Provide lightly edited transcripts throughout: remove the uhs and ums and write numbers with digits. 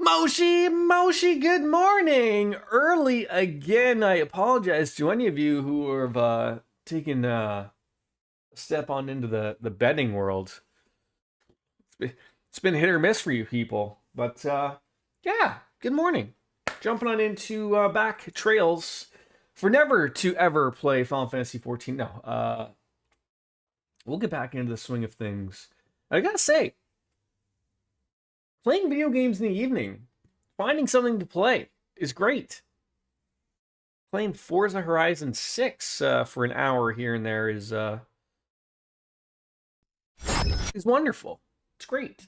Moshi, good morning. Early again. I apologize to any of you who have taken a step on into the betting world. It's been hit or miss for you people. But yeah, good morning. Jumping on into back trails for never to ever play Final Fantasy 14. No, we'll get back into the swing of things. I gotta say, playing video games in the evening, finding something to play is great. Playing Forza Horizon 6 for an hour here and there is wonderful. It's great.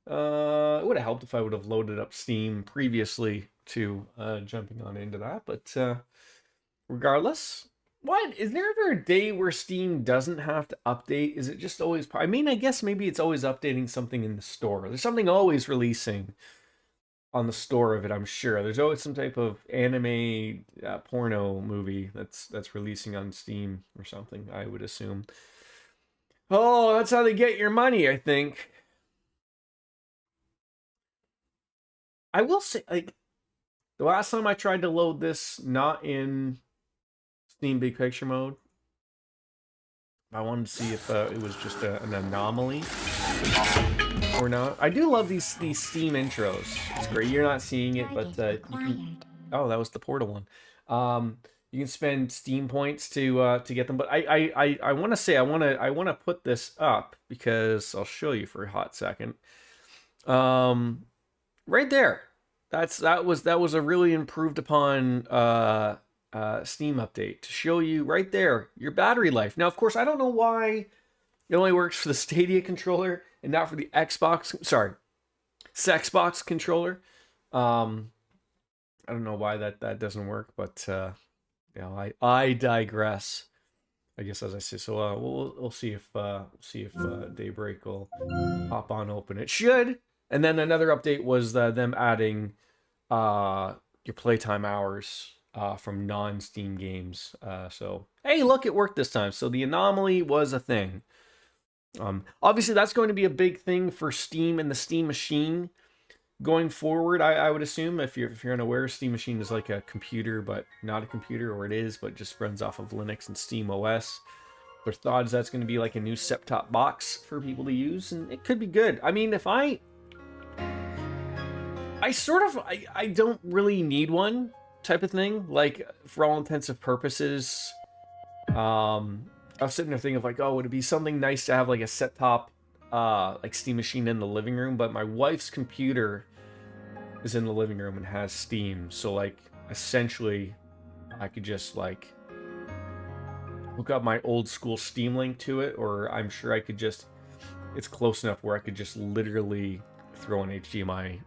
It would have helped if I would have loaded up Steam previously to jumping on into that, but regardless, what is there ever a day where Steam doesn't have to update? Is it just always? I mean, I guess maybe it's always updating something in the store. There's something always releasing on the store of it. I'm sure there's always some type of anime porno movie that's releasing on Steam or something. I would assume. Oh, that's how they get your money, I think. I will say, like, the last time I tried to load this, not in Steam Big Picture mode, I wanted to see if it was just an anomaly or not. I do love these Steam intros. It's great. You're not seeing it, but you can... Oh, that was the Portal one. You can spend Steam points to get them. But I want to say I want to put this up because I'll show you for a hot second. Right there. That was a really improved upon Steam update to show you right there your battery life. Now, of course, I don't know why it only works for the Stadia controller and not for the Xbox controller. I don't know why that doesn't work, but you know, I digress. I guess, as I say, so we'll see if Daybreak will hop on open. It should. And then another update was them adding your playtime hours from non-Steam games. So, hey, look, it worked this time. So the anomaly was a thing. Obviously, that's going to be a big thing for Steam and the Steam Machine going forward, I would assume. If you're unaware, Steam Machine is like a computer, but not a computer, or it is, but just runs off of Linux and Steam OS. There's thoughts that's going to be like a new set-top box for people to use, and it could be good. I mean, if I don't really need one type of thing. Like, for all intents and purposes, I was sitting there thinking of like, oh, would it be something nice to have like a set-top like Steam Machine in the living room? But my wife's computer is in the living room and has Steam, so like essentially I could just like hook up my old school Steam Link to it, or I'm sure I could just, it's close enough where I could just literally throw an HDMI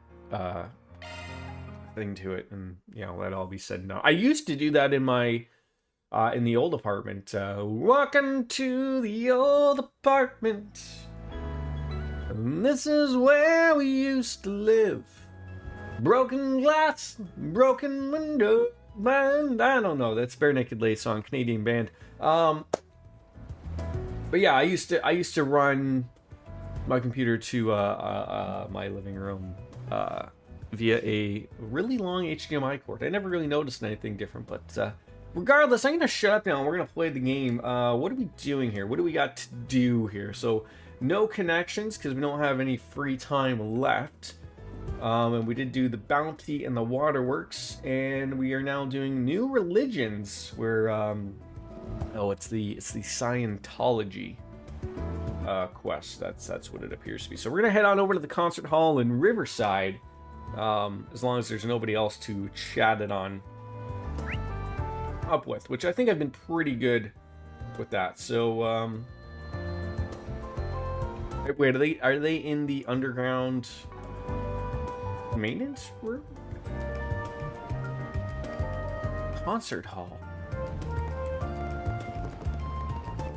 thing to it, and you know, let all be said and done. I used to do that in my in the old apartment. Welcome to the old apartment. And this is where we used to live. Broken glass, broken window. Band. I don't know. That's Bare Naked Ladies song, Canadian band. But yeah, I used to run my computer to my living room via a really long HDMI cord. I never really noticed anything different, but regardless, I'm gonna shut up now and we're gonna play the game. What are we doing here? What do we got to do here? So, no connections because we don't have any free time left. And we did do the bounty and the waterworks, and we are now doing new religions. Where it's the Scientology quest. That's what it appears to be. So we're gonna head on over to the concert hall in Riverside, as long as there's nobody else to chat it on up with, which I think I've been pretty good with that. So wait, are they in the underground maintenance room? Concert hall.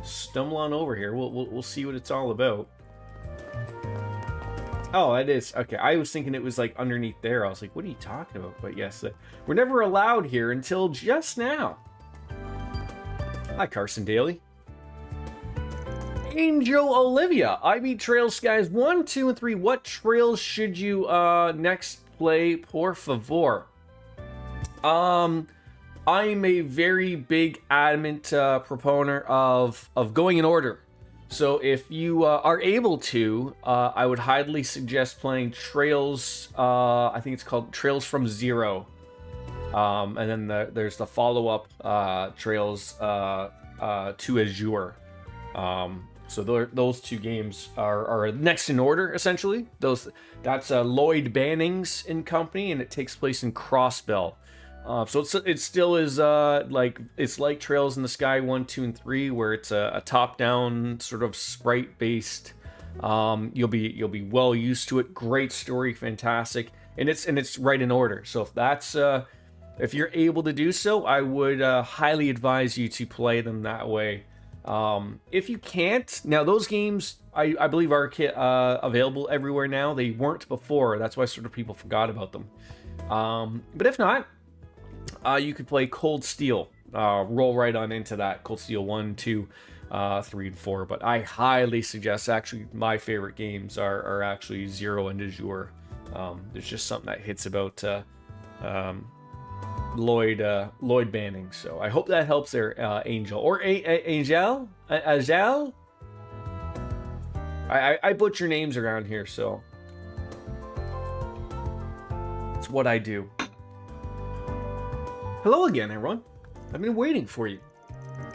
Stumble on over here. We'll see what it's all about. Oh, it is. Okay, I was thinking it was like underneath there. I was like, what are you talking about? But yes, we're never allowed here until just now. Hi, Carson Daly. Angel Olivia. I beat Trails Skies 1, 2, and 3. What trails should you next play, por favor. I'm a very big adamant proponent of going in order. So if you are able to, I would highly suggest playing Trails. I think it's called Trails from Zero. And then there's the follow-up Trails to Azure. So those two games are next in order, essentially. That's Lloyd Banning's and company, and it takes place in Crossbell. So it still is it's like Trails in the Sky 1, 2, and 3, where it's a top-down sort of sprite-based. You'll be well used to it. Great story, fantastic, and it's right in order. So if you're able to do so, I would highly advise you to play them that way. If you can't, now those games I believe are available everywhere now. They weren't before. That's why sort of people forgot about them. But if not, you could play Cold Steel. Roll right on into that. Cold Steel 1, 2, 3, and 4. But I highly suggest, actually, my favorite games are actually Zero and Azure. There's just something that hits about Lloyd Banning. So I hope that helps there, Angel. Or Angel? Azal? I butcher names around here, so it's what I do. Hello again, everyone. I've been waiting for you.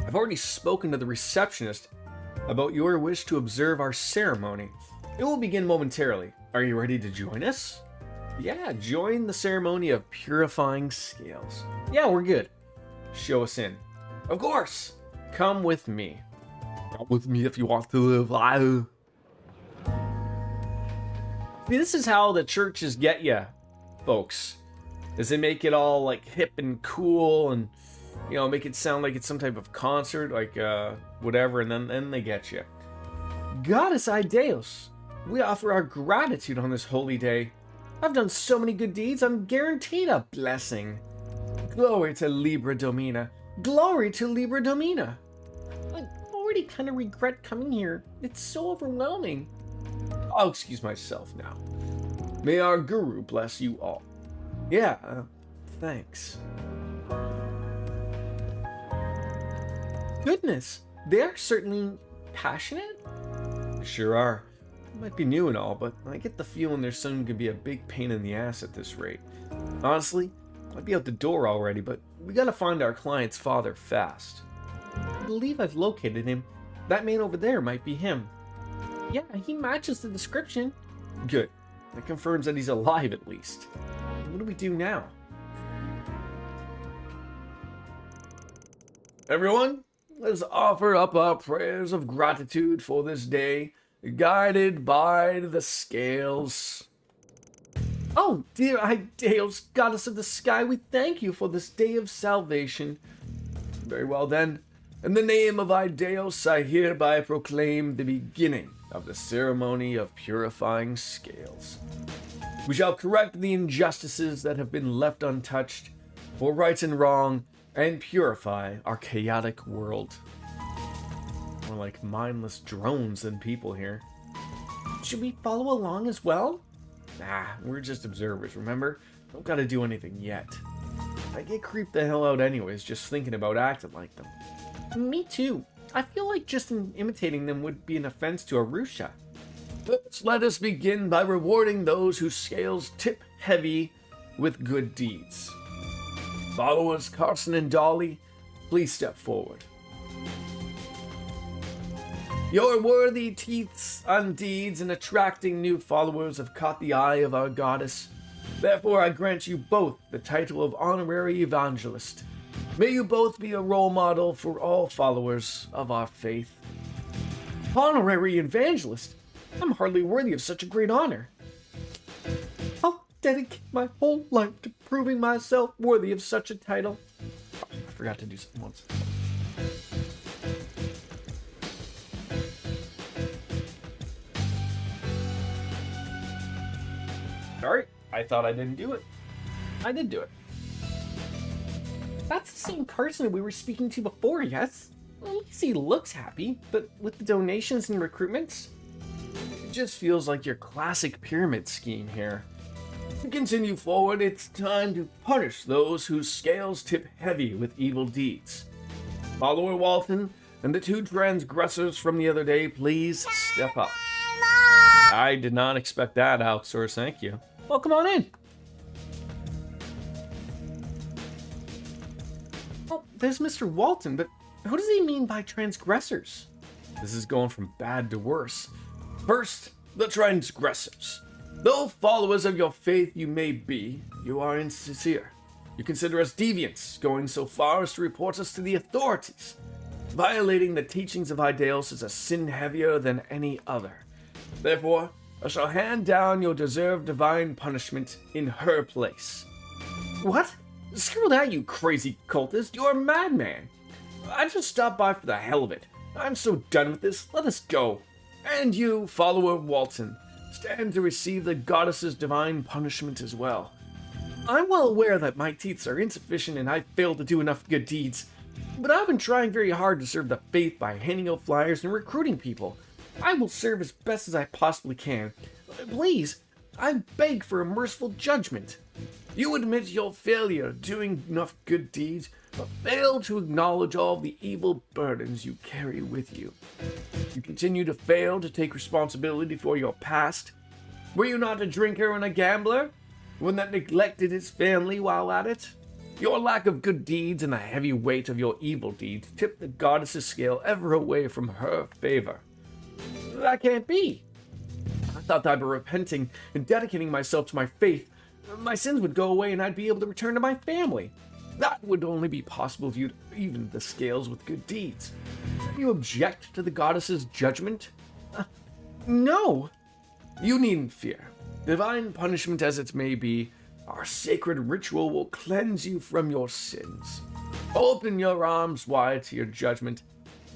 I've already spoken to the receptionist about your wish to observe our ceremony. It will begin momentarily. Are you ready to join us? Yeah, join the ceremony of purifying scales. Yeah, we're good. Show us in. Of course. Come with me. Come with me if you want to live. See, this is how the churches get you, folks. Is they make it all like hip and cool, and make it sound like it's some type of concert, like whatever, and then they get you. Goddess Idaeus, we offer our gratitude on this holy day. I've done so many good deeds, I'm guaranteed a blessing. Glory to Libra Domina. Glory to Libra Domina. I already kind of regret coming here. It's so overwhelming. I'll excuse myself now. May our guru bless you all. Yeah, thanks. Goodness, they are certainly passionate. Sure are. Might be new and all, but I get the feeling their son could be a big pain in the ass at this rate. Honestly, I'd be out the door already, but we gotta find our client's father fast. I believe I've located him. That man over there might be him. Yeah, he matches the description. Good. That confirms that he's alive at least. What do we do now? Everyone, let's offer up our prayers of gratitude for this day, guided by the scales. Oh, dear Idaeus, goddess of the sky, we thank you for this day of salvation. Very well then. In the name of Idaeus, I hereby proclaim the beginning of the ceremony of purifying scales. We shall correct the injustices that have been left untouched, for right and wrong, and purify our chaotic world. More like mindless drones than people here. Should we follow along as well? Nah, we're just observers, remember? Don't gotta do anything yet. I get creeped the hell out anyways, just thinking about acting like them. Me too. I feel like just imitating them would be an offense to Arusha. First, let us begin by rewarding those whose scales tip heavy with good deeds. Followers Carson and Dolly, please step forward. Your worthy teeths and deeds in attracting new followers have caught the eye of our goddess. Therefore, I grant you both the title of honorary evangelist. May you both be a role model for all followers of our faith. Honorary evangelist? I'm hardly worthy of such a great honor. I'll dedicate my whole life to proving myself worthy of such a title. Oh, I forgot to do something once. Sorry, I thought I didn't do it. I did do it. That's the same person we were speaking to before, yes? At least he looks happy, but with the donations and recruitments, it just feels like your classic pyramid scheme here. To continue forward, it's time to punish those whose scales tip heavy with evil deeds. Follower Walton and the two transgressors from the other day, please step up. I did not expect that, Outsource. Thank you. Well, come on in. Oh, there's Mr. Walton, but what does he mean by transgressors? This is going from bad to worse. First, the transgressors. Though followers of your faith you may be, you are insincere. You consider us deviants, going so far as to report us to the authorities. Violating the teachings of Hydeos is a sin heavier than any other. Therefore, I shall hand down your deserved divine punishment in her place. What? Screw that, you crazy cultist. You're a madman. I just stopped by for the hell of it. I'm so done with this. Let us go. And you, follower Walton, stand to receive the goddess's divine punishment as well. I'm well aware that my teeth are insufficient and I've failed to do enough good deeds, but I've been trying very hard to serve the faith by handing out flyers and recruiting people. I will serve as best as I possibly can. Please, I beg for a merciful judgment. You admit your failure doing enough good deeds, but fail to acknowledge all the evil burdens you carry with you. You continue to fail to take responsibility for your past. Were you not a drinker and a gambler? One that neglected his family while at it? Your lack of good deeds and the heavy weight of your evil deeds tip the goddess's scale ever away from her favor. That can't be. I thought that by repenting and dedicating myself to my faith, my sins would go away and I'd be able to return to my family. That would only be possible if you'd even the scales with good deeds. You object to the goddess's judgment? No. You needn't fear. Divine punishment as it may be, our sacred ritual will cleanse you from your sins. Open your arms wide to your judgment.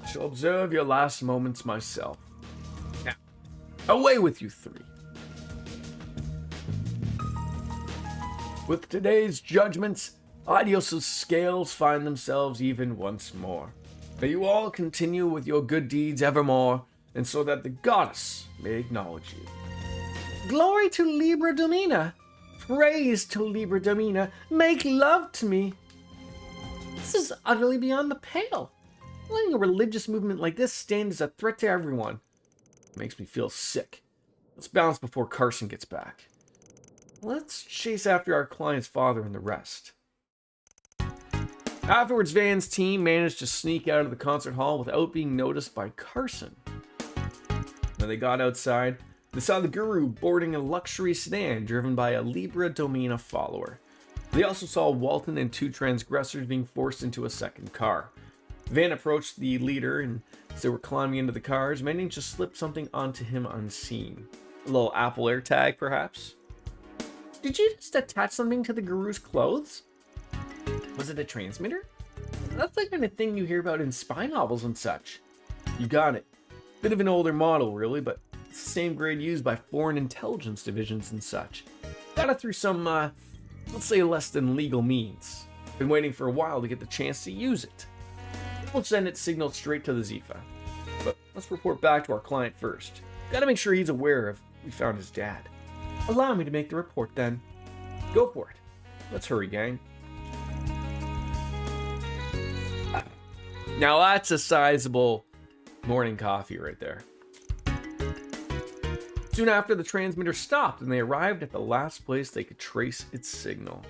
I shall observe your last moments myself. Now, away with you three. With today's judgments, Hydeos' scales find themselves even once more. May you all continue with your good deeds evermore, and so that the goddess may acknowledge you. Glory to Libra Domina. Praise to Libra Domina. Make love to me. This is utterly beyond the pale. Letting a religious movement like this stand as a threat to everyone. It makes me feel sick. Let's bounce before Carson gets back. Let's chase after our client's father and the rest. Afterwards, Van's team managed to sneak out of the concert hall without being noticed by Carson. When they got outside, they saw the guru boarding a luxury sedan driven by a Libra Domina follower. They also saw Walton and two transgressors being forced into a second car. Van approached the leader, and as they were climbing into the cars, managed to slip something onto him unseen. A little Apple AirTag, perhaps? Did you just attach something to the guru's clothes? Was it a transmitter? That's the kind of thing you hear about in spy novels and such. You got it. Bit of an older model, really, but it's the same grade used by foreign intelligence divisions and such. Got it through some, let's say less than legal means. Been waiting for a while to get the chance to use it. We'll send it signaled straight to the Zifa. But let's report back to our client first. Gotta make sure he's aware of we found his dad. Allow me to make the report then. Go for it. Let's hurry, gang. Now that's a sizable morning coffee right there. Soon after, the transmitter stopped and they arrived at the last place they could trace its signal.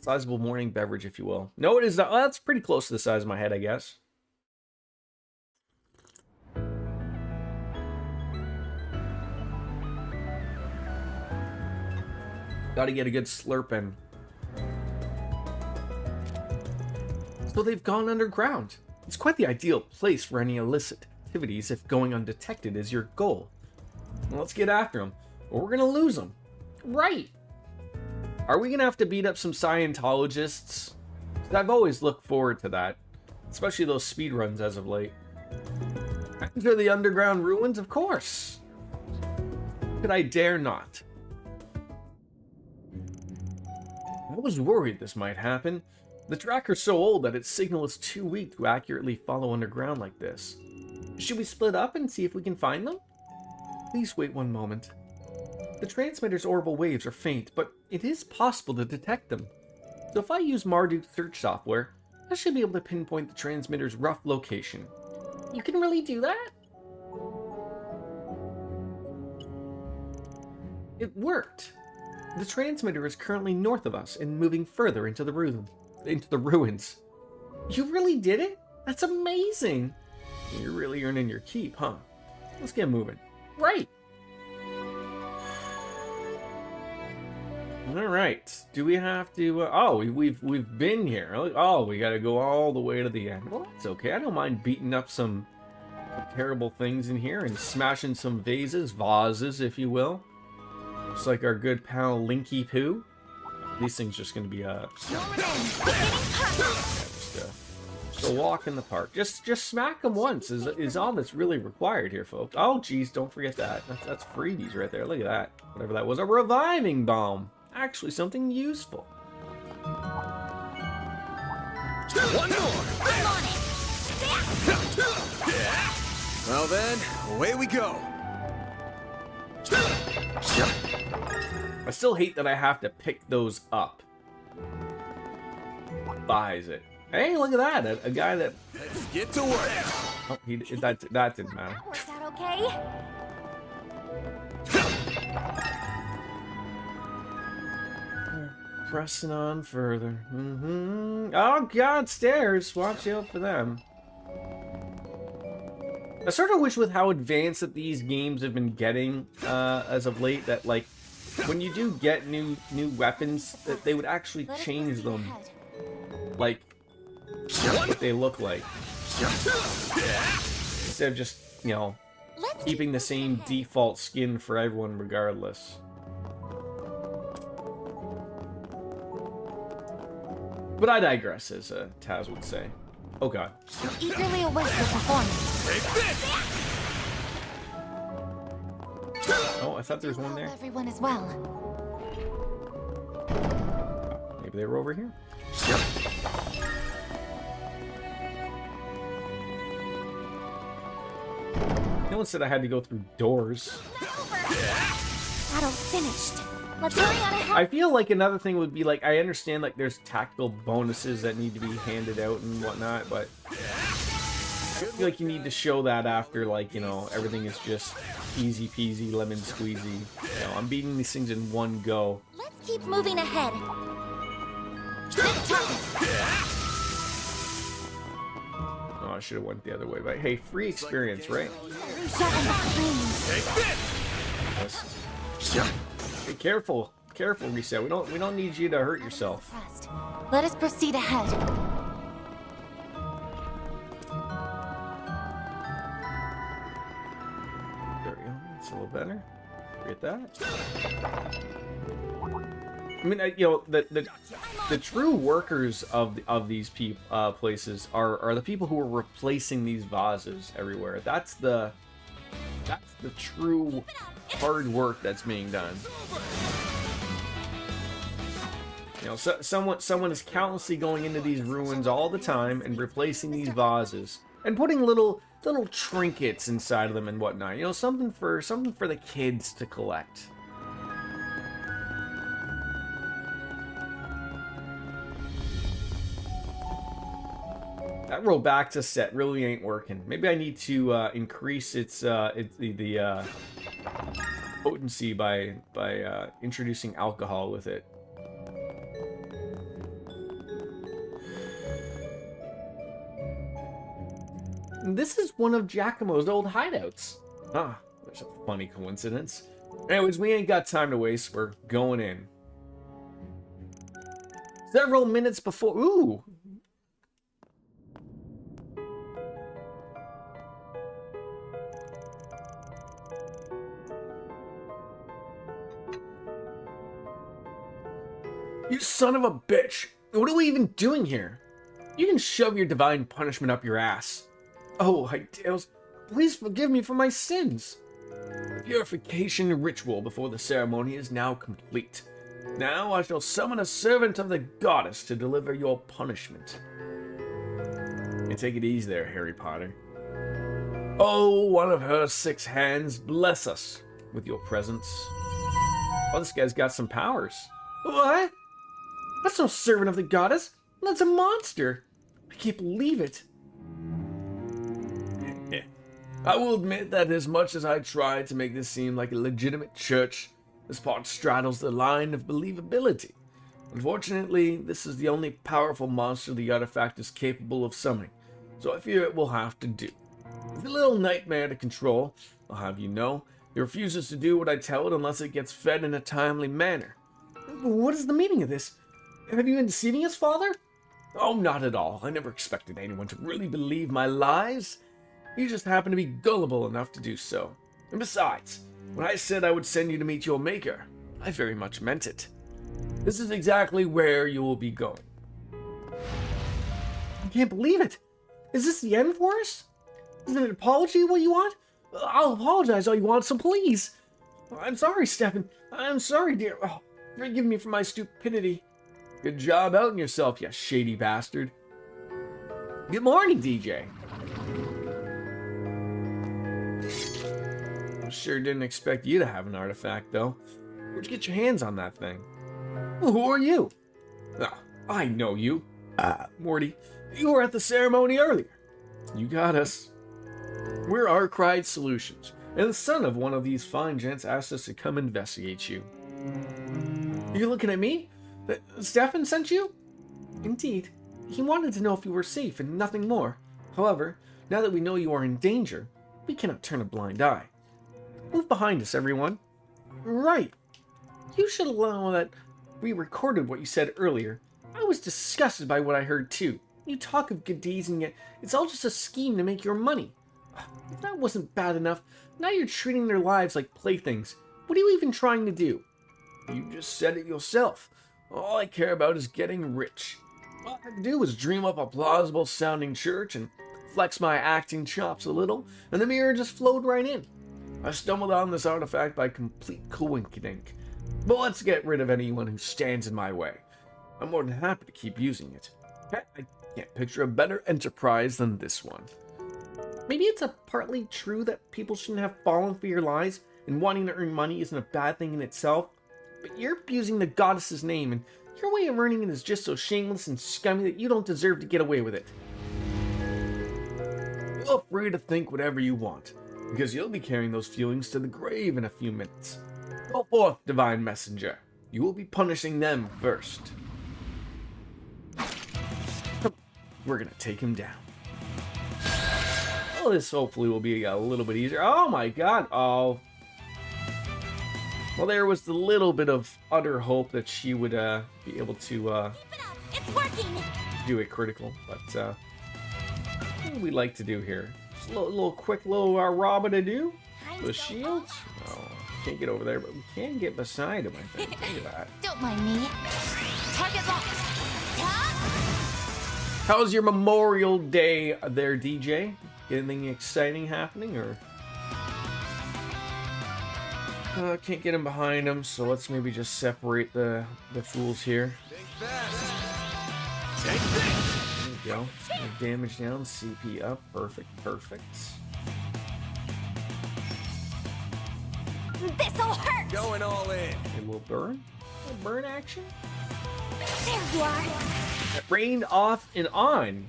Sizable morning beverage, if you will. No, it is not. Well, that's pretty close to the size of my head, I guess. Gotta get a good slurp in. So they've gone underground. It's quite the ideal place for any illicit activities if going undetected is your goal. Well, let's get after them, or we're gonna lose them. Right. Are we gonna have to beat up some Scientologists? 'Cause I've always looked forward to that, especially those speedruns as of late. Enter the underground ruins, of course. Could I dare not? I was worried this might happen. The tracker's so old that its signal is too weak to accurately follow underground like this. Should we split up and see if we can find them? Please wait one moment. The transmitter's orbital waves are faint, but it is possible to detect them. So if I use Marduk's search software, I should be able to pinpoint the transmitter's rough location. You can really do that? It worked. The transmitter is currently north of us and moving further into the ruins. You really did it? That's amazing. You're really earning your keep, huh? Let's get moving. Right. All right. Do we have to? Oh, we've been here. Oh, we got to go all the way to the end. Well, that's okay. I don't mind beating up some terrible things in here and smashing some vases, if you will. Just like our good pal Linky Poo. These things just gonna be just a walk in the park. Just smack them once is all that's really required here, folks. Oh, geez, don't forget that. That's freebies right there. Look at that. Whatever that was, a reviving bomb. Actually, something useful. One more. I'm on it. Well then, away we go. I still hate that I have to pick those up. Buys it. Hey, look at that! A guy that. Let's get to work. Oh, that didn't matter. That worked out okay. Pressing on further. Oh God, stairs! Watch out for them. I sort of wish, with how advanced that these games have been getting as of late, that like when you do get new weapons, that they would actually change them, like what they look like, instead of just, you know, keeping the same default skin for everyone regardless. But I digress, as Taz would say. Oh God. You eagerly await your performance. Take this. Oh, I thought there was one there. Everyone as well. Maybe they were over here. No one said I had to go through doors. Battle finished. Let's hurry on ahead. I feel like another thing would be, like, I understand like there's tactical bonuses that need to be handed out and whatnot, but I feel like you need to show that after, like, you know, everything is just easy peasy lemon squeezy. You know, I'm beating these things in one go. Let's keep moving ahead. This target. Oh, I should have went the other way, but hey, free experience, right? Reset and flames. Take this. Yes. Be careful, Reset. We don't need you to hurt yourself. First, let us proceed ahead. There we go. It's a little better. Forget that. I mean, you know, the true workers of these places are the people who are replacing these vases everywhere. That's the true hard work that's being done. You know, someone is countlessly going into these ruins all the time and replacing these vases and putting little trinkets inside of them and whatnot. You know, something for the kids to collect. That Robaxa set really ain't working. Maybe I need to increase its potency by introducing alcohol with it. And this is one of Giacomo's old hideouts. Ah, there's a funny coincidence. Anyways, we ain't got time to waste. We're going in. Several minutes before... Ooh! You son of a bitch! What are we even doing here? You can shove your divine punishment up your ass. Oh, Hytales, please forgive me for my sins. The purification ritual before the ceremony is now complete. Now I shall summon a servant of the goddess to deliver your punishment. And take it easy there, Harry Potter. Oh, one of her 6 hands, bless us with your presence. Oh, this guy's got some powers. What? That's no servant of the goddess. That's a monster. I can't believe it. I will admit that as much as I tried to make this seem like a legitimate church, this part straddles the line of believability. Unfortunately, this is the only powerful monster the artifact is capable of summoning, so I fear it will have to do. It's a little nightmare to control, I'll have you know. It refuses to do what I tell it unless it gets fed in a timely manner. What is the meaning of this? Have you been deceiving us, Father? Oh, not at all. I never expected anyone to really believe my lies. You just happen to be gullible enough to do so. And besides, when I said I would send you to meet your maker, I very much meant it. This is exactly where you will be going. I can't believe it. Is this the end for us? Is it an apology what you want? I'll apologize all you want, so please. I'm sorry, Stefan. I'm sorry, dear. Oh, forgive me for my stupidity. Good job outing yourself, you shady bastard. Good morning, DJ. I sure didn't expect you to have an artifact, though. Where'd you get your hands on that thing? Well, who are you? Oh, I know you. Morty, you were at the ceremony earlier. You got us. We're Arcride Solutions, and the son of one of these fine gents asked us to come investigate you. You're looking at me? Stefan sent you? Indeed. He wanted to know if you were safe and nothing more. However, now that we know you are in danger, we cannot turn a blind eye. Move behind us, everyone. Right. You should allow that we recorded what you said earlier. I was disgusted by what I heard too. You talk of good deeds and yet it's all just a scheme to make your money. If that wasn't bad enough, now you're treating their lives like playthings. What are you even trying to do? You just said it yourself. All I care about is getting rich. All I do is dream up a plausible sounding church and flex my acting chops a little, and the mirror just flowed right in. I stumbled on this artifact by complete coinkydink. But let's get rid of anyone who stands in my way. I'm more than happy to keep using it. I can't picture a better enterprise than this one. Maybe it's partly true that people shouldn't have fallen for your lies, and wanting to earn money isn't a bad thing in itself. But you're abusing the goddess's name, and your way of earning it is just so shameless and scummy that you don't deserve to get away with it. Feel free to think whatever you want, because you'll be carrying those feelings to the grave in a few minutes. Go forth, divine messenger. You will be punishing them first. We're gonna take him down. Well, this hopefully will be a little bit easier. Oh my god. Oh. Well, there was the little bit of utter hope that she would be able to It's working. do a critical, but what do we like to do here? Just a little quick little robber to do. The shields? Oh, can't get over there, but we can get beside him, I think. Look at that. Don't mind me. Target locked. How's your Memorial Day there, DJ? Anything exciting happening, or? Can't get him behind him, so let's maybe just separate the fools here. Think fast. There we go. Damage down, CP up. Perfect, perfect. This'll hurt. Going all in. A little burn. A little burn action. There you are. It rained off and on.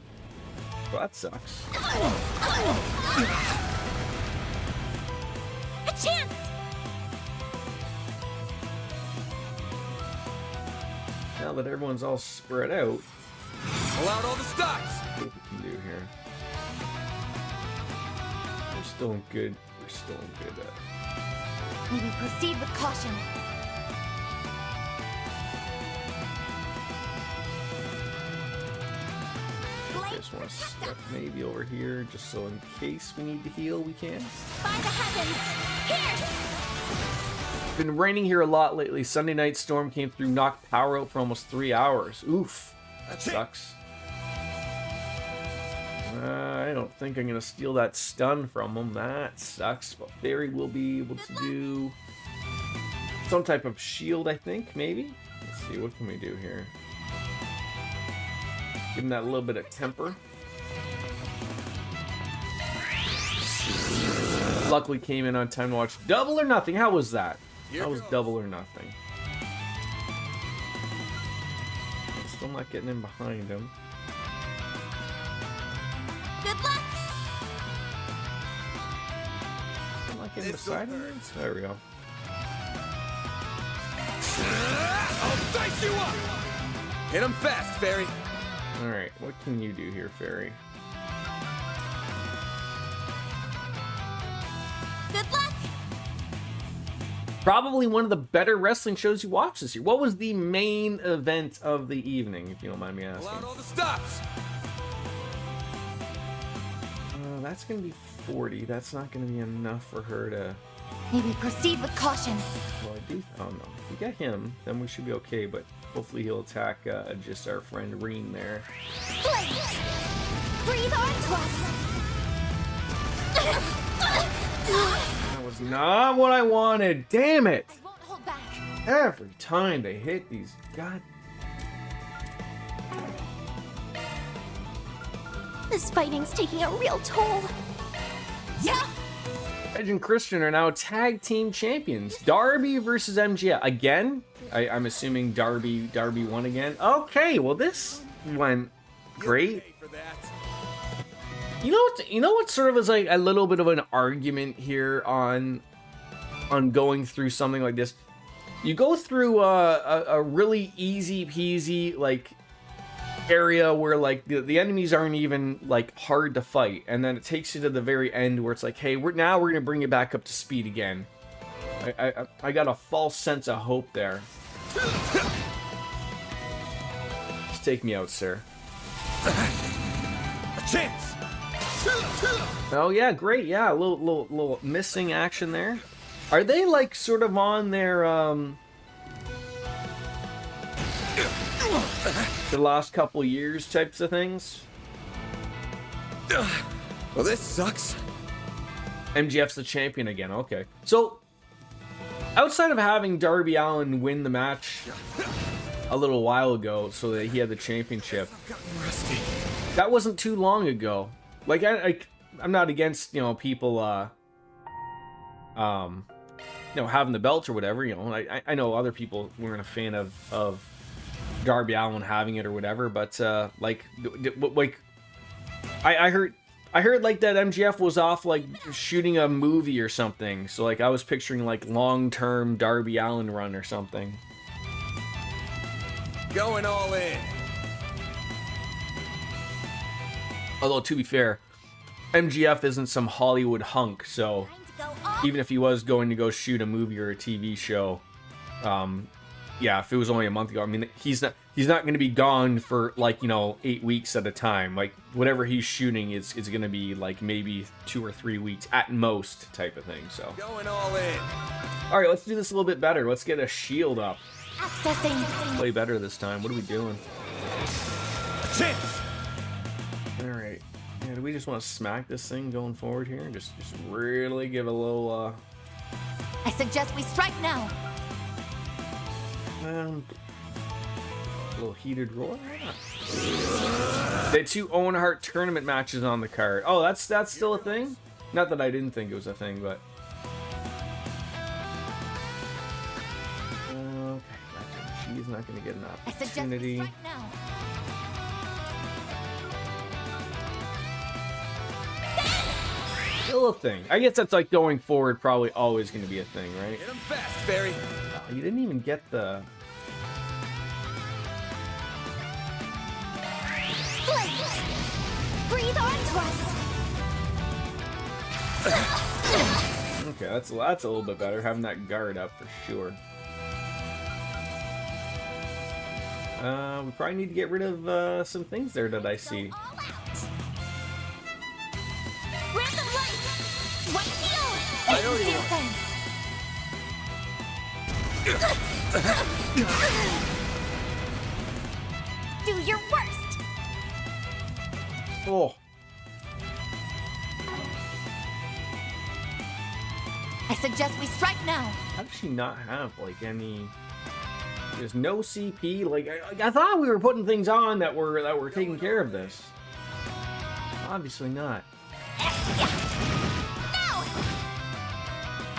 Well, that sucks. A chance. Now that everyone's all spread out, Pull out all the stops. what we can do here. We're still in good. We're still in good. Maybe proceed with caution. Just want to step maybe over here, just so in case we need to heal, we can. By the heavens. Here. Been raining here a lot lately. Sunday night storm came through, knocked power out for almost 3 hours. Oof, that sucks. I don't think I'm gonna steal that stun from him. That sucks. But Fairy will be able to do some type of shield, I think, maybe. Let's see, what can we do here? Give him that little bit of temper. Luckily came in on time to watch Double or Nothing. How was that? Here That was goes. double or nothing. Still not getting in behind him. Good luck! Still not getting This beside will him. hurt. There we go. I'll dice you up! Hit him fast, Fairy. Alright, what can you do here, Fairy? Good luck! Probably one of the better wrestling shows you watched this year. What was the main event of the evening, if you don't mind me Pull asking? out all the stops. That's going to be 40. That's not going to be enough for her to... Maybe proceed with caution. Well, I do... Oh, no. If we get him, then we should be okay, but hopefully he'll attack just our friend Reen there. Flames! Breathe onto us! That was not what I wanted. Damn it! I won't hold back. Every time they hit these... God... This fighting's taking a real toll. Yeah! Edge and Christian are now tag team champions. Darby versus MGF. Again? I'm assuming Darby won again. Okay, well this went great. Pay for that. You know what sort of is like a little bit of an argument here on going through something like this? You go through a really easy peasy like area where like the enemies aren't even like hard to fight, and then it takes you to the very end where it's like, hey, we're gonna bring you back up to speed again. I got a false sense of hope there. Just take me out, sir. A chance. Oh yeah, great. Yeah, a little missing action there. Are they like sort of on their the last couple years types of things? Well, this sucks. MGF's the champion again. Okay. So, outside of having Darby Allin win the match a little while ago so that he had the championship, Gotten rusty. that wasn't too long ago. Like, I'm not against, people, having the belt or whatever, I know other people weren't a fan of Darby Allin having it or whatever, but, I heard like that MGF was off like shooting a movie or something. So like I was picturing like long-term Darby Allin run or something. Going all in. Although to be fair, MGF isn't some Hollywood hunk, so Time to go all even if he was going to go shoot a movie or a TV show, yeah, if it was only a month ago, I mean, he's not going to be gone for like 8 weeks at a time. Like whatever he's shooting is going to be like maybe 2 or 3 weeks at most type of thing. So Going all in. all right, let's do this a little bit better. Let's get a shield up. accessing. Play better this time. What are we doing? A chance. All right. Yeah, do we just want to smack this thing going forward here? Just really give a little I suggest we strike now. a little heated roar. The 2 Owen Hart tournament matches on the card. Oh, that's still a thing? Not that I didn't think it was a thing, but okay, gotcha. She's not going to get an I suggest we opportunity. strike now. Still a thing. I guess that's like going forward, probably always going to be a thing, right? Hit him fast, Fairy. Oh, you didn't even get the. Flames! Breathe onto us! Okay, that's a little bit better. Having that guard up for sure. We probably need to get rid of some things there that I see. Go all out. Random light! White heal! I already Do your worst! Oh, I suggest we strike now. how does she not have like any? There's no CP. Like I thought we were putting things on that were taking care of this. Obviously not. Now!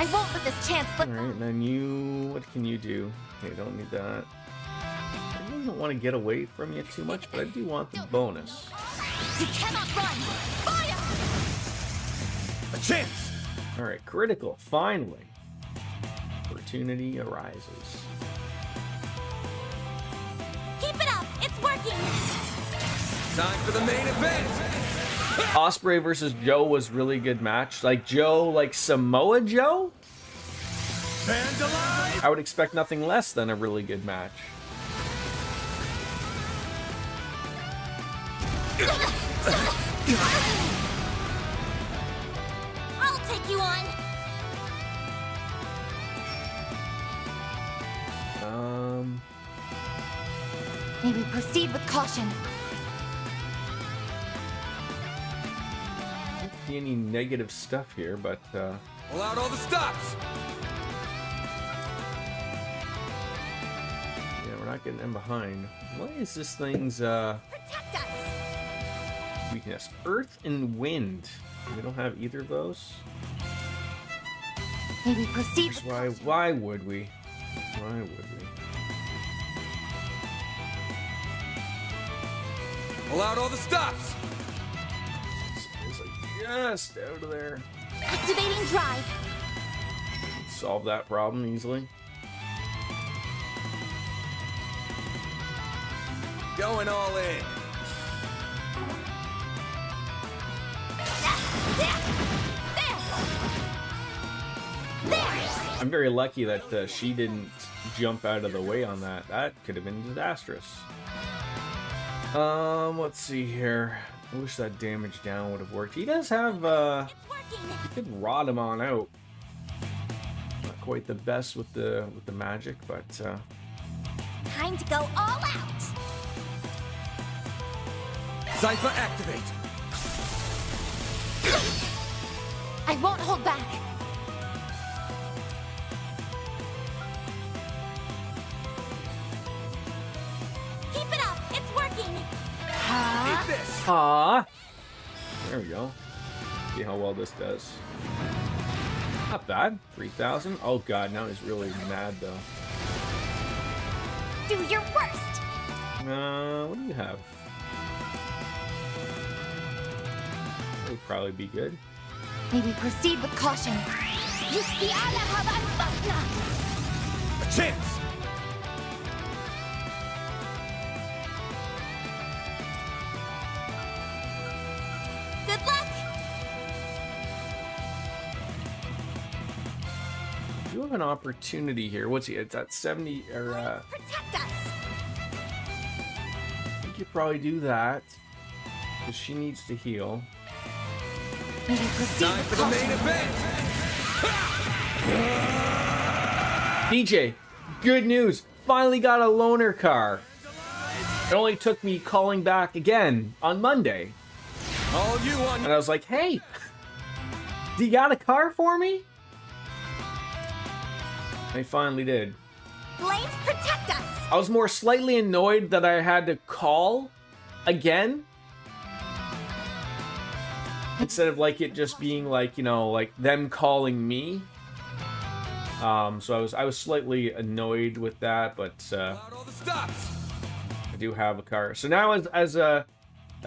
I won't let this chance slip. Alright, then you... What can you do? Okay, don't need that. I really don't want to get away from you too much, but I do want the bonus. You cannot run. Fire! A chance! Alright, critical. Finally. Opportunity arises. Keep it up. It's working. Time for the main event! Osprey versus Joe was really good match. Like Joe, like Samoa Joe? Vandalize! I would expect nothing less than a really good match. I'll take you on. May we proceed with caution. I don't see any negative stuff here, but Pull out all the stops! yeah, we're not getting in behind. What is this thing's Protect us. weakness? Earth and wind. We don't have either of those. May we proceed with Why would we? Why would we? Pull out all the stops! It's like just out of there. activating drive. Solve that problem easily. Going all in. I'm very lucky that she didn't jump out of the way on that. That could have been disastrous. Let's see here. I wish that damage down would have worked. He does have, It's working. you could rot him on out. Not quite the best with the magic, but Time to go all out. Cypher activate. I won't hold back. Keep it up. It's working. Eat this. ah, there we go. See how well this does. Not bad. 3,000. Oh god, now he's really mad though. Do your worst. What do you have? That would probably be good. May we proceed with caution. Yuski ala haban basna. A chance. Good luck. You have an opportunity here. What's he? It's at 70 or Protect us. I think you probably do that because she needs to heal. May we proceed Time with for the caution. main event. BJ, good news. Finally got a loaner car. It only took me calling back again on Monday. All you on. And I was like, hey, do you got a car for me? They finally did. Flames protect us. I was more slightly annoyed that I had to call again. Instead of like it just being like, you know, like them calling me. So I was slightly annoyed with that, but Pull out all the stops. I do have a car. So now as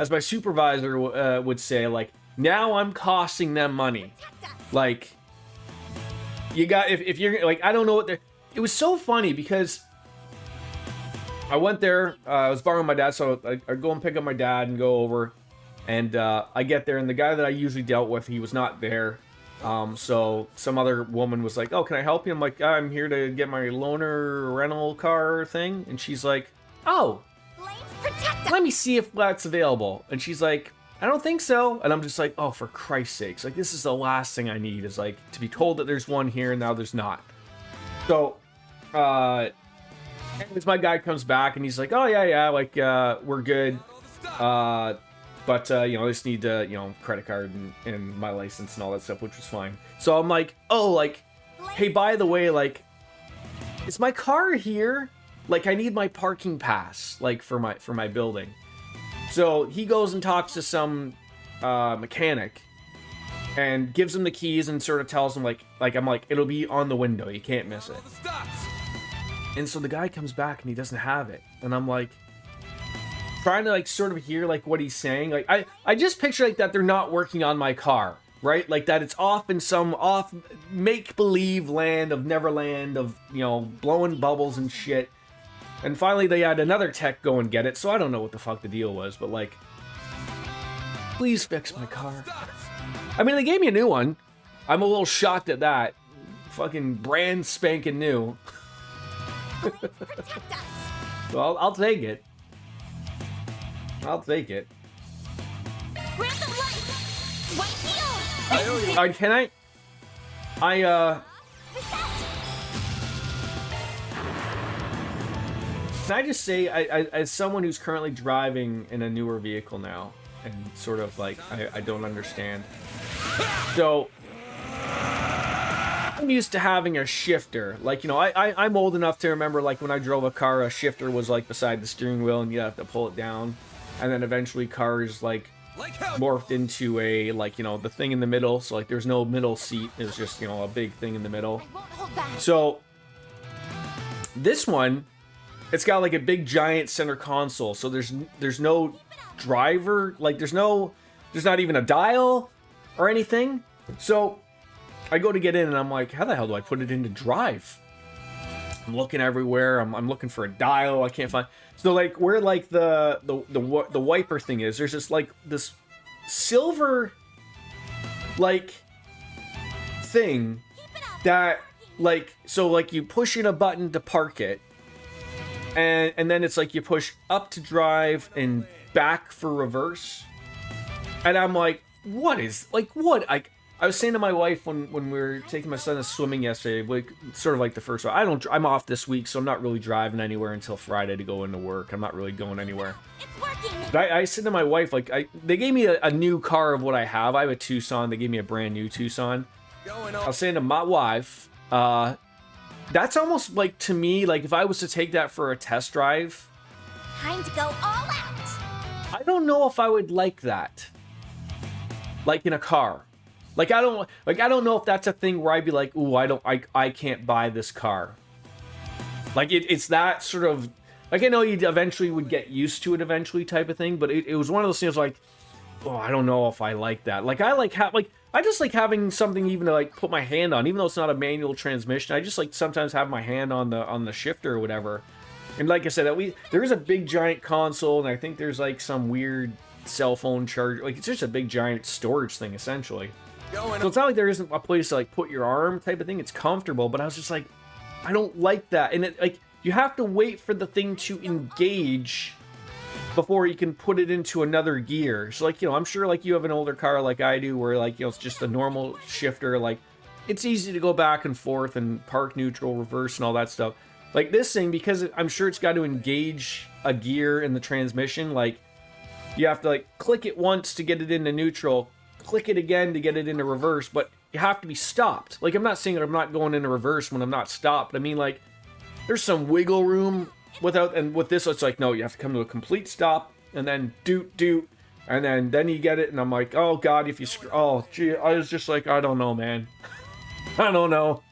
my supervisor would say, like, now I'm costing them money. Protect us. Like, you got, if you're, like, I don't know what they're, it was so funny because I went there, I was borrowing my dad, so I go and pick up my dad and go over, and I get there, and the guy that I usually dealt with, he was not there. So some other woman was like, oh, can I help you? I'm like, I'm here to get my loaner rental car thing. And she's like, oh, Flames protect us. let me see if that's available. And she's like, I don't think so. And I'm just like, oh, for Christ's sakes. Like, this is the last thing I need is like to be told that there's one here and now there's not. So, anyways, my guy comes back and he's like, oh, yeah, like, we're good. But, you know, I just need, you know, credit card and my license and all that stuff, which was fine. So I'm like, oh, like, hey, by the way, like, is my car here? Like, I need my parking pass, like, for my building. So he goes and talks to some mechanic, and gives him the keys and sort of tells him like I'm like, it'll be on the window, you can't miss it. All the stops. And so the guy comes back and he doesn't have it, and I'm like trying to like sort of hear like what he's saying. Like I just picture like that they're not working on my car, right? Like that it's off in some off make-believe land of Neverland of, you know, blowing bubbles and shit. And finally they had another tech go and get it, so I don't know what the fuck the deal was, but like, please fix my car. Stops. I mean, they gave me a new one. I'm a little shocked at that. Fucking brand spanking new. Protect us. Well, I'll take it. I'll take it. Grant them life. White heel. I owe you. Can I? Reset. Can I just say, as someone who's currently driving in a newer vehicle now, and sort of like, I don't understand. So, I'm used to having a shifter. Like, you know, I'm old enough to remember, like, when I drove a car, a shifter was, like, beside the steering wheel, and you have to pull it down. And then eventually cars, like, Like hell. morphed into a, like, you know, the thing in the middle. So, like, there's no middle seat. It's just, you know, a big thing in the middle. I won't hold back. So, this one, it's got like a big giant center console. So there's no driver, like there's not even a dial or anything. So I go to get in and I'm like, how the hell do I put it into drive? I'm looking everywhere. I'm looking for a dial. I can't find. So like where like the wiper thing is, there's this like this silver like thing that like, so like you push in a button to park it, and then it's like you push up to drive and back for reverse. And I'm like, what is, like, what? I was saying to my wife when we were taking my son to swimming yesterday, like sort of like the first one. I'm off this week, so I'm not really driving anywhere until Friday to go into work. I'm not really going anywhere. It's working. But I said to my wife, like, they gave me a new car of what I have. I have a Tucson. They gave me a brand new Tucson. Going I on. was saying to my wife, that's almost like, to me, like if I was to take that for a test drive, Time to go all out. I don't know if I would like that. Like in a car. Like I don't know if that's a thing where I'd be like, ooh, I can't buy this car. Like it's that sort of, like, I know you eventually would get used to it eventually type of thing, but it was one of those things like, oh, I don't know if I like that. Like I just like having something even to like put my hand on, even though it's not a manual transmission. I just like sometimes have my hand on the shifter or whatever. And like I said, there is a big giant console, and I think there's like some weird cell phone charger. Like it's just a big giant storage thing essentially. Going So it's not like there isn't a place to like put your arm type of thing. It's comfortable, but I was just like, I don't like that. And it like you have to wait for the thing to engage before you can put it into another gear. So like, you know, I'm sure like you have an older car like I do where like, you know, it's just a normal shifter. Like it's easy to go back and forth and park, neutral, reverse, and all that stuff. Like this thing, because I'm sure it's got to engage a gear in the transmission. Like you have to like click it once to get it into neutral, click it again to get it into reverse, but you have to be stopped. Like I'm not saying that I'm not going into reverse when I'm not stopped. I mean, like there's some wiggle room without, and with this it's like, no, you have to come to a complete stop and then doot, and then you get it. And I'm like, oh god, if you oh gee, I was just like, I don't know, man. I don't know.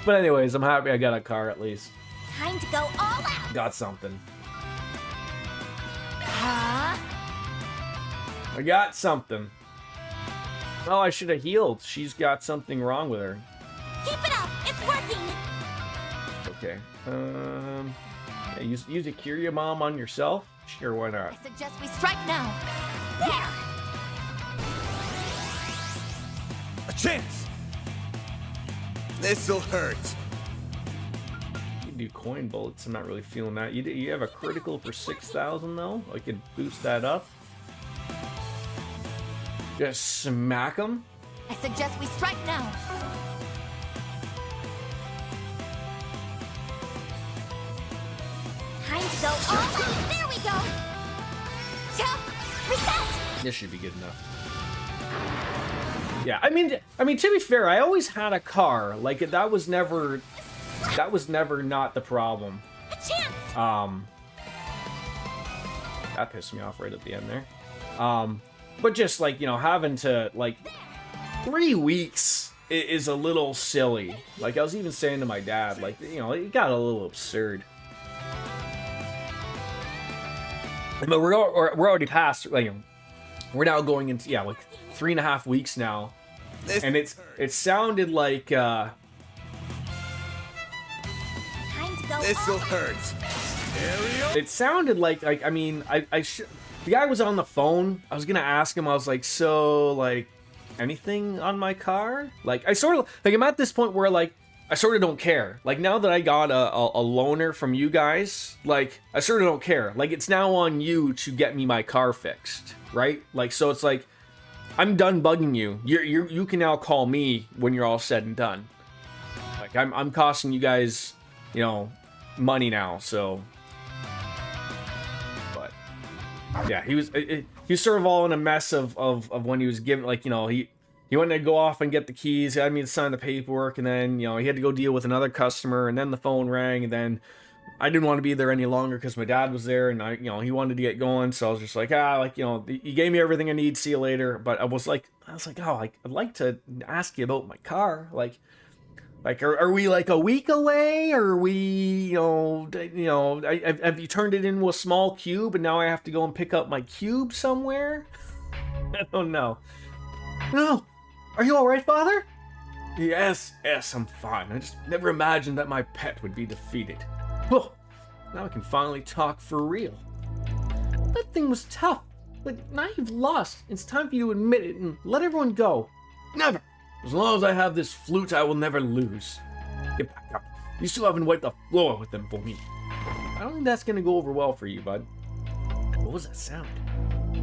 But anyways, I'm happy I got a car at least. Time to go all out. Got something. Huh? I got something. Oh, I should have healed. She's got something wrong with her. Keep it up. It's working. Okay. Yeah, use a Curia Bomb on yourself? Sure, why not? I suggest we strike now. There. a chance. This'll hurt. You can do coin bullets. I'm not really feeling that. You have a critical for 6,000 though. I could boost that up. Just smack them. I suggest we strike now. Time to go all out. There we go. Jump. Reset. This should be good enough. Yeah, I mean, to be fair, I always had a car. Like that was never not the problem. A chance. That pissed me off right at the end there. But just like, you know, having to like 3 weeks is a little silly. Like, I was even saying to my dad, like, you know, it got a little absurd. But we're already past, like, you know, we're now going into, yeah, like 3.5 weeks now. And it sounded like, Time to go This'll all hurt. Ariel. it sounded like, I mean, the guy was on the phone. I was gonna ask him, I was like, so, like, anything on my car? Like, I sort of, like, I'm at this point where, like, I sort of don't care. Like, now that I got a loaner from you guys, like, I sort of don't care. Like, it's now on you to get me my car fixed, right? Like, so it's like, I'm done bugging you. You can now call me when you're all said and done. Like, I'm costing you guys, you know, money now, so. But yeah, he was sort of all in a mess of when he was giving, like, you know, he wanted to go off and get the keys, he had me to sign the paperwork, and then, you know, he had to go deal with another customer, and then the phone rang, and then I didn't want to be there any longer because my dad was there, and you know, he wanted to get going, so I was just like, like, you know, you gave me everything I need, see you later. But I was like, oh, like, I'd like to ask you about my car, like, are we like a week away, or are we, you know, have you turned it into a small cube, and now I have to go and pick up my cube somewhere? I don't know. No, are you all right, Father? Yes, I'm fine. I just never imagined that my pet would be defeated. Oh, now I can finally talk for real. That thing was tough, but now you've lost. It's time for you to admit it and let everyone go. Never. As long as I have this flute, I will never lose. Get back up. You still haven't wiped the floor with them for me. I don't think that's gonna go over well for you, bud. What was that sound?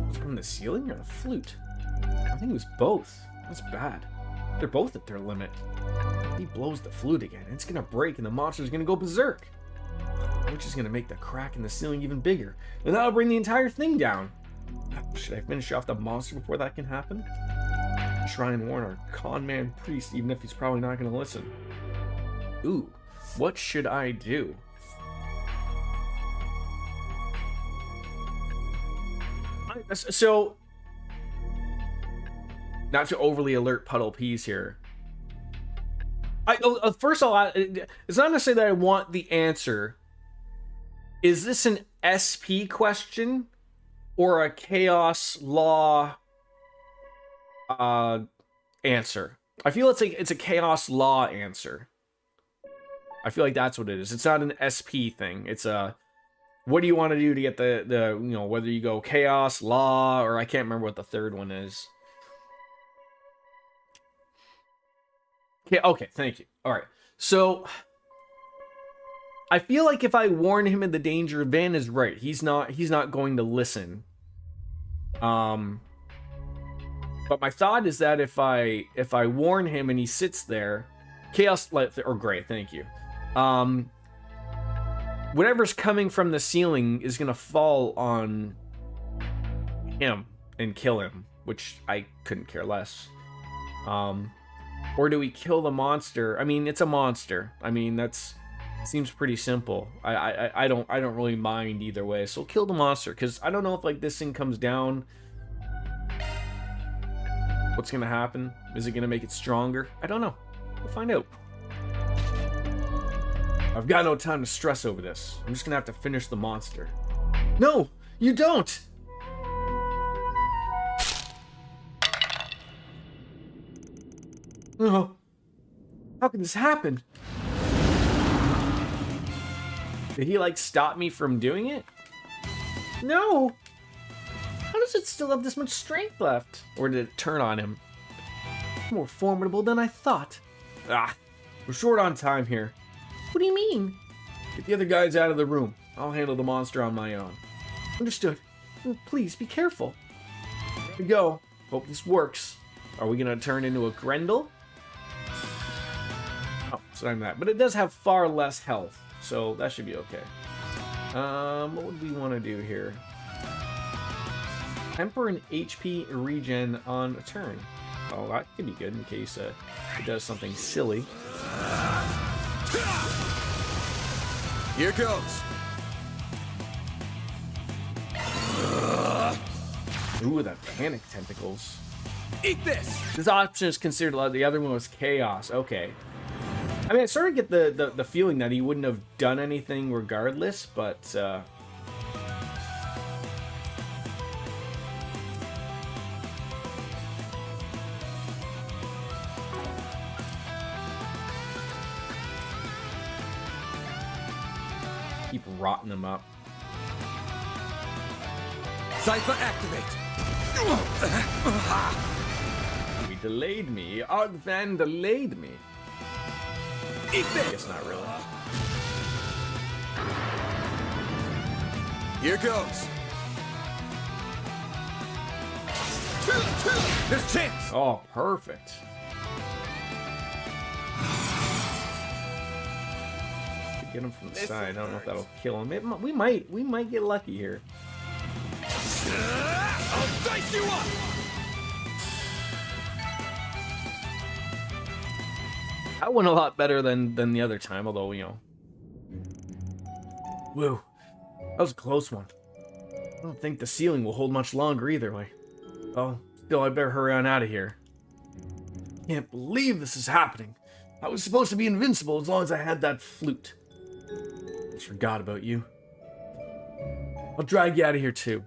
Was it from the ceiling or the flute? I think it was both. That's bad. They're both at their limit. If he blows the flute again, it's gonna break and the monster's gonna go berserk. Which is gonna make the crack in the ceiling even bigger. And that'll bring the entire thing down. Should I finish off the monster before that can happen? Try and warn our con man priest, even if he's probably not gonna listen. Ooh, what should I do? So, not to overly alert Puddle Peas here. First of all, it's not to say that I want the answer. Is this an SP question or a chaos law answer? I feel it's a chaos law answer. I feel like that's what it is. It's not an SP thing. It's a, what do you want to do to get the you know, whether you go chaos, law, or I can't remember what the third one is. Okay, thank you. All right. So I feel like if I warn him of the danger, Van is right. He's not going to listen. But my thought is that if I warn him and he sits there, chaos or gray, thank you. Whatever's coming from the ceiling is gonna fall on him and kill him, which I couldn't care less. Or do we kill the monster? I mean, it's a monster. I mean, that's seems pretty simple. I don't really mind either way. So kill the monster, because I don't know if like this thing comes down, what's gonna happen? Is it gonna make it stronger? I don't know. We'll find out. I've got no time to stress over this. I'm just gonna have to finish the monster. No, you don't! No. How can this happen? Did he like stop me from doing it? No! How does it still have this much strength left? Or did it turn on him? More formidable than I thought. Ah, we're short on time here. What do you mean? Get the other guys out of the room. I'll handle the monster on my own. Understood. Please be careful. There we go. Hope this works. Are we gonna turn into a Grendel? Oh, so I'm that. But it does have far less health, so that should be okay. What would we want to do here? Temper an HP regen on a turn. Oh, that could be good in case it does something silly. Here goes. Ooh, the panic tentacles. Eat this! This option is considered allowed. The other one was chaos. Okay. I mean, I sort of get the feeling that he wouldn't have done anything regardless, but keep rotting them up. Cypher activate! He delayed me. Art Van delayed me. Eat I this! guess not really. Here goes! There's a chance! Oh, perfect. Get him from the side. I don't know if that'll kill him. We might get lucky here. I'll dice you up! That went a lot better than the other time, although, you know. Woo. That was a close one. I don't think the ceiling will hold much longer either way. Oh, still, I better hurry on out of here. Can't believe this is happening. I was supposed to be invincible as long as I had that flute. Just forgot about you. I'll drag you out of here too.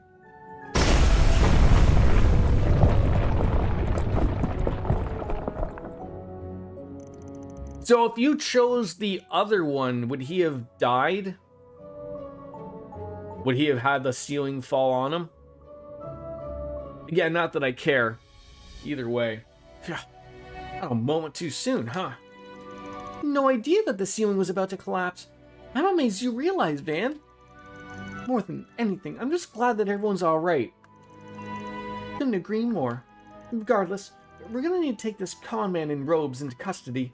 So if you chose the other one, would he have died? Would he have had the ceiling fall on him? Again, not that I care. Either way. Not a moment too soon, huh? No idea that the ceiling was about to collapse. I'm amazed you realized, Van. More than anything, I'm just glad that everyone's alright. Couldn't agree more. Regardless, we're gonna need to take this con man in robes into custody.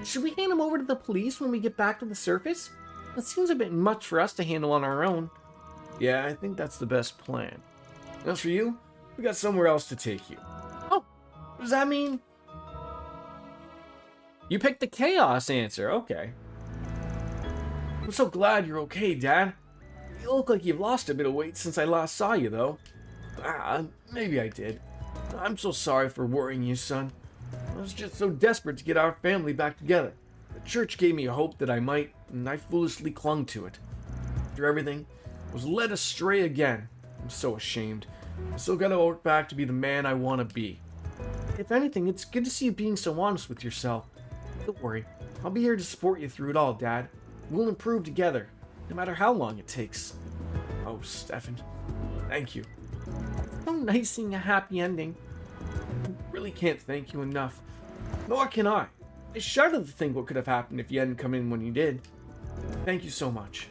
Should we hand him over to the police when we get back to the surface? That seems a bit much for us to handle on our own. Yeah, I think that's the best plan. As for you, we got somewhere else to take you. Oh, what does that mean? You picked the chaos answer, okay. I'm so glad you're okay, Dad. You look like you've lost a bit of weight since I last saw you, though. Maybe I did. I'm so sorry for worrying you, son. I was just so desperate to get our family back together. The church gave me a hope that I might, and I foolishly clung to it. After everything, I was led astray again. I'm so ashamed. I still gotta work back to be the man I want to be. If anything, it's good to see you being so honest with yourself. Don't worry, I'll be here to support you through it all, Dad. We'll improve together, no matter how long it takes. Oh, Stefan, thank you. It's so nice seeing a happy ending. I really can't thank you enough. Nor can I. I shudder to think what could have happened if you hadn't come in when you did. Thank you so much.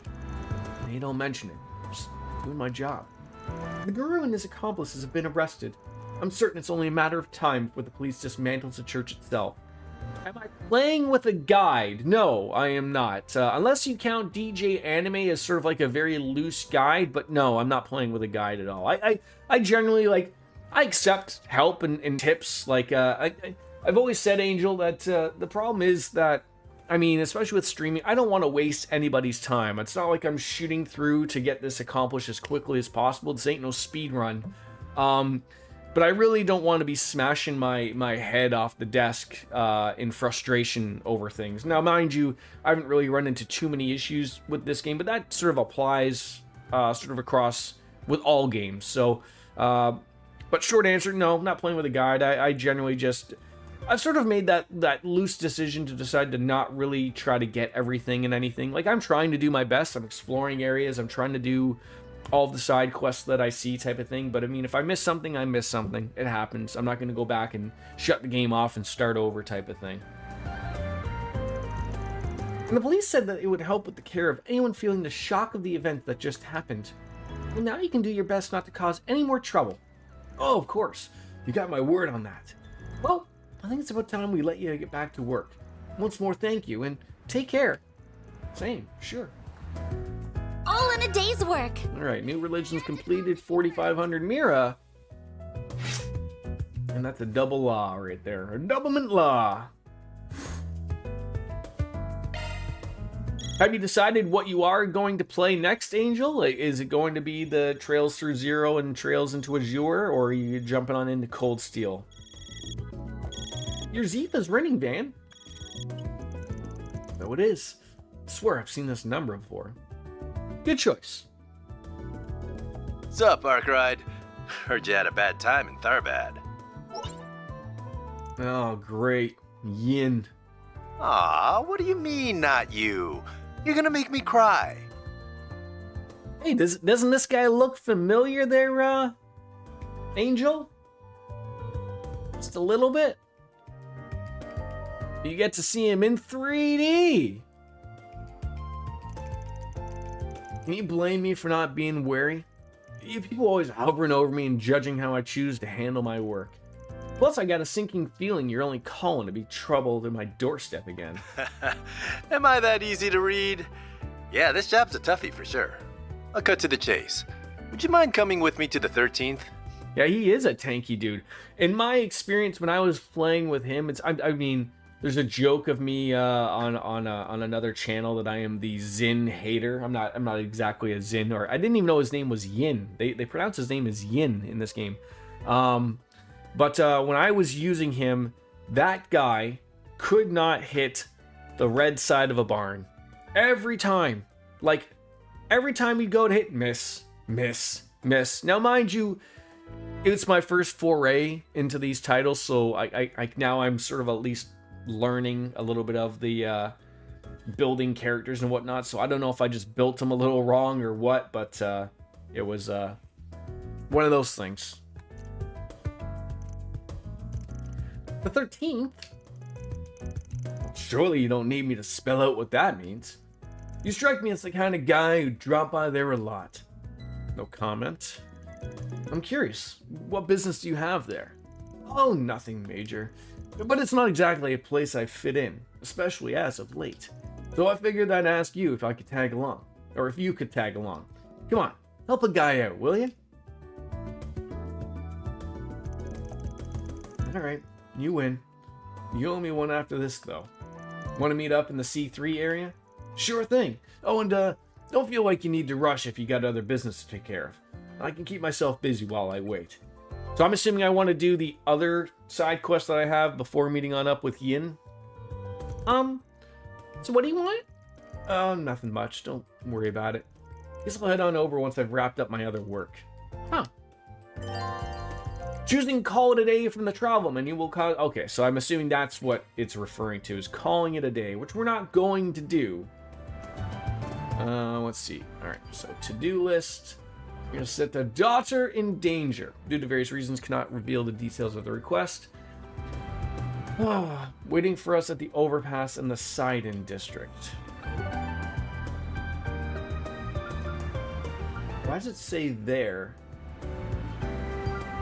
Hey, don't mention it. Just doing my job. The guru and his accomplices have been arrested. I'm certain it's only a matter of time before the police dismantles the church itself. Am I playing with a guide? No, I am not. Unless you count DJ Anime as sort of like a very loose guide, but no, I'm not playing with a guide at all. I generally, like, I accept help and tips. Like, I've always said, Angel, that the problem is that, I mean, especially with streaming, I don't want to waste anybody's time. It's not like I'm shooting through to get this accomplished as quickly as possible. This ain't no speed run. But I really don't want to be smashing my head off the desk in frustration over things. Now, mind you, I haven't really run into too many issues with this game, but that sort of applies sort of across with all games. So, but short answer, no, I'm not playing with a guide. I generally just... I've sort of made that loose decision to decide to not really try to get everything and anything. Like, I'm trying to do my best. I'm exploring areas. I'm trying to do all of the side quests that I see type of thing. But I mean, if I miss something, I miss something. It happens. I'm not going to go back and shut the game off and start over type of thing. And the police said that it would help with the care of anyone feeling the shock of the event that just happened. Well, now you can do your best not to cause any more trouble. Oh, of course. You got my word on that. Well, I think it's about time we let you get back to work. Once more, thank you, and take care. Same, sure. All in a day's work. Alright, new religions completed, 4,500 Mira. And that's a double law right there. A doublemint law. Have you decided what you are going to play next, Angel? Like, is it going to be the Trails Through Zero and Trails into Azure, or are you jumping on into Cold Steel? Your Zifa's running van. So it is. I swear I've seen this number before. Good choice. Sup, Arkride? Heard you had a bad time in Tharbad. Oh, great. Yin. Aw, what do you mean, not you? You're gonna make me cry. Hey, doesn't this guy look familiar there, Angel? Just a little bit. You get to see him in 3D. Can you blame me for not being wary? You people always hovering over me and judging how I choose to handle my work. Plus, I got a sinking feeling you're only calling to be troubled at my doorstep again. Am I that easy to read? Yeah, this job's a toughie for sure. I'll cut to the chase. Would you mind coming with me to the 13th? Yeah, he is a tanky dude. In my experience, when I was playing with him, I mean, there's a joke of me on another channel that I am the Zin hater. I'm not exactly a Zin, or I didn't even know his name was Yin. They pronounce his name as Yin in this game. But when I was using him, that guy could not hit the red side of a barn. Every time. Like, every time he'd go to hit, miss, miss, miss. Now, mind you, it's my first foray into these titles, so I now I'm sort of at least learning a little bit of the building characters and whatnot, so I don't know if I just built them a little wrong or what, but it was one of those things. The 13th? Surely you don't need me to spell out what that means. You strike me as the kind of guy who'd drop by there a lot. No comment. I'm curious, what business do you have there? Oh, nothing major. But it's not exactly a place I fit in, especially as of late. So I figured I'd ask you if I could tag along. Or if you could tag along. Come on, help a guy out, will you? Alright, you win. You owe me one after this, though. Want to meet up in the C3 area? Sure thing. Oh, and don't feel like you need to rush if you got other business to take care of. I can keep myself busy while I wait. So I'm assuming I want to do the other side quest that I have before meeting on up with Yin. So what do you want? Nothing much. Don't worry about it. Guess I'll head on over once I've wrapped up my other work. Huh. Choosing call it a day from the travel menu will cause... Okay, so I'm assuming that's what it's referring to, is calling it a day, which we're not going to do. Let's see. Alright, so to-do list. We're going to set the daughter in danger. Due to various reasons, cannot reveal the details of the request. Waiting for us at the overpass in the Sidon district. Why does it say there?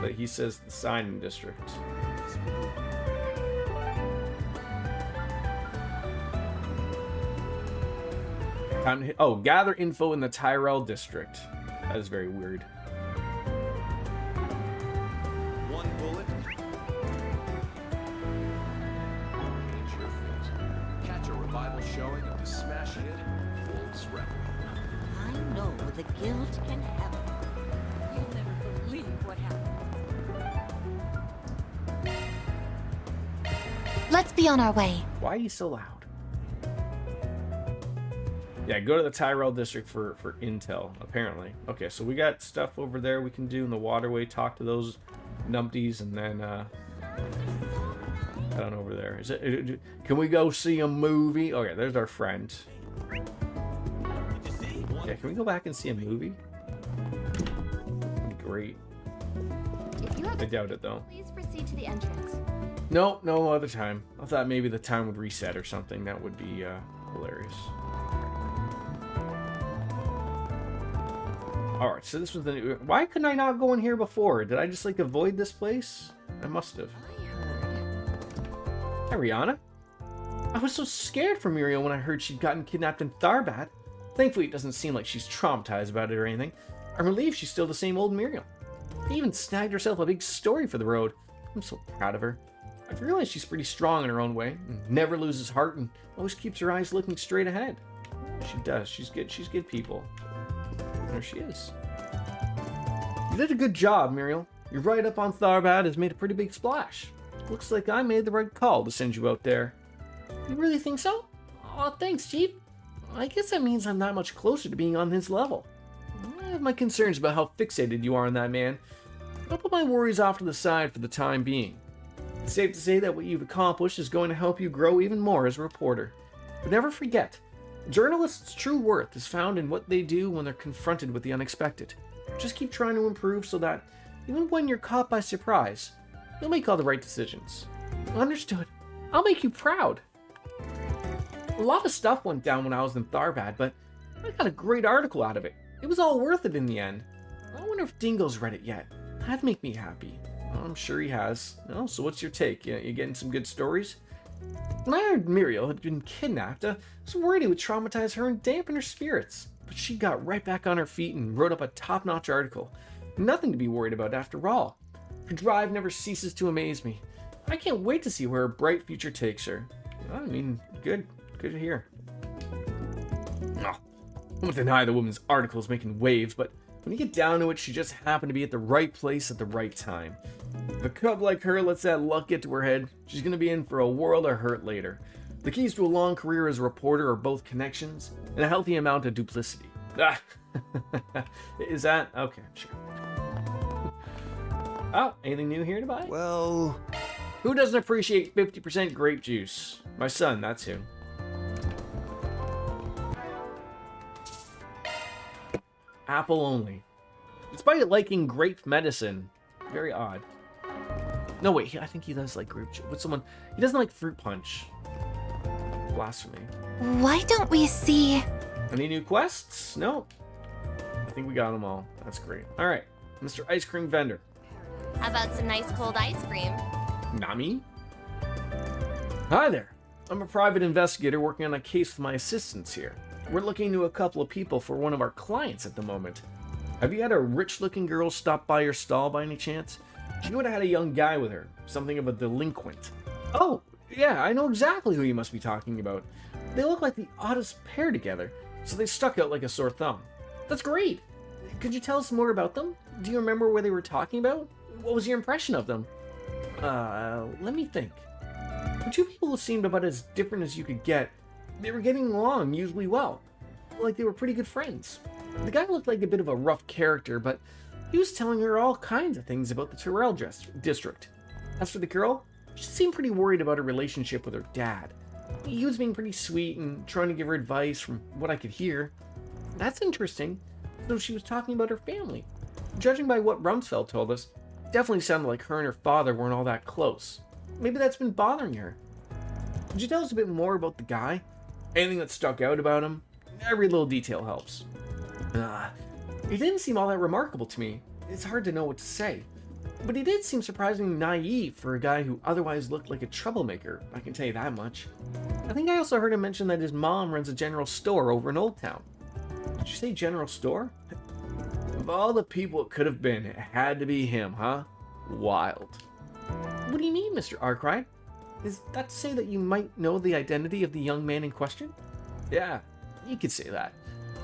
But he says the Sidon district. Time to hit, oh, gather info in the Tyrell district. That is very weird. One bullet. Change your fate. Catch a revival showing of the smash hit Full Surrender. I know the guild can help. You'll never believe what happened. Let's be on our way. Why are you so loud? Yeah, go to the Tyrell district for intel, apparently. Okay, so we got stuff over there we can do in the waterway. Talk to those numpties, and then head on over there. Is it? Can we go see a movie? Okay, there's our friend. Yeah, can we go back and see a movie? That'd be great. If you have I doubt it, though. please proceed to the entrance. No, no other time. I thought maybe the time would reset or something. That would be hilarious. Alright, so this was the new... Why couldn't I not go in here before? Did I just, like, avoid this place? I must have. Hi, Rihanna. I was so scared for Muriel when I heard she'd gotten kidnapped in Tharbad. Thankfully, it doesn't seem like she's traumatized about it or anything. I'm relieved she's still the same old Muriel. She even snagged herself a big story for the road. I'm so proud of her. I've realized she's pretty strong in her own way, and never loses heart, and always keeps her eyes looking straight ahead. She does. She's good. She's good people. There she is. You did a good job, Muriel. Your ride up on Tharbad has made a pretty big splash. Looks like I made the right call to send you out there. You really think so? Aw, thanks, Chief. I guess that means I'm not much closer to being on his level. I have my concerns about how fixated you are on that man. I'll put my worries off to the side for the time being. It's safe to say that what you've accomplished is going to help you grow even more as a reporter. But never forget, journalists' true worth is found in what they do when they're confronted with the unexpected. Just keep trying to improve so that, even when you're caught by surprise, you'll make all the right decisions. Understood. I'll make you proud. A lot of stuff went down when I was in Tharbad, but I got a great article out of it. It was all worth it in the end. I wonder if Dingo's read it yet. That'd make me happy. I'm sure he has. Oh, so what's your take? You getting some good stories? When I heard Muriel had been kidnapped, I was worried it would traumatize her and dampen her spirits. But she got right back on her feet and wrote up a top-notch article. Nothing to be worried about after all. Her drive never ceases to amaze me. I can't wait to see where her bright future takes her. I mean, good to hear. No, I won't deny the woman's article is making waves, but when you get down to it, she just happened to be at the right place at the right time. If a cub like her lets that luck get to her head, she's going to be in for a world of hurt later. The keys to a long career as a reporter are both connections and a healthy amount of duplicity. Ah, is that? Okay, sure. Oh, anything new here to buy? Well, Who doesn't appreciate 50% grape juice? My son, that's who. Apple only. Despite liking grape medicine. Very odd. No, wait, I think he does like grape juice. But he doesn't like fruit punch. Blasphemy. Why don't we see... Any new quests? No. I think we got them all. That's great. All right, Mr. Ice Cream Vendor. How about some nice cold ice cream? Nami? Hi there. I'm a private investigator working on a case with my assistants here. We're looking into a couple of people for one of our clients at the moment. Have you had a rich-looking girl stop by your stall by any chance? She would have had a young guy with her, something of a delinquent. Oh, yeah, I know exactly who you must be talking about. They look like the oddest pair together, so they stuck out like a sore thumb. That's great! Could you tell us more about them? Do you remember what they were talking about? What was your impression of them? Let me think. The two people seemed about as different as you could get. They were getting along usually well. Like they were pretty good friends. The guy looked like a bit of a rough character, but he was telling her all kinds of things about the Terrell district. As for the girl, she seemed pretty worried about her relationship with her dad. He was being pretty sweet and trying to give her advice from what I could hear. That's interesting. So she was talking about her family. Judging by what Rumsfeld told us, it definitely sounded like her and her father weren't all that close. Maybe that's been bothering her. Could you tell us a bit more about the guy? Anything that stuck out about him? Every little detail helps. He didn't seem all that remarkable to me. It's hard to know what to say. But he did seem surprisingly naive for a guy who otherwise looked like a troublemaker, I can tell you that much. I think I also heard him mention that his mom runs a general store over in Old Town. Did you say general store? Of all the people it could have been, it had to be him, huh? Wild. What do you mean, Mr. Arkwright? Is that to say that you might know the identity of the young man in question? Yeah, you could say that.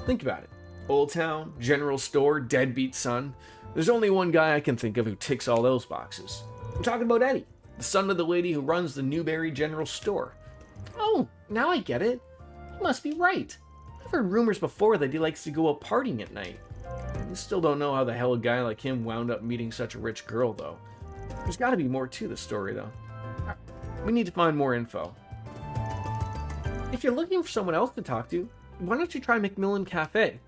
Think about it. Old Town, general store, deadbeat son. There's only one guy I can think of who ticks all those boxes. I'm talking about Eddie, the son of the lady who runs the Newberry General Store. Oh, now I get it. You must be right. I've heard rumors before that he likes to go out partying at night. I still don't know how the hell a guy like him wound up meeting such a rich girl, though. There's got to be more to the story, though. We need to find more info. If you're looking for someone else to talk to, why don't you try Macmillan Cafe?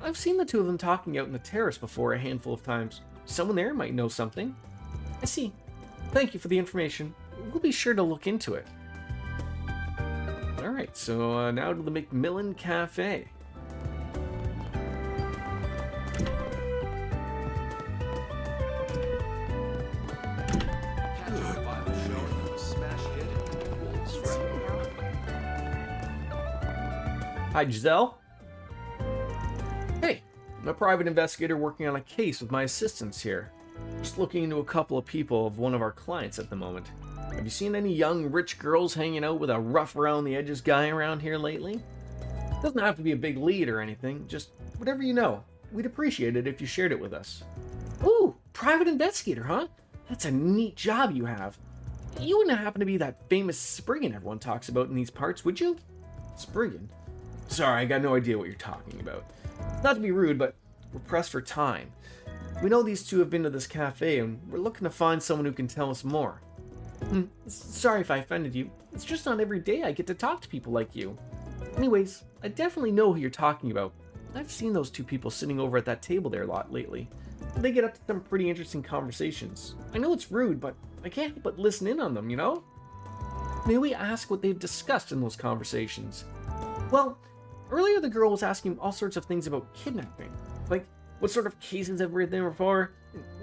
I've seen the two of them talking out in the terrace before a handful of times. Someone there might know something. I see. Thank you for the information. We'll be sure to look into it. Alright, so now to the Macmillan Cafe. Catch a revival showing of the smash hit, Wolves Record. Hi, Giselle. Hey, I'm a private investigator working on a case with my assistants here. Just looking into a couple of people of one of our clients at the moment. Have you seen any young rich girls hanging out with a rough around the edges guy around here lately? Doesn't have to be a big lead or anything, just whatever you know. We'd appreciate it if you shared it with us. Ooh, private investigator, huh? That's a neat job you have. You wouldn't happen to be that famous Spriggan everyone talks about in these parts, would you? Spriggan? Sorry, I got no idea what you're talking about. Not to be rude, but we're pressed for time. We know these two have been to this cafe, and we're looking to find someone who can tell us more. Sorry if I offended you. It's just not every day I get to talk to people like you. Anyways, I definitely know who you're talking about. I've seen those two people sitting over at that table there a lot lately. They get up to some pretty interesting conversations. I know it's rude, but I can't help but listen in on them, you know? May we ask what they've discussed in those conversations? Well, earlier the girl was asking all sorts of things about kidnapping. Like, what sort of cases have we there before?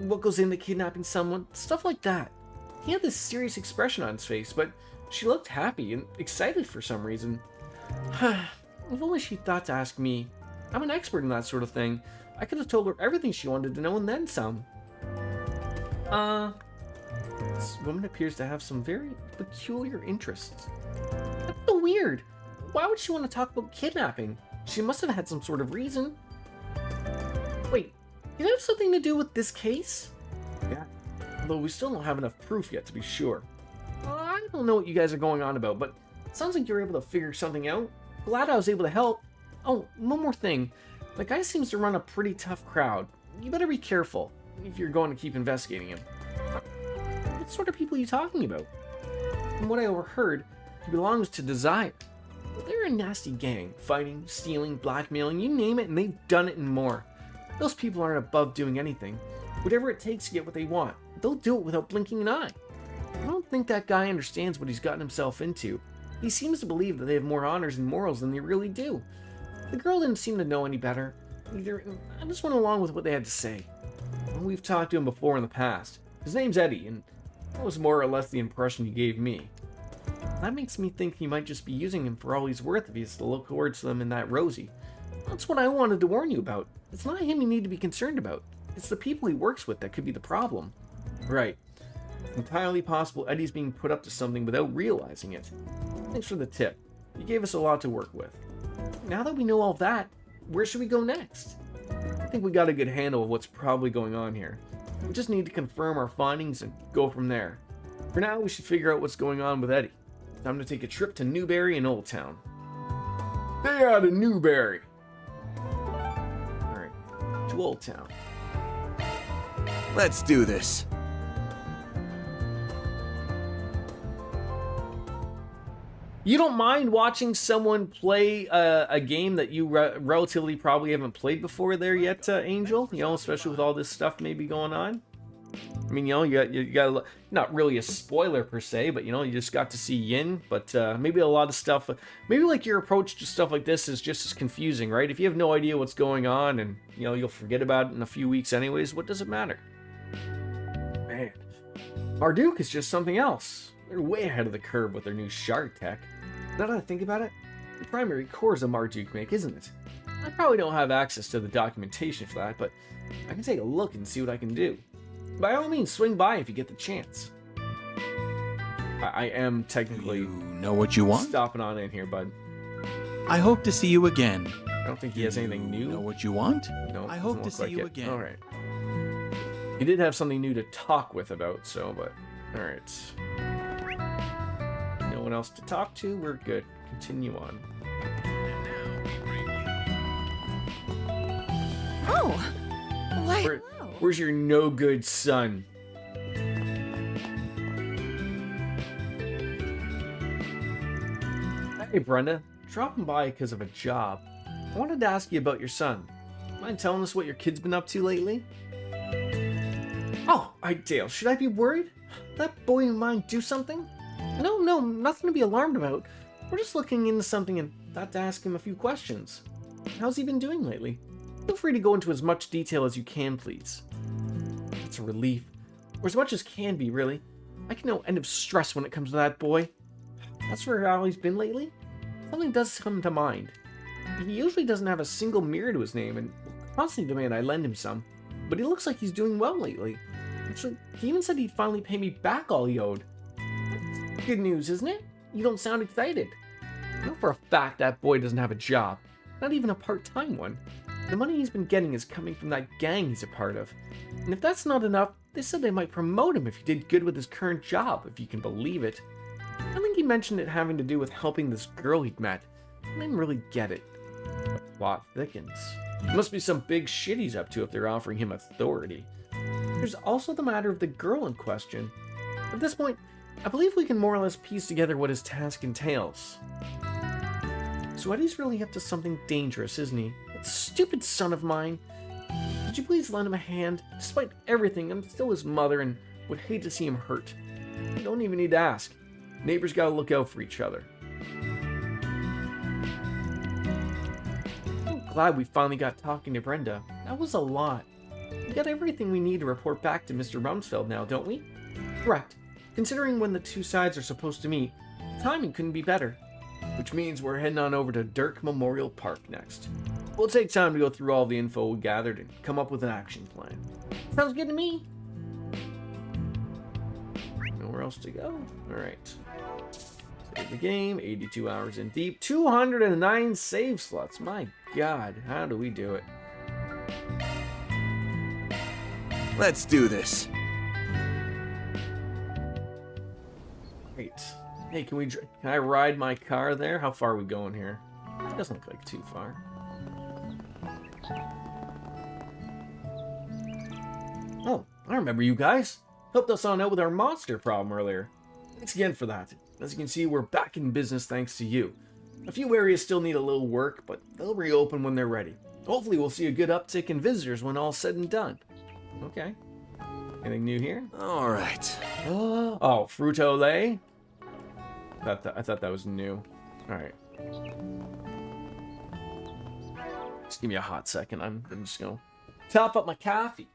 What goes into kidnapping someone? Stuff like that. He had this serious expression on his face, but she looked happy and excited for some reason. If only she thought to ask me. I'm an expert in that sort of thing. I could have told her everything she wanted to know and then some. This woman appears to have some very peculiar interests. That's so weird. Why would she want to talk about kidnapping? She must have had some sort of reason. Wait, did it have something to do with this case? Yeah, Although we still don't have enough proof yet to be sure. I don't know what you guys are going on about, but it sounds like you're able to figure something out. Glad I was able to help. Oh, one more thing. The guy seems to run a pretty tough crowd. You better be careful if you're going to keep investigating him. What sort of people are you talking about? From what I overheard, he belongs to Desire. They're a nasty gang, fighting, stealing, blackmailing, you name it, and they've done it and more. Those people aren't above doing anything. Whatever it takes to get what they want, they'll do it without blinking an eye. I don't think that guy understands what he's gotten himself into. He seems to believe that they have more honors and morals than they really do. The girl didn't seem to know any better either. I just went along with what they had to say. We've talked to him before in the past. His name's Eddie, and that was more or less the impression he gave me. That makes me think he might just be using him for all he's worth if he's to look towards them in that Rosie. That's what I wanted to warn you about. It's not him you need to be concerned about. It's the people he works with that could be the problem. Right. It's entirely possible Eddie's being put up to something without realizing it. Thanks for the tip. You gave us a lot to work with. Now that we know all that, where should we go next? I think we got a good handle of what's probably going on here. We just need to confirm our findings and go from there. For now, we should figure out what's going on with Eddie. Time to take a trip to Newberry and Old Town. Hey, out of Newberry! Alright, to Old Town. Let's do this. You don't mind watching someone play a game that you relatively probably haven't played before there yet, Angel? You know, especially with all this stuff maybe going on? I mean, you know, you got not really a spoiler per se, but you know, you just got to see Yin. But maybe a lot of stuff, maybe like your approach to stuff like this is just as confusing, right? If you have no idea what's going on and you know you'll forget about it in a few weeks anyways, what does it matter? Man, Marduk is just something else. They're way ahead of the curve with their new shard tech. Now that I think about it, the primary core is a Marduk make, isn't it? I probably don't have access to the documentation for that, but I can take a look and see what I can do. By all means, swing by if you get the chance. I am technically You know what you want? stopping on in here, bud. I hope to see you again. I don't think he has anything new. Know what you want? No, I hope doesn't to look see like you it. again. All right. He did have something new to talk with about, so, but all right. No one else to talk to. We're good. Continue on. Oh, why, Where- hello. Where's your no good son? Hey, Brenda. Dropping by because of a job. I wanted to ask you about your son. Mind telling us what your kid's been up to lately? Oh, Dale, should I be worried? That boy of mine do something? No, nothing to be alarmed about. We're just looking into something and thought to ask him a few questions. How's he been doing lately? Feel free to go into as much detail as you can, please. That's a relief. Or as much as can be, really. I get no end of stress when it comes to that boy. That's where how he's been lately? Something does come to mind. He usually doesn't have a single mirror to his name and constantly demand I lend him some. But he looks like he's doing well lately. Actually, he even said he'd finally pay me back all he owed. That's good news, isn't it? You don't sound excited. I know for a fact that boy doesn't have a job. Not even a part-time one. The money he's been getting is coming from that gang he's a part of. And if that's not enough, they said they might promote him if he did good with his current job, if you can believe it. I think he mentioned it having to do with helping this girl he'd met. I didn't really get it. The plot thickens. It must be some big shit he's up to if they're offering him authority. There's also the matter of the girl in question. At this point, I believe we can more or less piece together what his task entails. So Eddie's really up to something dangerous, isn't he? That stupid son of mine. Could you please lend him a hand? Despite everything, I'm still his mother and would hate to see him hurt. You don't even need to ask. Neighbors gotta look out for each other. I'm glad we finally got talking to Brenda. That was a lot. We got everything we need to report back to Mr. Rumsfeld now, don't we? Correct. Considering when the two sides are supposed to meet, the timing couldn't be better. Which means we're heading on over to Dirk Memorial Park next. We'll take time to go through all the info we gathered and come up with an action plan. Sounds good to me. Nowhere else to go? Alright. Save the game, 82 hours in deep, 209 save slots. My god, how do we do it? Let's do this. Great. Hey, can I ride my car there? How far are we going here? It doesn't look like too far. Oh, I remember you guys. Helped us on out with our monster problem earlier. Thanks again for that. As you can see, we're back in business thanks to you. A few areas still need a little work, but they'll reopen when they're ready. Hopefully we'll see a good uptick in visitors when all's said and done. Okay. Anything new here? All right. Oh, Fruit-o-lay? I thought that was new. Alright. Just give me a hot second. I'm just gonna top up my coffee.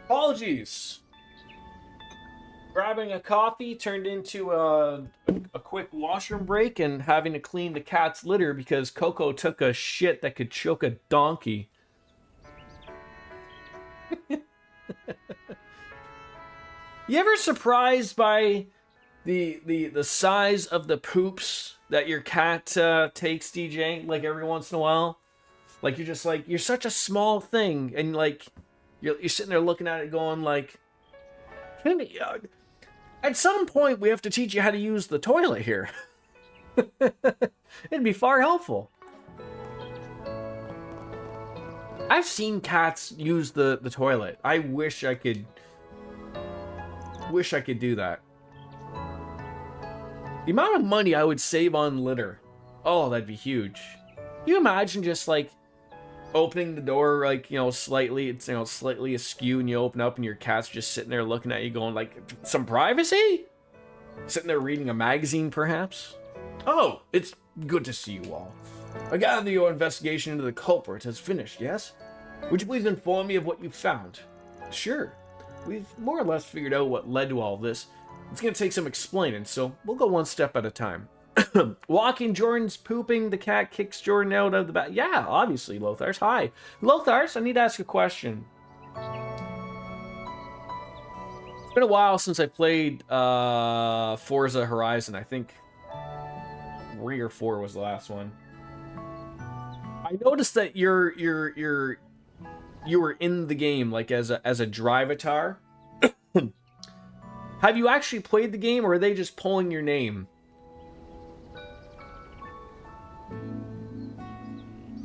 Apologies. Grabbing a coffee turned into a quick washroom break and having to clean the cat's litter because Coco took a shit that could choke a donkey. You ever surprised by the size of the poops that your cat takes, DJ? Like every once in a while, like you're just like, you're such a small thing, and like you're sitting there looking at it, going like, at some point we have to teach you how to use the toilet here. It'd be far helpful. I've seen cats use the toilet. I wish I could do that. The amount of money I would save on litter. Oh, that'd be huge. Can you imagine just like opening the door, like, slightly, it's, slightly askew, and you open up and your cat's just sitting there looking at you going like, some privacy? Sitting there reading a magazine, perhaps? Oh, it's good to see you all. I gather your investigation into the culprit has finished, yes? Would you please inform me of what you found? Sure. We've more or less figured out what led to all this. It's going to take some explaining, so we'll go one step at a time. Walking, Jordan's pooping, the cat kicks Jordan out of the back. Yeah, obviously, Lothars. Hi. Lothars, I need to ask a question. It's been a while since I played Forza Horizon. I think 3 or 4 was the last one. I noticed that you were in the game like as a drivatar. Have you actually played the game, or are they just pulling your name?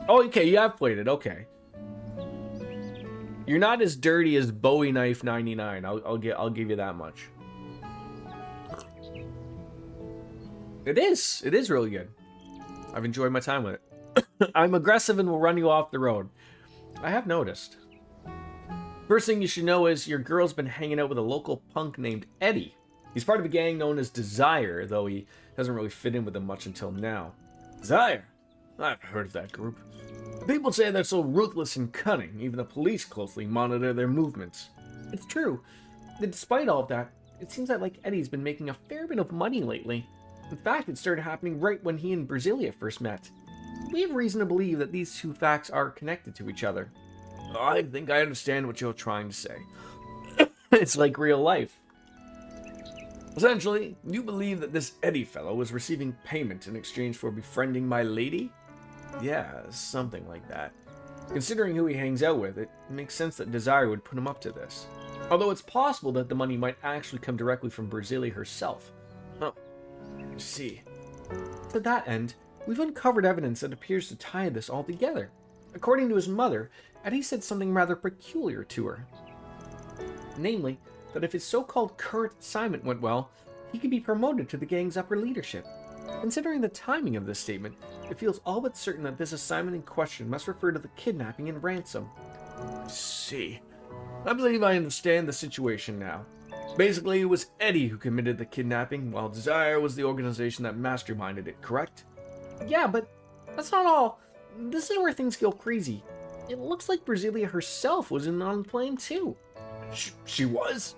Oh, okay, you have played it. Okay. You're not as dirty as Bowie Knife 99. I'll give you that much. It is really good. I've enjoyed my time with it. I'm aggressive and will run you off the road. I have noticed. First thing you should know is your girl's been hanging out with a local punk named Eddie. He's part of a gang known as Desire, though he hasn't really fit in with them much until now. Desire? I've heard of that group. People say they're so ruthless and cunning, even the police closely monitor their movements. It's true. Despite all of that, it seems that Eddie's been making a fair bit of money lately. In fact, it started happening right when he and Brasilia first met. We have reason to believe that these two facts are connected to each other. I think I understand what you're trying to say. It's like real life. Essentially, you believe that this Eddie fellow was receiving payment in exchange for befriending my lady? Yeah, something like that. Considering who he hangs out with, it makes sense that Desire would put him up to this. Although it's possible that the money might actually come directly from Brasilia herself. Oh, I see. To that end, we've uncovered evidence that appears to tie this all together. According to his mother, Eddie said something rather peculiar to her. Namely, that if his so-called current assignment went well, he could be promoted to the gang's upper leadership. Considering the timing of this statement, it feels all but certain that this assignment in question must refer to the kidnapping and ransom. I see. I believe I understand the situation now. Basically, it was Eddie who committed the kidnapping, while Desire was the organization that masterminded it, correct? Yeah, but that's not all. This is where things go crazy. It looks like Brasilia herself was in on the plane too. She was?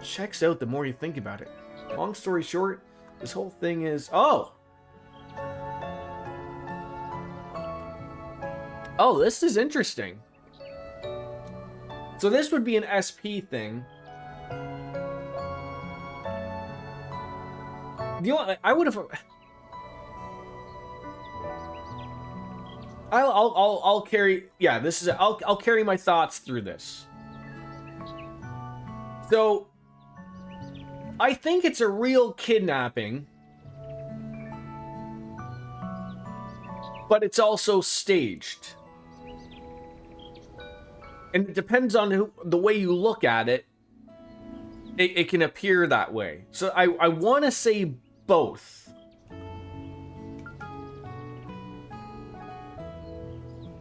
Checks out the more you think about it. Long story short, this whole thing is... Oh, this is interesting. So this would be an SP thing. You know, I would have... I'll carry... Yeah, this is... I'll carry my thoughts through this. So, I think it's a real kidnapping, but it's also staged. And it depends on the way you look at it, it can appear that way. So I want to say both.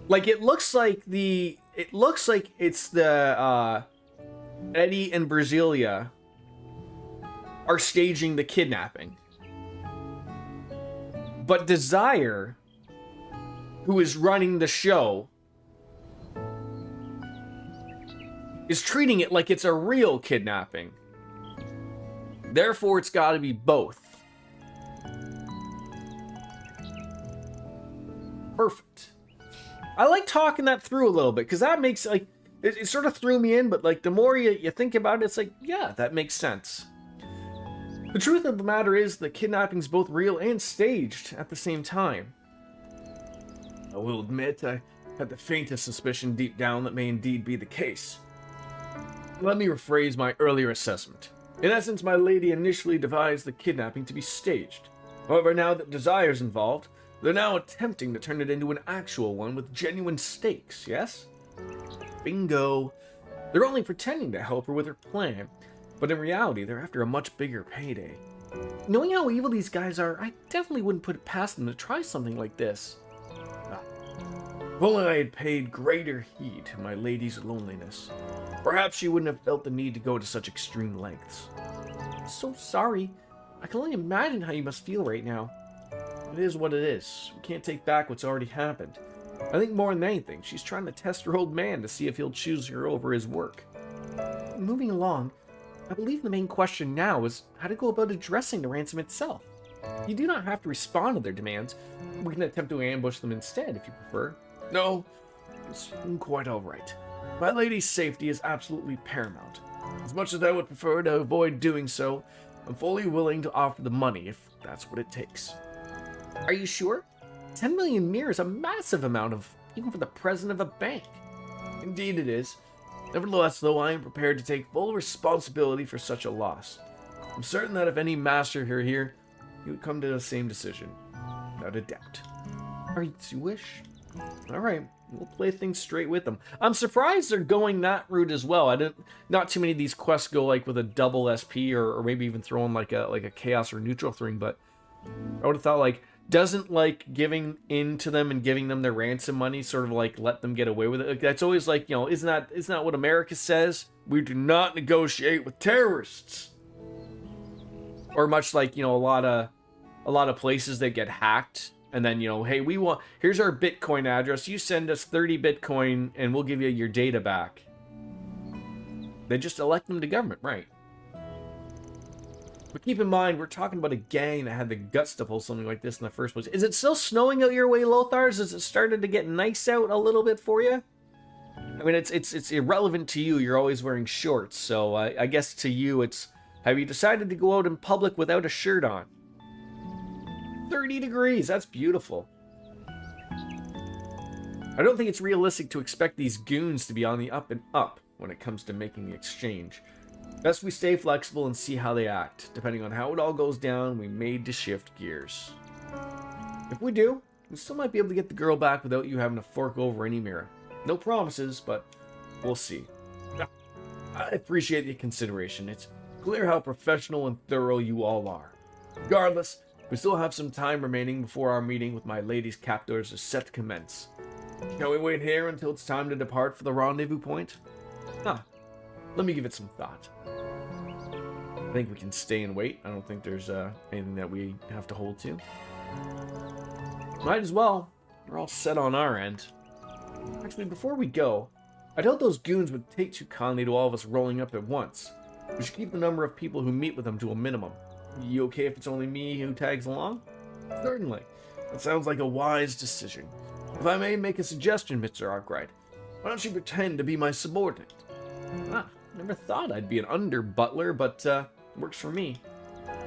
Like, it looks like it's the Eddie and Brasilia are staging the kidnapping. But Desire, who is running the show, is treating it like it's a real kidnapping. Therefore, it's got to be both. Perfect. I like talking that through a little bit, because that makes, like, it sort of threw me in, but, like, the more you think about it, it's like, yeah, that makes sense. The truth of the matter is that kidnapping's both real and staged at the same time. I will admit, I had the faintest suspicion deep down that may indeed be the case. Let me rephrase my earlier assessment. In essence, my lady initially devised the kidnapping to be staged. However, now that Desire's involved, they're now attempting to turn it into an actual one with genuine stakes, yes? Bingo. They're only pretending to help her with her plan, but in reality, they're after a much bigger payday. Knowing how evil these guys are, I definitely wouldn't put it past them to try something like this. If only I had paid greater heed to my lady's loneliness. Perhaps she wouldn't have felt the need to go to such extreme lengths. I'm so sorry. I can only imagine how you must feel right now. It is what it is. We can't take back what's already happened. I think more than anything, she's trying to test her old man to see if he'll choose her over his work. Moving along, I believe the main question now is how to go about addressing the ransom itself. You do not have to respond to their demands. We can attempt to ambush them instead, if you prefer. No, it's quite alright. My lady's safety is absolutely paramount. As much as I would prefer to avoid doing so, I'm fully willing to offer the money if that's what it takes. Are you sure? 10 million mir is a massive amount of, even for the president of a bank. Indeed it is. Nevertheless, though, I am prepared to take full responsibility for such a loss. I'm certain that if any master were here, he would come to the same decision. Without a doubt. Are you to wish? Alright, we'll play things straight with them. I'm surprised they're going that route as well. Not too many of these quests go like with a double SP or maybe even throw in like a chaos or neutral thing, but I would have thought like, doesn't like giving in to them and giving them their ransom money sort of like let them get away with it? Like, that's always like, you know, isn't that what America says? We do not negotiate with terrorists. Or much like, you know, a lot of places that get hacked. And then, you know, hey, here's our Bitcoin address. You send us 30 Bitcoin and we'll give you your data back. They just elect them to government, right? But keep in mind, we're talking about a gang that had the guts to pull something like this in the first place. Is it still snowing out your way, Lothars? Has it started to get nice out a little bit for you? I mean, it's irrelevant to you. You're always wearing shorts. So I guess to you, have you decided to go out in public without a shirt on? 30 degrees, that's beautiful. I don't think it's realistic to expect these goons to be on the up and up when it comes to making the exchange. Best we stay flexible and see how they act. Depending on how it all goes down, we may to shift gears. If we do, we still might be able to get the girl back without you having to fork over any mirror. No promises, but we'll see. I appreciate the consideration. It's clear how professional and thorough you all are. Regardless, we still have some time remaining before our meeting with my lady's captors is set to commence. Shall we wait here until it's time to depart for the rendezvous point? Let me give it some thought. I think we can stay and wait. I don't think there's anything that we have to hold to. Might as well. We're all set on our end. Actually, before we go, I doubt those goons would take too kindly to all of us rolling up at once. We should keep the number of people who meet with them to a minimum. You okay if it's only me who tags along? Certainly. That sounds like a wise decision. If I may make a suggestion, Mr. Arkwright, why don't you pretend to be my subordinate? Never thought I'd be an under-butler, but works for me.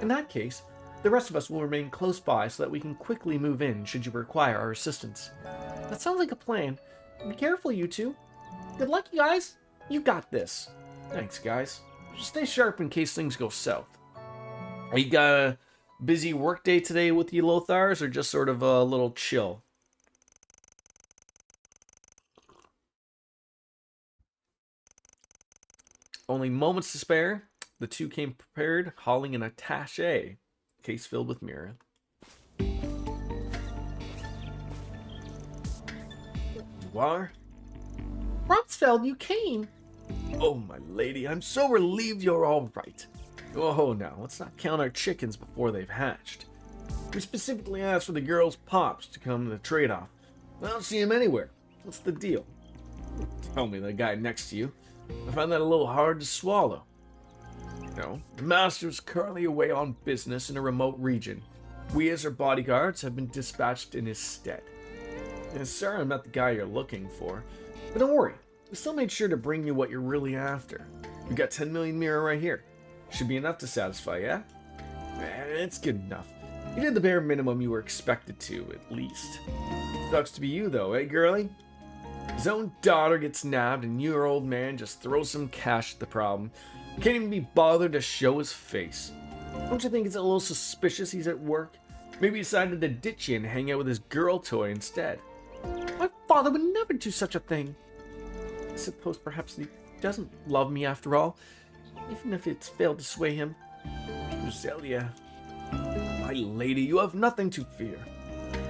In that case, the rest of us will remain close by so that we can quickly move in should you require our assistance. That sounds like a plan. Be careful, you two. Good luck, you guys. You got this. Thanks, guys. Just stay sharp in case things go south. You got a busy work day today with you Lothars, or just sort of a little chill? Only moments to spare. The two came prepared, hauling an attaché, case filled with mirror. You are? Rumsfeld, you came! Oh, my lady, I'm so relieved you're all right. Oh, now, let's not count our chickens before they've hatched. We specifically asked for the girl's pops to come to the trade-off. I don't see him anywhere. What's the deal? Tell me, the guy next to you. I find that a little hard to swallow. The Master is currently away on business in a remote region. We as her bodyguards have been dispatched in his stead. And sorry I'm not the guy you're looking for, but don't worry, we still made sure to bring you what you're really after. We got 10 million mirror right here. Should be enough to satisfy, yeah? It's good enough. You did the bare minimum you were expected to, at least. Sucks to be you though, eh, girlie? His own daughter gets nabbed and your old man just throws some cash at the problem. Can't even be bothered to show his face. Don't you think it's a little suspicious he's at work? Maybe he decided to ditch you and hang out with his girl toy instead. My father would never do such a thing. I suppose perhaps he doesn't love me after all, even if it's failed to sway him. Roselia, my lady, you have nothing to fear.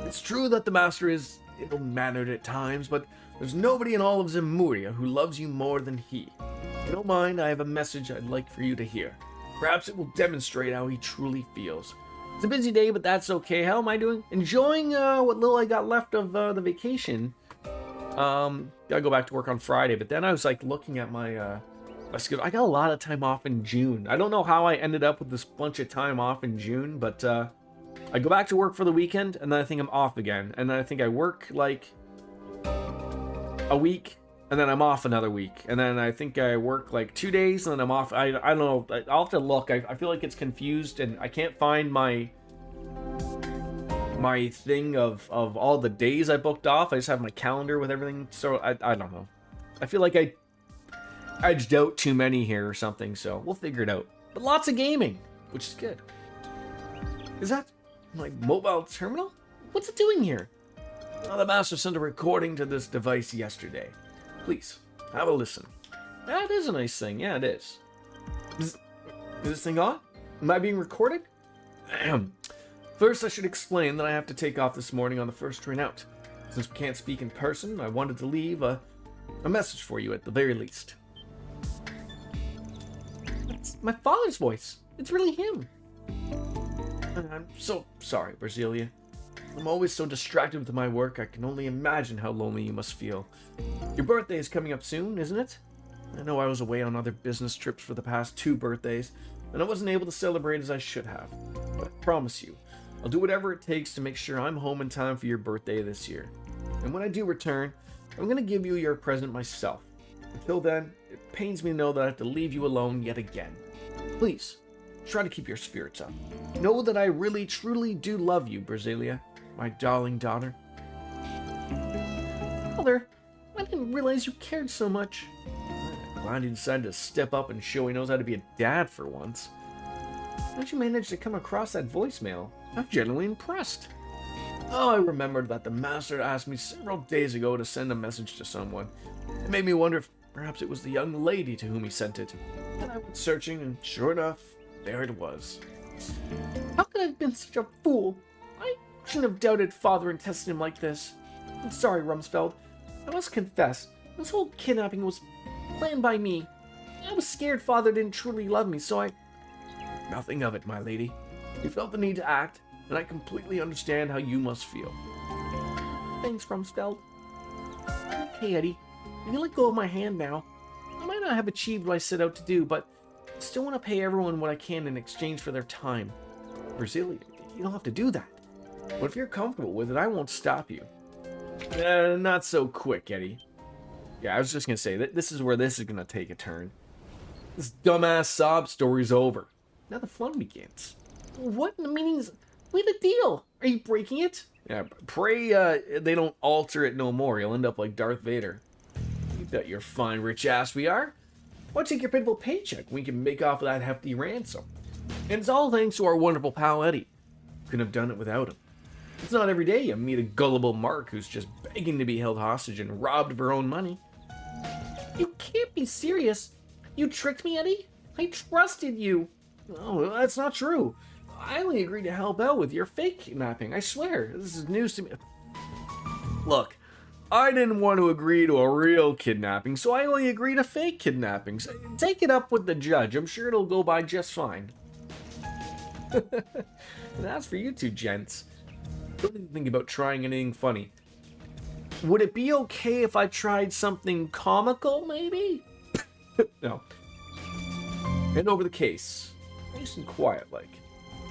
It's true that the Master is ill-mannered at times, but there's nobody in all of Zemuria who loves you more than he. If you don't mind, I have a message I'd like for you to hear. Perhaps it will demonstrate how he truly feels. It's a busy day, but that's okay. How am I doing? Enjoying what little I got left of the vacation. Gotta go back to work on Friday, but then I was like looking at my schedule. I got a lot of time off in June. I don't know how I ended up with this bunch of time off in June, but I go back to work for the weekend, and then I think I'm off again. And then I think I work like a week, and then I'm off another week. And then I think I work like 2 days, and then I'm off. I don't know. I'll have to look. I feel like it's confused, and I can't find my thing of all the days I booked off. I just have my calendar with everything. So I don't know. I feel like I edged out too many here or something, so we'll figure it out. But lots of gaming, which is good. Is that my mobile terminal? What's it doing here? Well, the Master sent a recording to this device yesterday. Please, have a listen. That is a nice thing. Yeah, it is. Is this thing on? Am I being recorded? Ahem. First, I should explain that I have to take off this morning on the first train out. Since we can't speak in person, I wanted to leave a message for you at the very least. It's my father's voice. It's really him. I'm so sorry, Brasilia. I'm always so distracted with my work, I can only imagine how lonely you must feel. Your birthday is coming up soon, isn't it? I know I was away on other business trips for the past 2 birthdays, and I wasn't able to celebrate as I should have. But I promise you, I'll do whatever it takes to make sure I'm home in time for your birthday this year. And when I do return, I'm going to give you your present myself. Until then, it pains me to know that I have to leave you alone yet again. Please, try to keep your spirits up. Know that I really, truly do love you, Brasilia, my darling daughter. Father, I didn't realize you cared so much. Glad he decided to step up and show he knows how to be a dad for once. How'd you manage to come across that voicemail? I'm genuinely impressed. Oh, I remembered that the Master asked me several days ago to send a message to someone. It made me wonder if perhaps it was the young lady to whom he sent it. And I went searching, and sure enough, there it was. How could I have been such a fool? I shouldn't have doubted Father and tested him like this. I'm sorry, Rumsfeld. I must confess, this whole kidnapping was planned by me. I was scared Father didn't truly love me, so I... Nothing of it, my lady. You felt the need to act, and I completely understand how you must feel. Thanks, Rumsfeld. Okay, Eddie. You can let go of my hand now. I might not have achieved what I set out to do, but I still want to pay everyone what I can in exchange for their time. Brasilia, you don't have to do that. But if you're comfortable with it, I won't stop you. Not so quick, Eddie. Yeah, I was just going to say, that this is where this is going to take a turn. This dumbass sob story's over. Now the fun begins. What in the meanings? Wait, a deal. Are you breaking it? Yeah, pray they don't alter it no more. You'll end up like Darth Vader. You bet your fine rich ass we are. Why take your pitiful paycheck? We can make off with that hefty ransom. And it's all thanks to our wonderful pal Eddie. Couldn't have done it without him. It's not every day you meet a gullible mark who's just begging to be held hostage and robbed of her own money. You can't be serious. You tricked me, Eddie? I trusted you. Oh, that's not true. I only agreed to help out with your fake kidnapping. I swear, this is news to me. Look, I didn't want to agree to a real kidnapping, so I only agreed to fake kidnappings. Take it up with the judge. I'm sure it'll go by just fine. And as for you two gents, don't even think about trying anything funny. Would it be okay if I tried something comical, maybe? No. Hand over the case. Nice and quiet, like.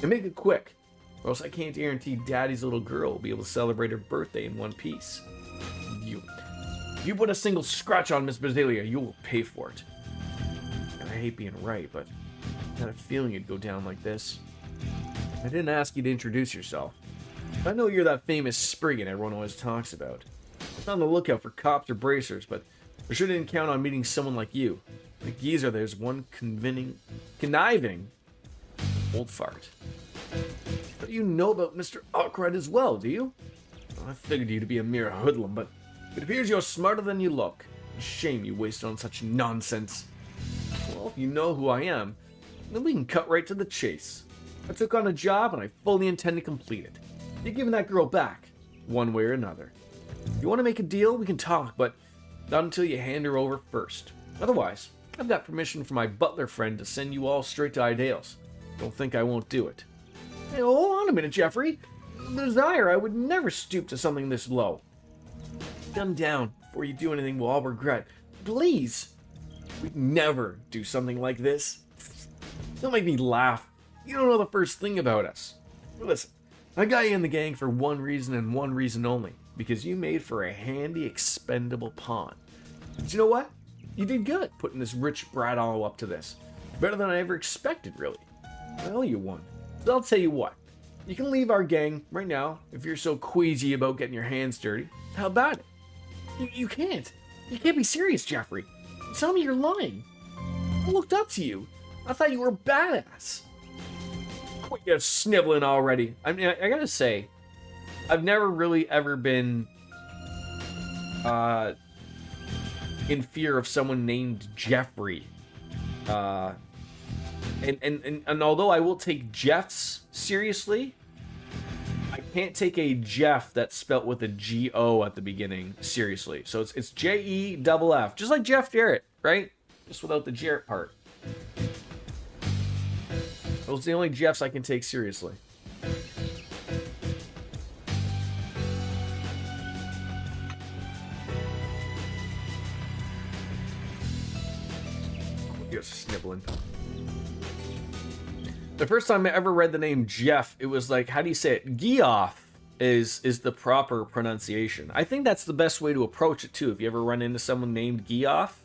And make it quick, or else I can't guarantee Daddy's little girl will be able to celebrate her birthday in one piece. If you put a single scratch on Miss Bedelia, you will pay for it. And I hate being right, but I had a feeling it'd go down like this. I didn't ask you to introduce yourself. I know you're that famous Spriggan everyone always talks about. I'm on the lookout for cops or bracers, but I sure didn't count on meeting someone like you. The geezer there's one conniving old fart. But you know about Mr. Arkwright as well, do you? Well, I figured you to be a mere hoodlum, but it appears you're smarter than you look. Shame you wasted on such nonsense. Well, if you know who I am, then we can cut right to the chase. I took on a job and I fully intend to complete it. You're giving that girl back, one way or another. If you want to make a deal, we can talk, but not until you hand her over first. Otherwise, I've got permission from my butler friend to send you all straight to Idales. Don't think I won't do it. Hey, hold on a minute, Jeffrey. The desire, I would never stoop to something this low. Come down before you do anything we'll all regret. Please. We'd never do something like this. Don't make me laugh. You don't know the first thing about us. Listen, I got you in the gang for one reason and one reason only. Because you made for a handy, expendable pawn. But you know what? You did good putting this rich brat all up to this. Better than I ever expected, really. I owe you one. So I'll tell you what. You can leave our gang right now if you're so queasy about getting your hands dirty. How about it? You can't. You can't be serious, Jeffrey. Tell me you're lying. I looked up to you. I thought you were a badass. Quit your sniveling already. I mean, I gotta say, I've never really ever been in fear of someone named Jeffrey. And although I will take Jeffs seriously, I can't take a Jeff that's spelt with a G-O at the beginning seriously. So it's J-E-F-F, just like Jeff Jarrett, right? Just without the Jarrett part. Those are the only Jeffs I can take seriously. You're sniveling. The first time I ever read the name Jeff, it was like, how do you say it? Geoff is the proper pronunciation. I think that's the best way to approach it too. If you ever run into someone named Geoff,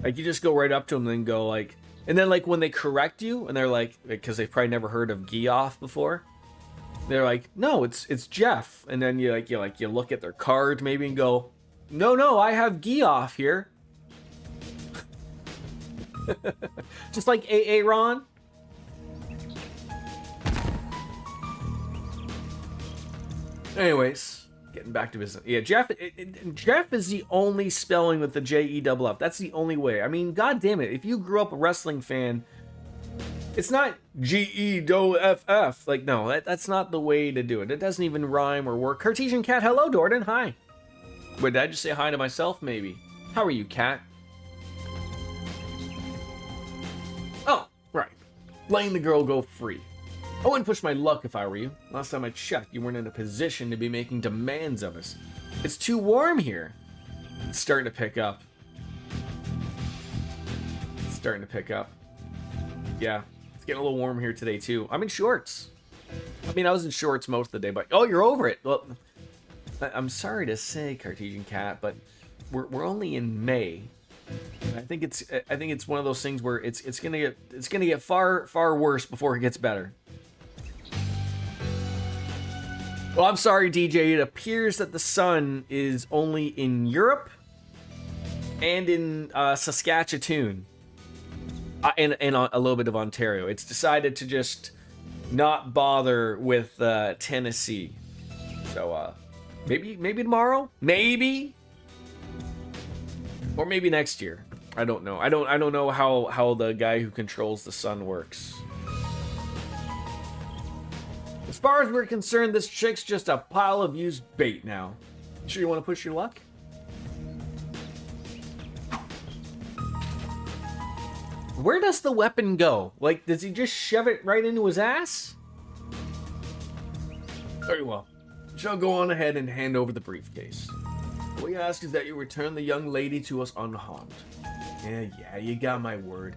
like you just go right up to them and then go like, and then like when they correct you and they're like, because they've probably never heard of Geoff before, they're like, no, it's Jeff. And then you look at their card maybe and go, no, I have Geoff here. Just like Aaron. Anyways, getting back to business. Yeah, Jeff is the only spelling with the J-E-F-F. That's the only way. I mean, god damn it. If you grew up a wrestling fan, it's not G-E-D-O-F-F. Like, no, that's not the way to do it. It doesn't even rhyme or work. Cartesian Cat, hello, Dordan. Hi. Wait, did I just say hi to myself? Maybe. How are you, Cat? Oh, right. Letting the girl go free. I wouldn't push my luck if I were you. Last time I checked, you weren't in a position to be making demands of us. It's too warm here. It's starting to pick up. Yeah, it's getting a little warm here today, too. I'm in shorts. I mean, I was in shorts most of the day, but... Oh, you're over it. Well, I'm sorry to say, Cartesian Cat, but we're only in May. I think it's one of those things where it's gonna get far worse before it gets better. Well, I'm sorry, DJ. It appears that the sun is only in Europe and in Saskatchewan and a little bit of Ontario. It's decided to just not bother with Tennessee. So maybe tomorrow, maybe. Or maybe next year. I don't know. I don't know how the guy who controls the sun works. As far as we're concerned, this chick's just a pile of used bait now. Sure you want to push your luck? Where does the weapon go? Like, does he just shove it right into his ass? Very well. Shall go on ahead and hand over the briefcase. All we ask is that you return the young lady to us unharmed. Yeah, you got my word.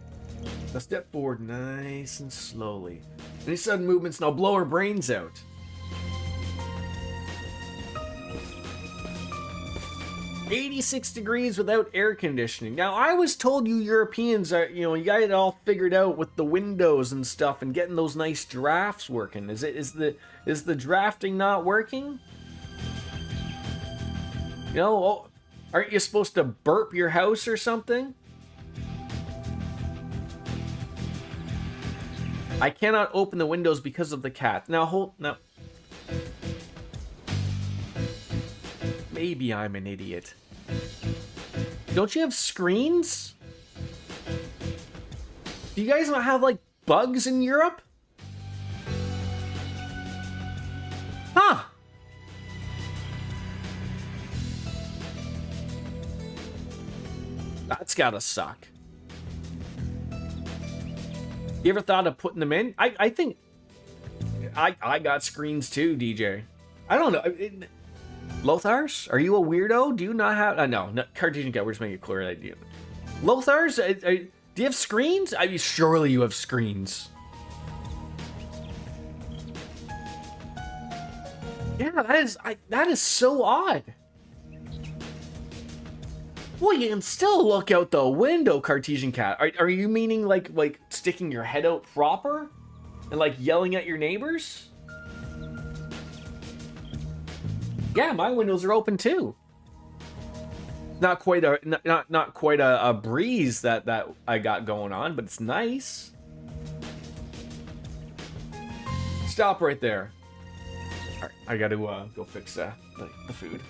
Now step forward nice and slowly. Any sudden movements, and I'll blow her brains out. "86 degrees without air conditioning." Now, I was told you Europeans are, you got it all figured out with the windows and stuff and getting those nice drafts working. Is the drafting not working? Aren't you supposed to burp your house or something? I cannot open the windows because of the cat. Now. Maybe I'm an idiot. Don't you have screens? Do you guys not have, like, bugs in Europe? Huh. That's gotta suck. You ever thought of putting them in? I think I got screens too, DJ. I don't know. Lothars, are you a weirdo? Do you not have? No, Cartesian Cat. We're just making it clear that you. Lothars, do you have screens? I mean, surely you have screens. Yeah, that is so odd. Well, you can still look out the window, Cartesian Cat. Are you meaning like sticking your head out proper and like yelling at your neighbors? Yeah, my windows are open too. Not quite a breeze that I got going on, but it's nice. Stop right there. All right, I got to go fix the food.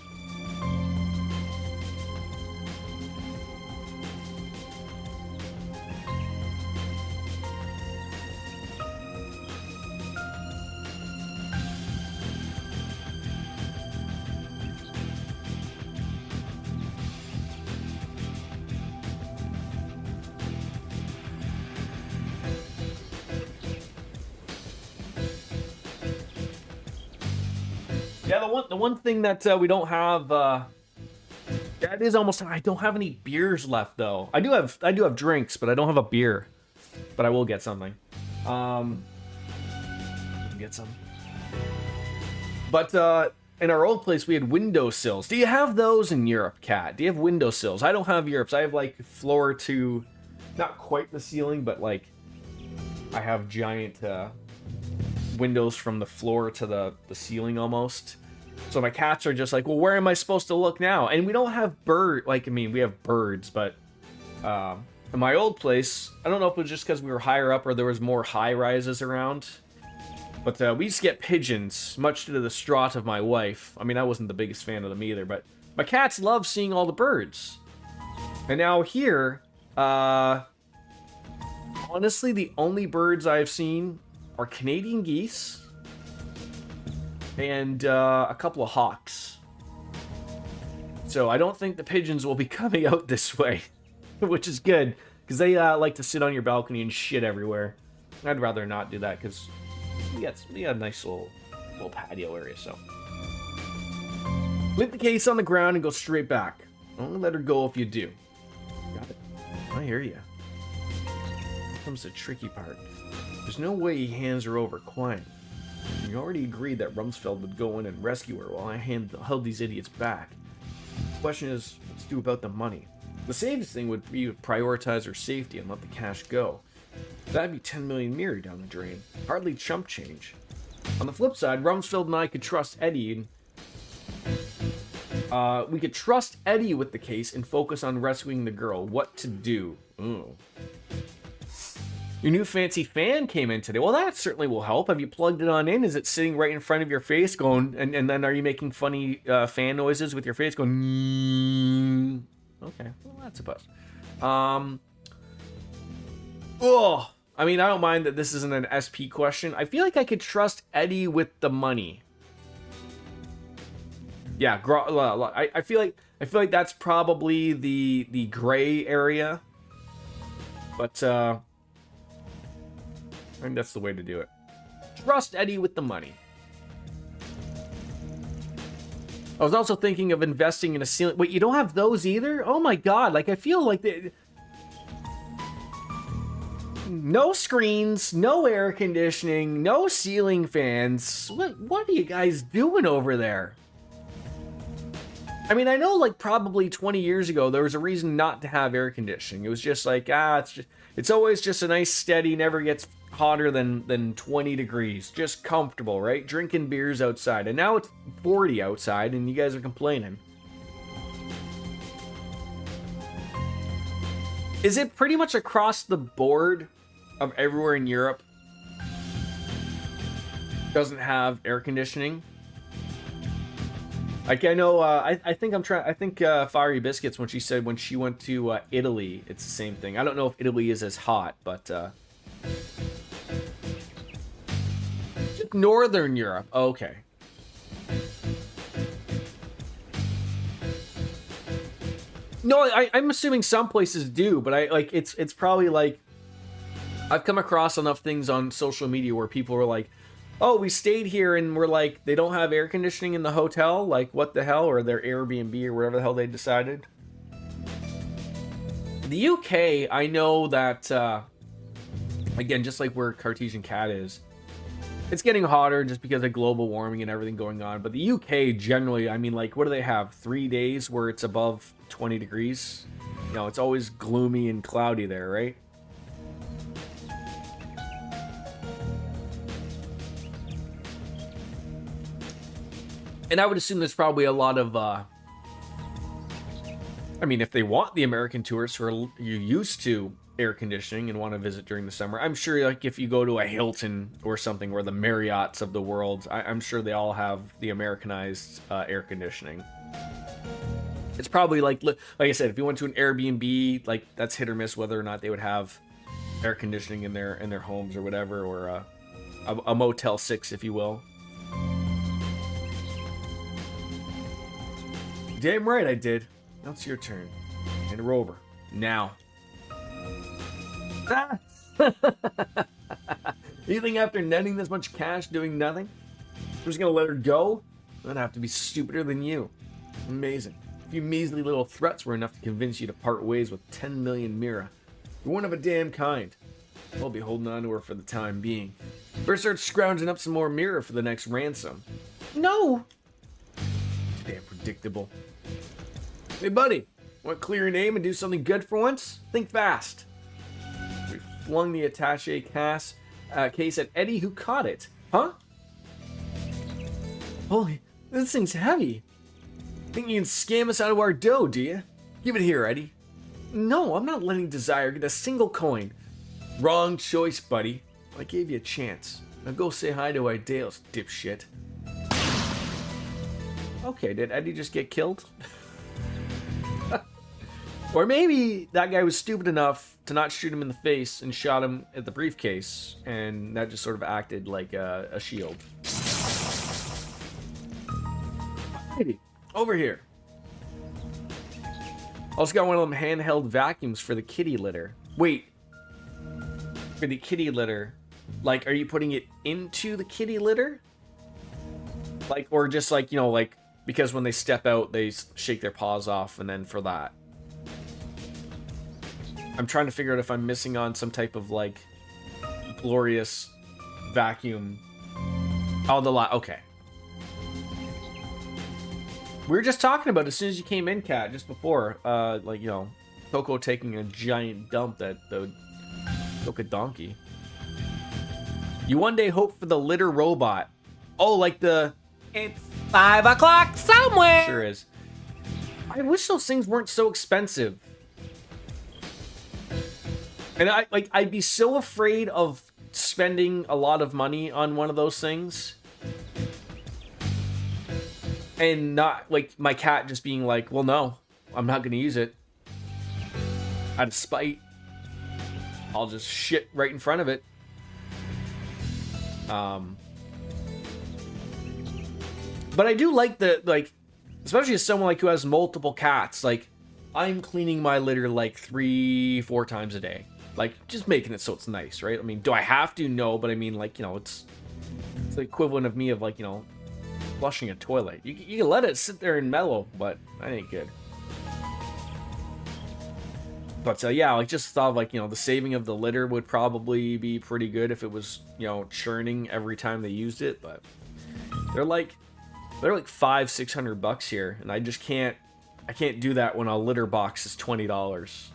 Yeah, the one thing that we don't have, that is almost. I don't have any beers left though. I do have drinks, but I don't have a beer. But I will get something. Get some. But in our old place, we had windowsills. Do you have those in Europe, Kat? Do you have windowsills? I don't have Europe's. I have like floor to, not quite the ceiling, but like I have giant windows from the floor to the ceiling almost. So my cats are just like, well, where am I supposed to look now? And we don't have we have birds, but in my old place, I don't know if it was just because we were higher up or there was more high rises around, but we used to get pigeons, much to the distraught of my wife. I mean, I wasn't the biggest fan of them either, but my cats love seeing all the birds. And now here, honestly, the only birds I've seen are Canadian geese and a couple of hawks. So I don't think the pigeons will be coming out this way, which is good, because they like to sit on your balcony and shit everywhere. I'd rather not do that, because we got a nice little patio area, so. Leave the case on the ground and go straight back. Don't let her go if you do. Got it. I hear you. Here comes the tricky part. There's no way he hands her over quiet. We already agreed that Rumsfeld would go in and rescue her while I held these idiots back. The question is, what to do about the money? The safest thing would be to prioritize her safety and let the cash go. That'd be 10 million mirror down the drain. Hardly chump change. On the flip side, Rumsfeld and I could trust Eddie. We could trust Eddie with the case and focus on rescuing the girl. What to do? Ooh. Your new fancy fan came in today. Well, that certainly will help. Have you plugged it on in? Is it sitting right in front of your face going, and then are you making funny fan noises with your face going, Okay, well, that's a bust. Oh, I mean, I don't mind that this isn't an SP question. I feel like I could trust Eddie with the money. Yeah, I feel like that's probably the gray area. But I think that's the way to do it. Trust Eddie with the money. I was also thinking of investing in a ceiling. Wait, you don't have those either? Oh my god, like I feel like no screens, no air conditioning, no ceiling fans. What are you guys doing over there? I mean, I know like probably 20 years ago there was a reason not to have air conditioning. It was just like, it's always just a nice steady, never gets hotter than 20 degrees. Just comfortable, right? Drinking beers outside. And now it's 40 outside and you guys are complaining. Is it pretty much across the board of everywhere in Europe doesn't have air conditioning? Like I know, I think Fiery Biscuits when she said when she went to Italy, it's the same thing. I don't know if Italy is as hot, but Northern Europe. Okay. No, I'm assuming some places do, but it's probably like I've come across enough things on social media where people were like, oh, we stayed here and we're like, they don't have air conditioning in the hotel. Like, what the hell? Or their Airbnb or whatever the hell they decided. The UK, I know that, again, just like where Cartesian Cat is, it's getting hotter just because of global warming and everything going on. But the UK generally, I mean, like, what do they have? 3 days where it's above 20 degrees? You know, it's always gloomy and cloudy there, right? And I would assume there's probably a lot of, I mean, if they want the American tourists who are used to air conditioning and want to visit during the summer, I'm sure like if you go to a Hilton or something or the Marriotts of the world, I'm sure they all have the Americanized air conditioning. It's probably like I said, if you went to an Airbnb, like that's hit or miss whether or not they would have air conditioning in their homes or whatever, or a Motel 6, if you will. Damn right I did. Now it's your turn. Hand her over. Now. You think after netting this much cash doing nothing, I'm just gonna let her go? I'd have to be stupider than you. Amazing. A few measly little threats were enough to convince you to part ways with 10 million Mira. You're one of a damn kind. I'll be holding on to her for the time being. Better start scrounging up some more Mira for the next ransom. No! Damn predictable. Hey buddy, want to clear your name and do something good for once? Think fast. We flung the attaché case at Eddie, who caught it. Huh? Holy, this thing's heavy. Think you can scam us out of our dough, do you? Give it here, Eddie. No, I'm not letting Desire get a single coin. Wrong choice, buddy. I gave you a chance. Now go say hi to Idales, dipshit. Okay, did Eddie just get killed? Or maybe that guy was stupid enough to not shoot him in the face and shot him at the briefcase, and that just sort of acted like a shield. Eddie, over here. Also got one of them handheld vacuums for the kitty litter. Wait. For the kitty litter. Like, are you putting it into the kitty litter? Like, or just like, you know, like, because when they step out, they shake their paws off, and then for that. I'm trying to figure out if I'm missing on some type of, like, glorious vacuum. Oh, the lot. Okay. We were just talking about it as soon as you came in, Kat, just before. Like, you know, Coco taking a giant dump that the took a donkey. You one day hope for the litter robot. Oh, like the... It's 5 o'clock somewhere! Sure is. I wish those things weren't so expensive. And I'd be so afraid of spending a lot of money on one of those things. And not, like, my cat just being like, well, no, I'm not going to use it. Out of spite. I'll just shit right in front of it. But I do like the, like, especially as someone like who has multiple cats, like, I'm cleaning my litter like 3-4 times a day. Like, just making it so it's nice, right? I mean, do I have to? No, but I mean, like, you know, it's the equivalent of me of, like, you know, flushing a toilet. You can let it sit there and mellow, but that ain't good. But yeah, like just thought of, like, you know, the saving of the litter would probably be pretty good if it was, you know, churning every time they used it. But they're like $500-600 here, and I can't do that when a litter box is $20.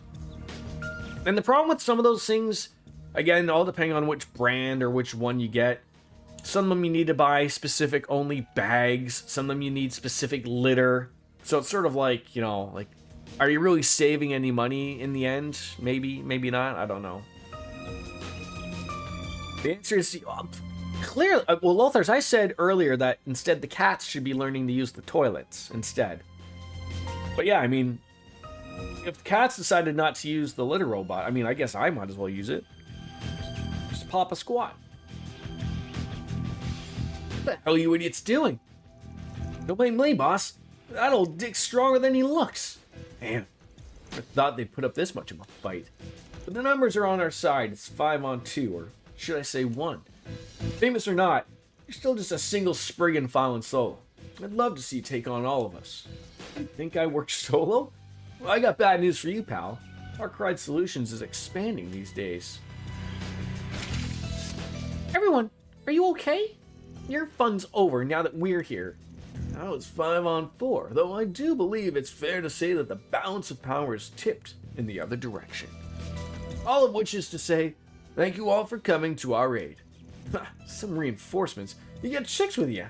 And the problem with some of those things, again, all depending on which brand or which one you get. Some of them you need to buy specific only bags. Some of them you need specific litter. So it's sort of like, you know, like, are you really saving any money in the end? Maybe, maybe not. I don't know. The answer is clearly. Well, Lothars, I said earlier that instead the cats should be learning to use the toilets instead. But yeah, I mean, if the cats decided not to use the litter robot, I mean, I guess I might as well use it. Just pop a squat. What the hell are you idiots doing? Don't blame me, boss. That old dick's stronger than he looks. Damn, I thought they'd put up this much of a fight. But the numbers are on our side. It's 5-on-2, or should I say 1. Famous or not, you're still just a single Spriggan filing solo. I'd love to see you take on all of us. You think I work solo? Well, I got bad news for you, pal. Arkride Solutions is expanding these days. Everyone, are you okay? Your fun's over now that we're here. Now it's 5-on-4, though I do believe it's fair to say that the balance of power is tipped in the other direction. All of which is to say, thank you all for coming to our aid. Some reinforcements. You get chicks with you.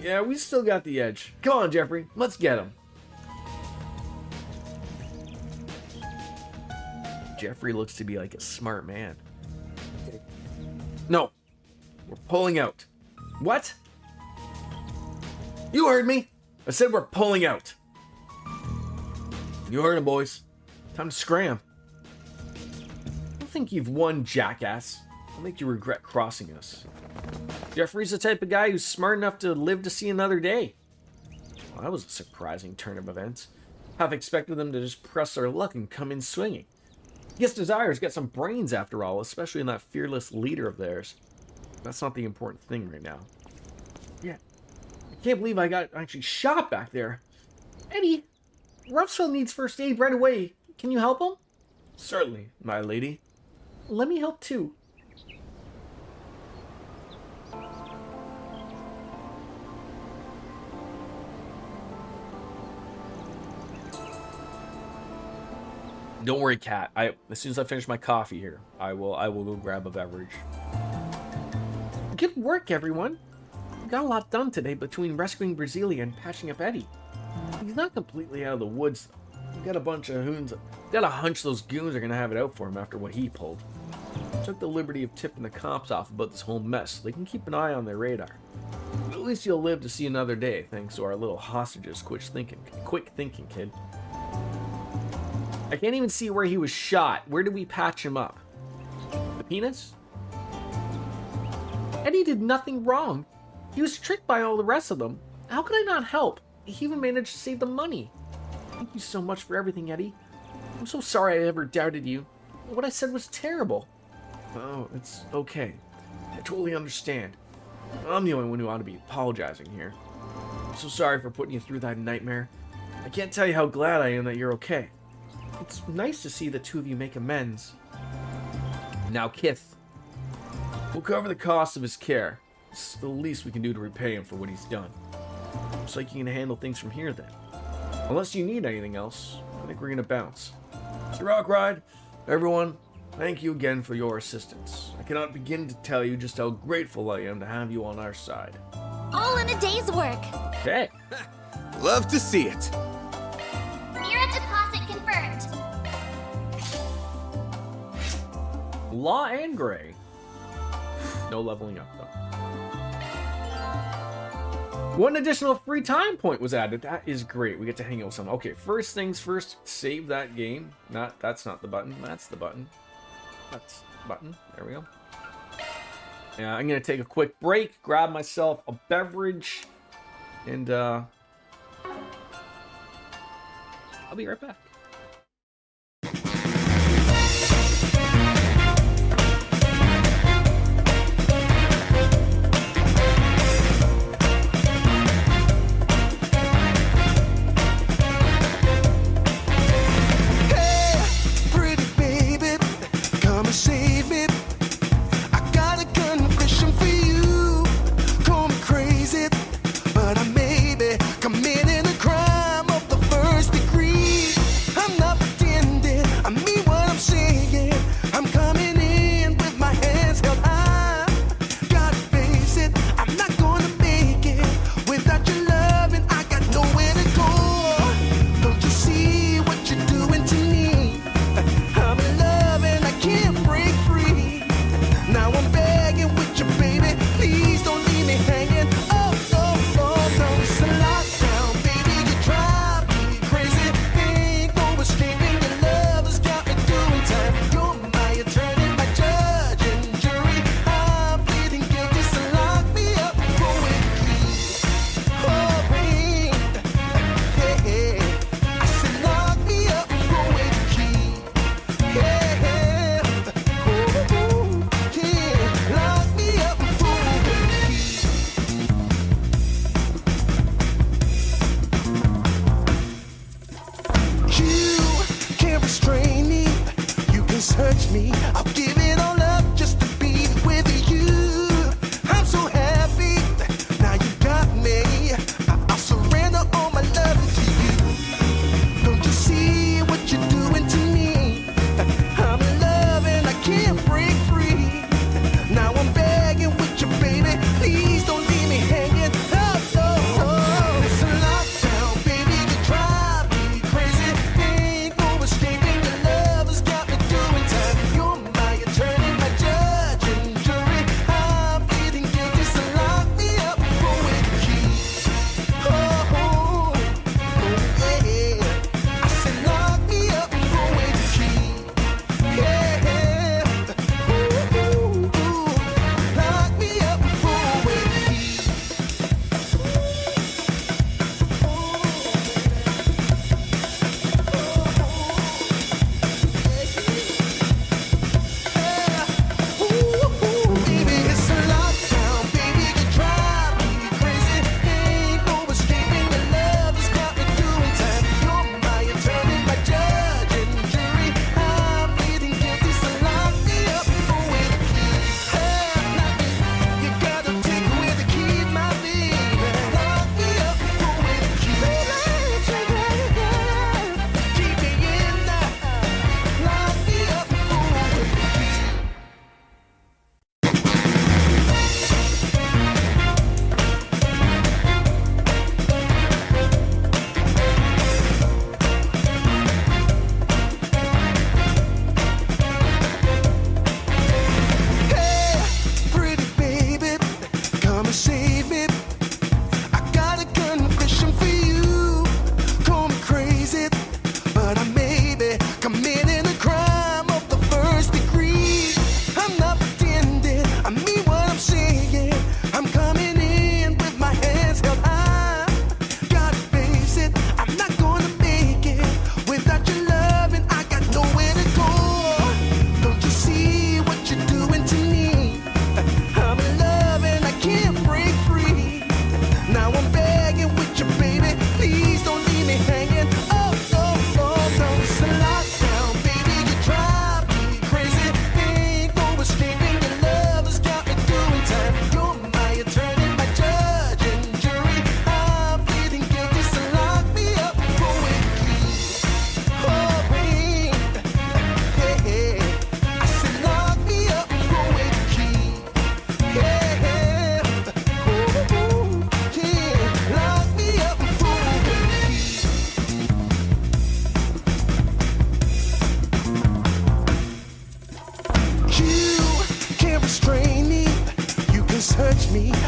Yeah, we still got the edge. Come on, Jeffrey, let's get them. Jeffrey looks to be like a smart man. No, we're pulling out. What? You heard me. I said we're pulling out. You heard him, boys. Time to scram. I don't think you've won, jackass. I'll make you regret crossing us. Jeffrey's the type of guy who's smart enough to live to see another day. Well, that was a surprising turn of events. Half expected them to just press their luck and come in swinging. Guess Desire's got some brains after all, especially in that fearless leader of theirs. That's not the important thing right now. Yeah. I can't believe I got actually shot back there. Eddie, Ruffsville needs first aid right away. Can you help him? Certainly, my lady. Let me help too. Don't worry, Kat. As soon as I finish my coffee here, I will go grab a beverage. Good work, everyone. We got a lot done today between rescuing Brasilia and patching up Eddie. He's not completely out of the woods, though. We got a bunch of hoons. Got a hunch those goons are gonna have it out for him after what he pulled. Took the liberty of tipping the cops off about this whole mess so they can keep an eye on their radar. But at least you'll live to see another day, thanks to our little hostages. Quick thinking, kid. I can't even see where he was shot. Where did we patch him up? The penis? Eddie did nothing wrong. He was tricked by all the rest of them. How could I not help? He even managed to save the money. Thank you so much for everything, Eddie. I'm so sorry I ever doubted you. What I said was terrible. Oh, it's okay. I totally understand. I'm the only one who ought to be apologizing here. I'm so sorry for putting you through that nightmare. I can't tell you how glad I am that you're okay. It's nice to see the two of you make amends. Now, Kith. We'll cover the cost of his care. It's the least we can do to repay him for what he's done. Looks like you can handle things from here, then. Unless you need anything else, I think we're gonna bounce. Mr. Rockride, everyone, thank you again for your assistance. I cannot begin to tell you just how grateful I am to have you on our side. All in a day's work. Okay. Love to see it. Mira deposit confirmed. Law and Gray. No leveling up, though. One additional free time point was added. That is great. We get to hang out with someone. Okay, first things first, save that game. That's not the button. That's the button. That's the button. There we go. Yeah, I'm going to take a quick break, grab myself a beverage, and I'll be right back.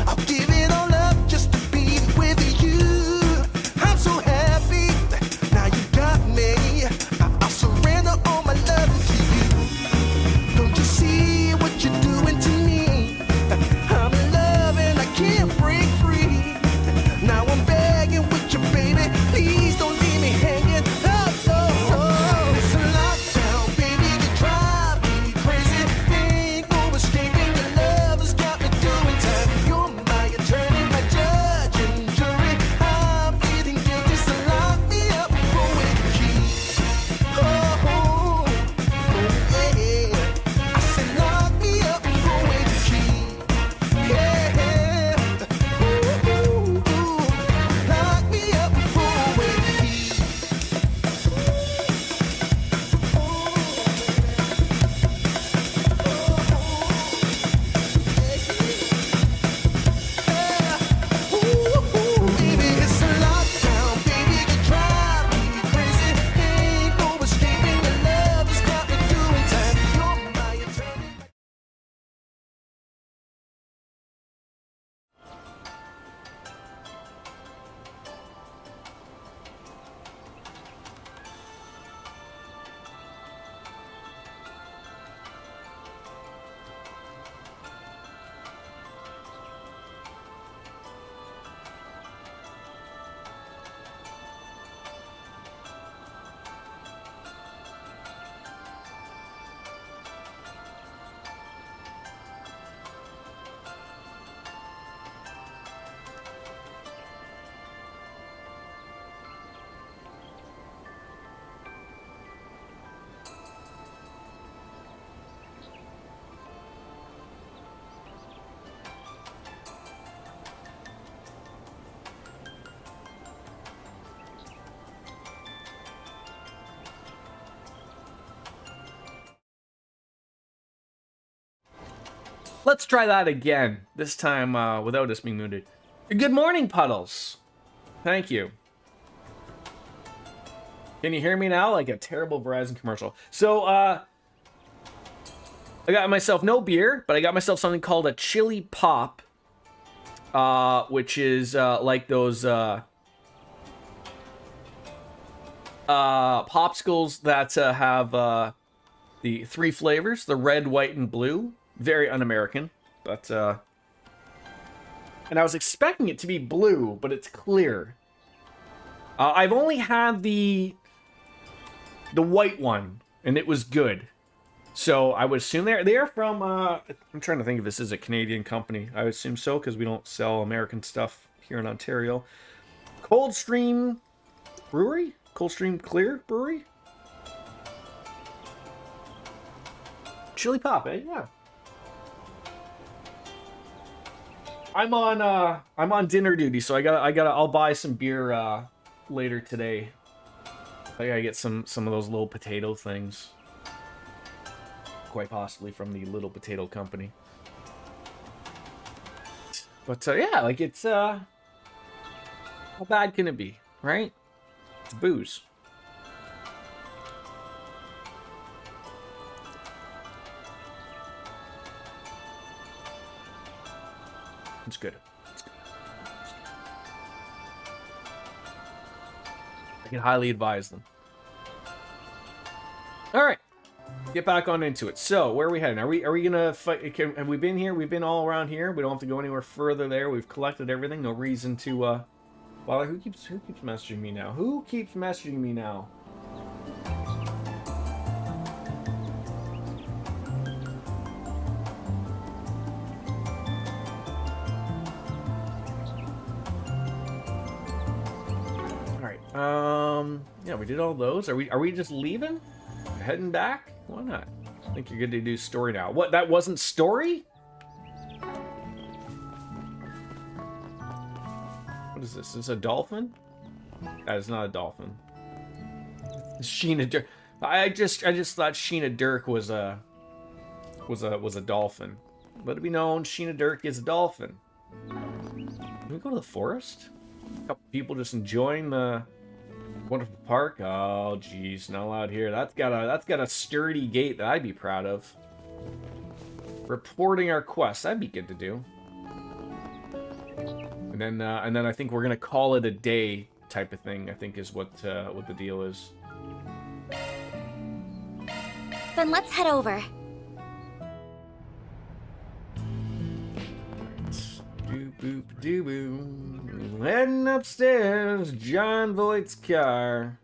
I'll give it all up just to be with you. I'm so happy, now you got me. I'll surrender all my love to you. Don't you see what you're doing to me? I'm in love and I can't break free. Now I'm begging with you, baby. Please don't leave me hanging. Oh, no. It's a lockdown, baby. You drive me crazy. Ain't no escaping. Your love has got me doing time. You're my attorney, my judge and jury. I'm feeling guilty, so lock me up for a key. Oh, yeah. I said lock me up for a key. Yeah. Ooh, lock me up for a key. Ooh, baby, it's a lockdown, baby. You drive me crazy. Ain't no escaping. Your love has got me doing time. You're my attorney. Let's try that again. This time without us being muted. Good morning, Puddles. Thank you. Can you hear me now? Like a terrible Verizon commercial. So, I got myself no beer, but I got myself something called a chili pop, which is like those popsicles that have the 3 flavors: the red, white, and blue. Very un-American, but and I was expecting it to be blue, but it's clear. I've only had the white one, and it was good. So I would assume they're from. I'm trying to think if this is a Canadian company. I would assume so because we don't sell American stuff here in Ontario. Coldstream Brewery, Coldstream Clear Brewery. Chili pop, eh? Yeah. I'm on dinner duty, so I'll buy some beer later today. I gotta get some of those little potato things. Quite possibly from the Little Potato Company. But yeah, like it's how bad can it be, right? It's booze. It's good. It's good. I can highly advise them. All right, get back on into it. So, where are we heading? Are we gonna fight? Have we been here? We've been all around here. We don't have to go anywhere further. There, we've collected everything. No reason to. Well, who keeps messaging me now? Who keeps messaging me now? Yeah, we did all those. Are we just leaving? Heading back? Why not? I think you're good to do story now. What, that wasn't story? What is this? Is this a dolphin? That is not a dolphin. Sheena Dirk. I just thought Sheena Dirk was a dolphin. Let it be known, Sheena Dirk is a dolphin. Can we go to the forest? A couple people just enjoying the wonderful park. Oh, geez, not allowed here. That's got a sturdy gate that I'd be proud of. Reporting our quest. That'd be good to do. And then I think we're gonna call it a day type of thing. I think is what the deal is. Then let's head over. Doo boop doo boo. Heading upstairs, John Voight's car.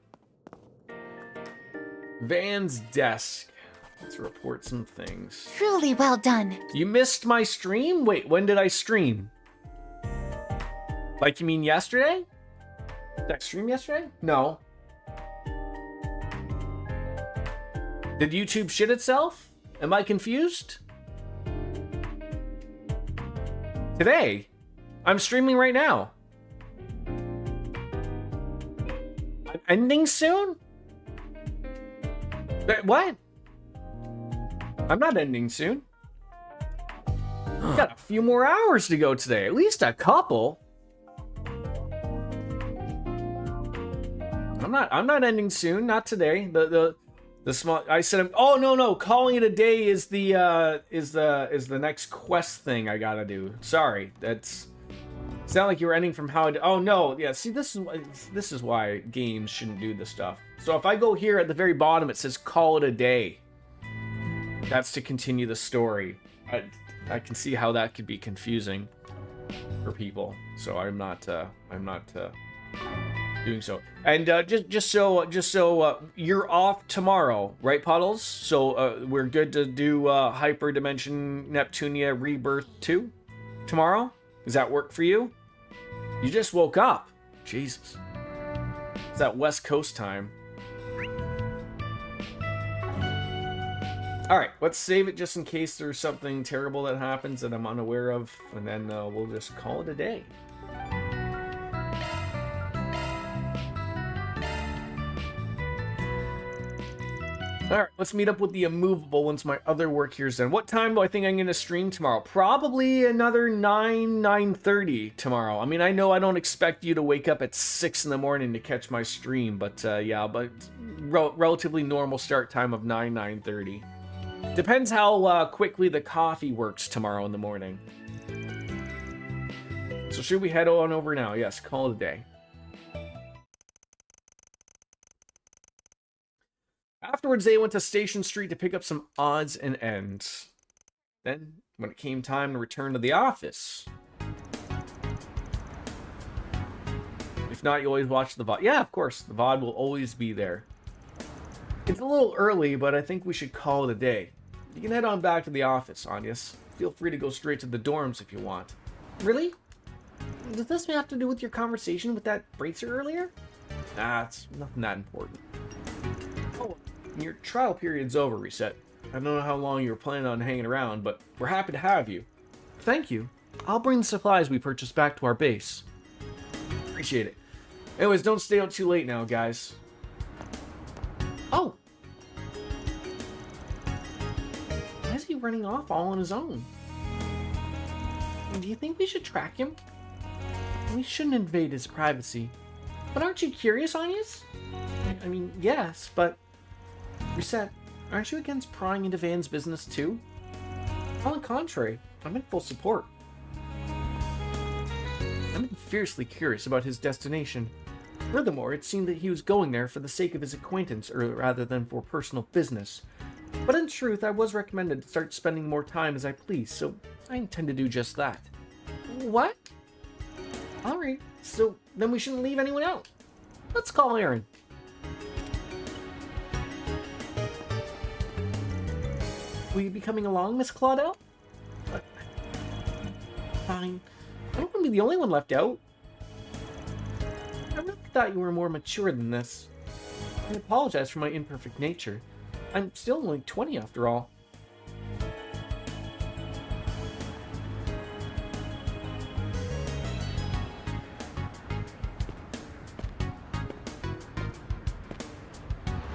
Van's desk. Let's report some things. Truly well done. You missed my stream? Wait, when did I stream? Like, you mean yesterday? Did I stream yesterday? No. Did YouTube shit itself? Am I confused? Today? I'm streaming right now. I'm ending soon? What? I'm not ending soon. Got a few more hours to go today. At least a couple. I'm not ending soon. Not today. The small. I said. Oh no. Calling it a day is the next quest thing I gotta do. Sorry. It's not like you were ending from how. Oh no. Yeah. See, this is why games shouldn't do this stuff. So if I go here at the very bottom, it says call it a day. That's to continue the story. I can see how that could be confusing for people. So I'm not doing so. And just so you're off tomorrow, right, Puddles? So we're good to do Hyperdimension Neptunia Rebirth 2 tomorrow? Does that work for you? You just woke up. Jesus. It's that West Coast time. All right, let's save it just in case there's something terrible that happens that I'm unaware of, and then we'll just call it a day. All right, let's meet up with the immovable once my other work here's done. What time do I think I'm going to stream tomorrow? Probably another 9:30 tomorrow. I mean, I know I don't expect you to wake up at 6 in the morning to catch my stream, but yeah, but relatively normal start time of 9:30. Depends how quickly the coffee works tomorrow in the morning. So should we head on over now? Yes, call it a day. Afterwards, they went to Station Street to pick up some odds and ends. Then, when it came time to return to the office... If not, you always watch the VOD. Yeah, of course, the VOD will always be there. It's a little early, but I think we should call it a day. You can head on back to the office, Anyas. Feel free to go straight to the dorms if you want. Really? Does this have to do with your conversation with that bracer earlier? Nah, it's nothing that important. Oh, your trial period's over, Reset. I don't know how long you were planning on hanging around, but we're happy to have you. Thank you. I'll bring the supplies we purchased back to our base. Appreciate it. Anyways, don't stay out too late now, guys. Oh! Why is he running off all on his own? Do you think we should track him? We shouldn't invade his privacy. But aren't you curious, Anyas? I mean, yes, but... Reset, aren't you against prying into Van's business too? On the contrary, I'm in full support. I'm fiercely curious about his destination. Furthermore, it seemed that he was going there for the sake of his acquaintance rather than for personal business. But in truth, I was recommended to start spending more time as I please, so I intend to do just that. What? Alright, so then we shouldn't leave anyone out. Let's call Aaron. Will you be coming along, Miss Claudel? Fine. I don't want to be the only one left out. I really thought you were more mature than this. I apologize for my imperfect nature. I'm still only 20 after all.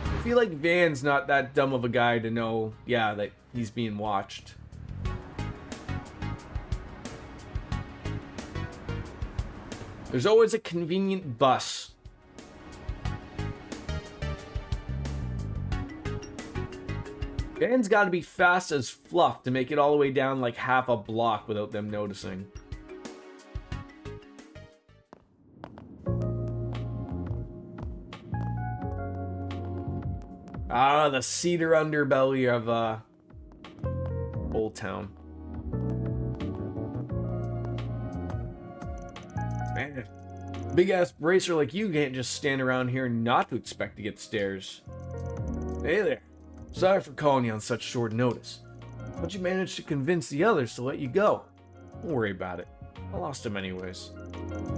I feel like Van's not that dumb of a guy to know, yeah, that he's being watched. There's always a convenient bus. Van's got to be fast as fluff to make it all the way down like half a block without them noticing. Ah, the cedar underbelly of Old Town. Man, big ass bracer like you can't just stand around here and not to expect to get stairs. Hey there. Sorry for calling you on such short notice. But you managed to convince the others to let you go. Don't worry about it. I lost him anyways.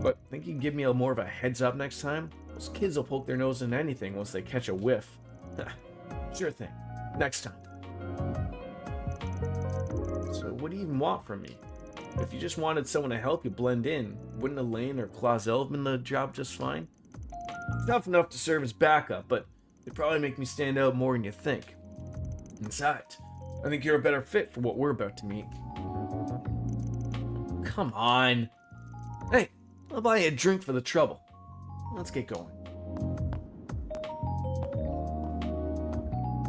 But think you can give me more of a heads up next time? Those kids will poke their nose in anything once they catch a whiff. Sure thing. Next time. So what do you even want from me? If you just wanted someone to help you blend in, wouldn't Elaine or Clausel have been the job just fine? It's tough enough to serve as backup, but it'd probably make me stand out more than you think. Besides, I think you're a better fit for what we're about to meet. Come on. Hey, I'll buy you a drink for the trouble. Let's get going.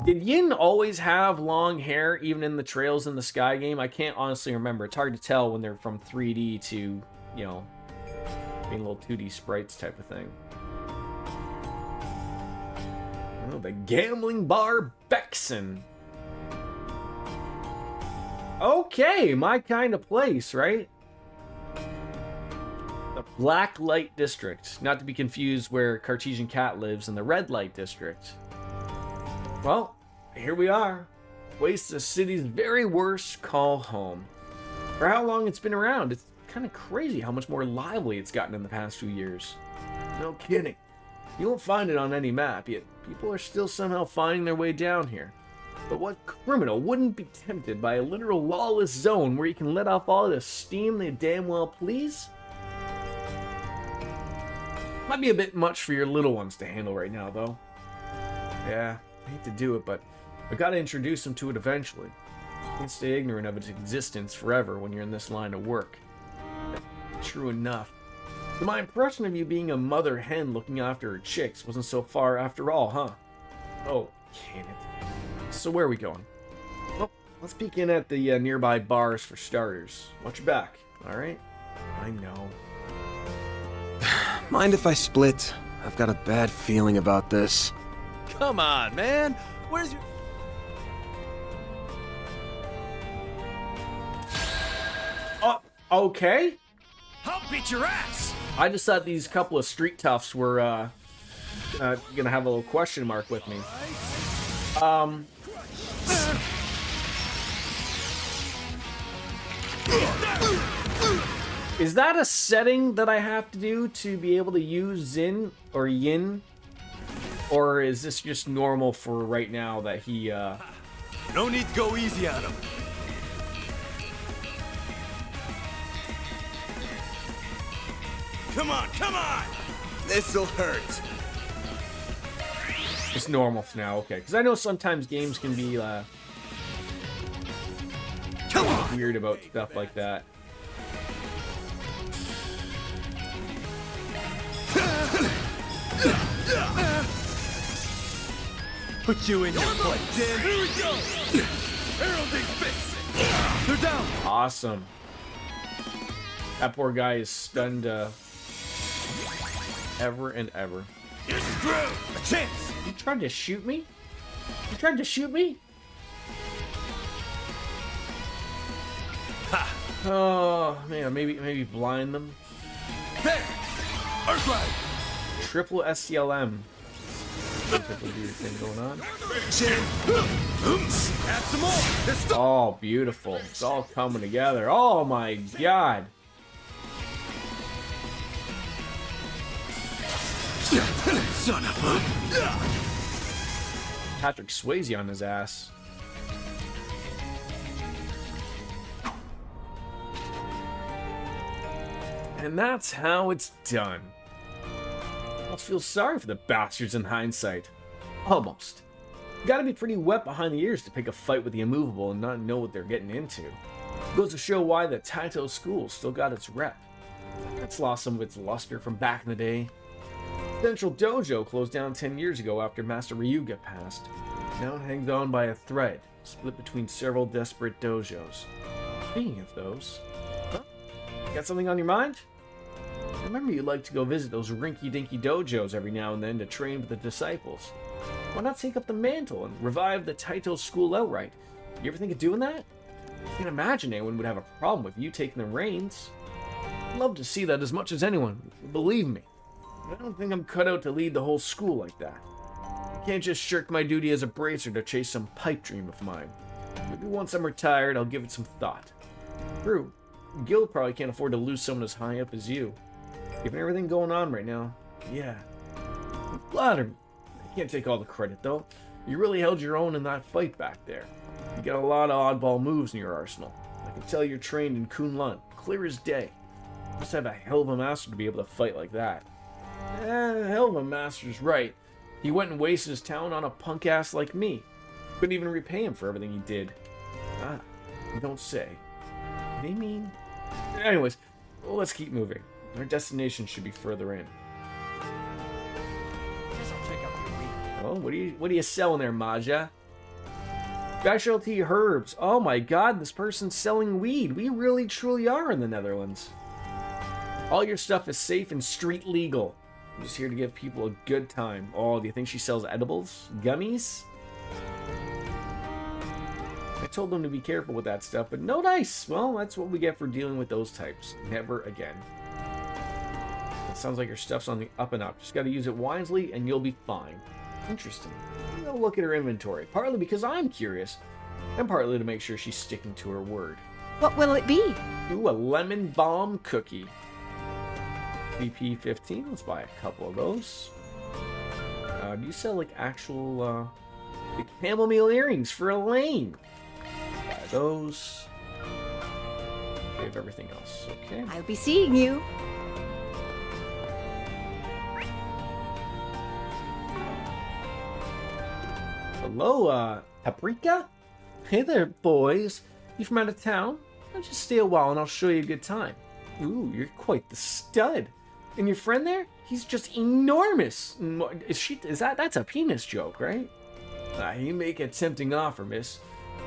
Did Yin always have long hair, even in the Trails in the Sky game? I can't honestly remember. It's hard to tell when they're from 3D to, you know, being little 2D sprites type of thing. Oh, the Gambling Bar Bexon. Okay, my kind of place, right? The Black Light District. Not to be confused where Cartesian Cat lives in the Red Light District. Well, here we are. Place the city's very worst call home. For how long it's been around, it's kind of crazy how much more lively it's gotten in the past few years. No kidding. You won't find it on any map, yet people are still somehow finding their way down here. But what criminal wouldn't be tempted by a literal lawless zone where you can let off all the steam they damn well please? Might be a bit much for your little ones to handle right now, though. Yeah, I hate to do it, but I gotta introduce them to it eventually. You can't stay ignorant of its existence forever when you're in this line of work. True enough. So my impression of you being a mother hen looking after her chicks wasn't so far after all, huh? Oh, can it. So where are we going? Well, let's peek in at the nearby bars for starters. Watch your back, alright? I know. Mind if I split? I've got a bad feeling about this. Come on, man. Where's your... Okay. I'll beat your ass! I just thought these couple of street toughs were gonna have a little question mark with me. Is that a setting that I have to do to be able to use Zin or Yin? Or is this just normal for right now that he, No need to go easy on him. Come on, come on! This'll hurt. It's normal for now, okay. Because I know sometimes games can be, Come on! weird about stuff like that. Put you in your place. Here we go! Heralding fists! They're down! Awesome. That poor guy is stunned, ever and ever. You're screwed! A chance! You tried to shoot me? You tried to shoot me? Ha! Oh, man, maybe blind them. There! Earthlight! Triple SCLM. Typical weird thing going on. Add some more! Oh, beautiful. It's all coming together. Oh my god. Son of a... Patrick Swayze on his ass. And that's how it's done. I almost feel sorry for the bastards in hindsight. Almost. You gotta be pretty wet behind the ears to pick a fight with the immovable and not know what they're getting into. Goes to show why the Taito school still got its rep. It's lost some of its luster from back in the day. Central Dojo closed down 10 years ago after Master Ryuga passed. Now it hangs on by a thread, split between several desperate dojos. Speaking of those, huh? Got something on your mind? I remember you like to go visit those rinky-dinky dojos every now and then to train with the disciples. Why not take up the mantle and revive the Taito school outright? You ever think of doing that? I can't imagine anyone would have a problem with you taking the reins. I'd love to see that as much as anyone, believe me. I don't think I'm cut out to lead the whole school like that. I can't just shirk my duty as a bracer to chase some pipe dream of mine. Maybe once I'm retired, I'll give it some thought. True, Guild probably can't afford to lose someone as high up as you. Given everything going on right now, yeah. You flatter me. I can't take all the credit, though. You really held your own in that fight back there. You got a lot of oddball moves in your arsenal. I can tell you're trained in Kunlun, clear as day. You must have a hell of a master to be able to fight like that. Hell of a master's right. He went and wasted his talent on a punk ass like me. Couldn't even repay him for everything he did. Ah, you don't say. They mean... Anyways, well, let's keep moving. Our destination should be further in. Guess I'll check out your weed. Oh, what are you selling there, Maja? Specialty herbs. Oh my god, this person's selling weed. We really truly are in the Netherlands. All your stuff is safe and street legal. I'm just here to give people a good time. Oh, do you think she sells edibles? Gummies? I told them to be careful with that stuff, but no dice. Well, that's what we get for dealing with those types. Never again. It sounds like your stuff's on the up and up. Just gotta use it wisely and you'll be fine. Interesting. I'm gonna look at her inventory, partly because I'm curious, and partly to make sure she's sticking to her word. What will it be? Ooh, a lemon bomb cookie. CP 15. Let's buy a couple of those. Do you sell like actual like chamomile earrings for Elaine? Buy those. Save everything else. Okay. I'll be seeing you. Hello, Paprika? Hey there, boys. You from out of town? I'll just stay a while and I'll show you a good time. Ooh, you're quite the stud. And your friend there? He's just enormous. That's a penis joke, right? You make a tempting offer, miss.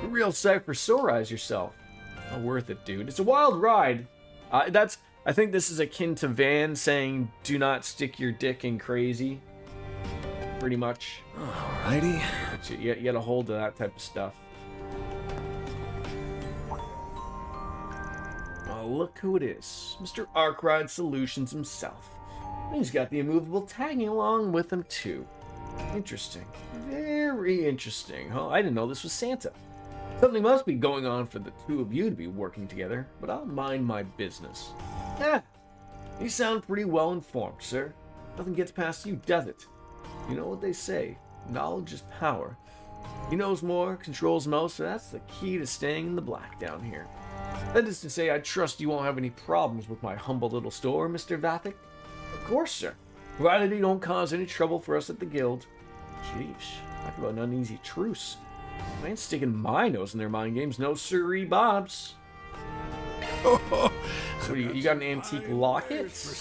A real sight for sore eyes yourself. Not worth it, dude. It's a wild ride. I think this is akin to Van saying, do not stick your dick in crazy. Pretty much. Alrighty. You get a hold of that type of stuff. Oh, look who it is. Mr. Arkride Solutions himself. He's got the immovable tagging along with him, too. Interesting. Very interesting. Oh, I didn't know this was Santa. Something must be going on for the two of you to be working together, but I'll mind my business. Ah, you sound pretty well informed, sir. Nothing gets past you, does it? You know what they say, knowledge is power. He knows more, controls most, so that's the key to staying in the black down here. That is to say, I trust you won't have any problems with my humble little store, Mr. Vathek? Of course, sir. Provided you don't cause any trouble for us at the guild. Sheesh, talk about an uneasy truce. I ain't sticking my nose in their mind games, no sirree bobs. So you got an antique locket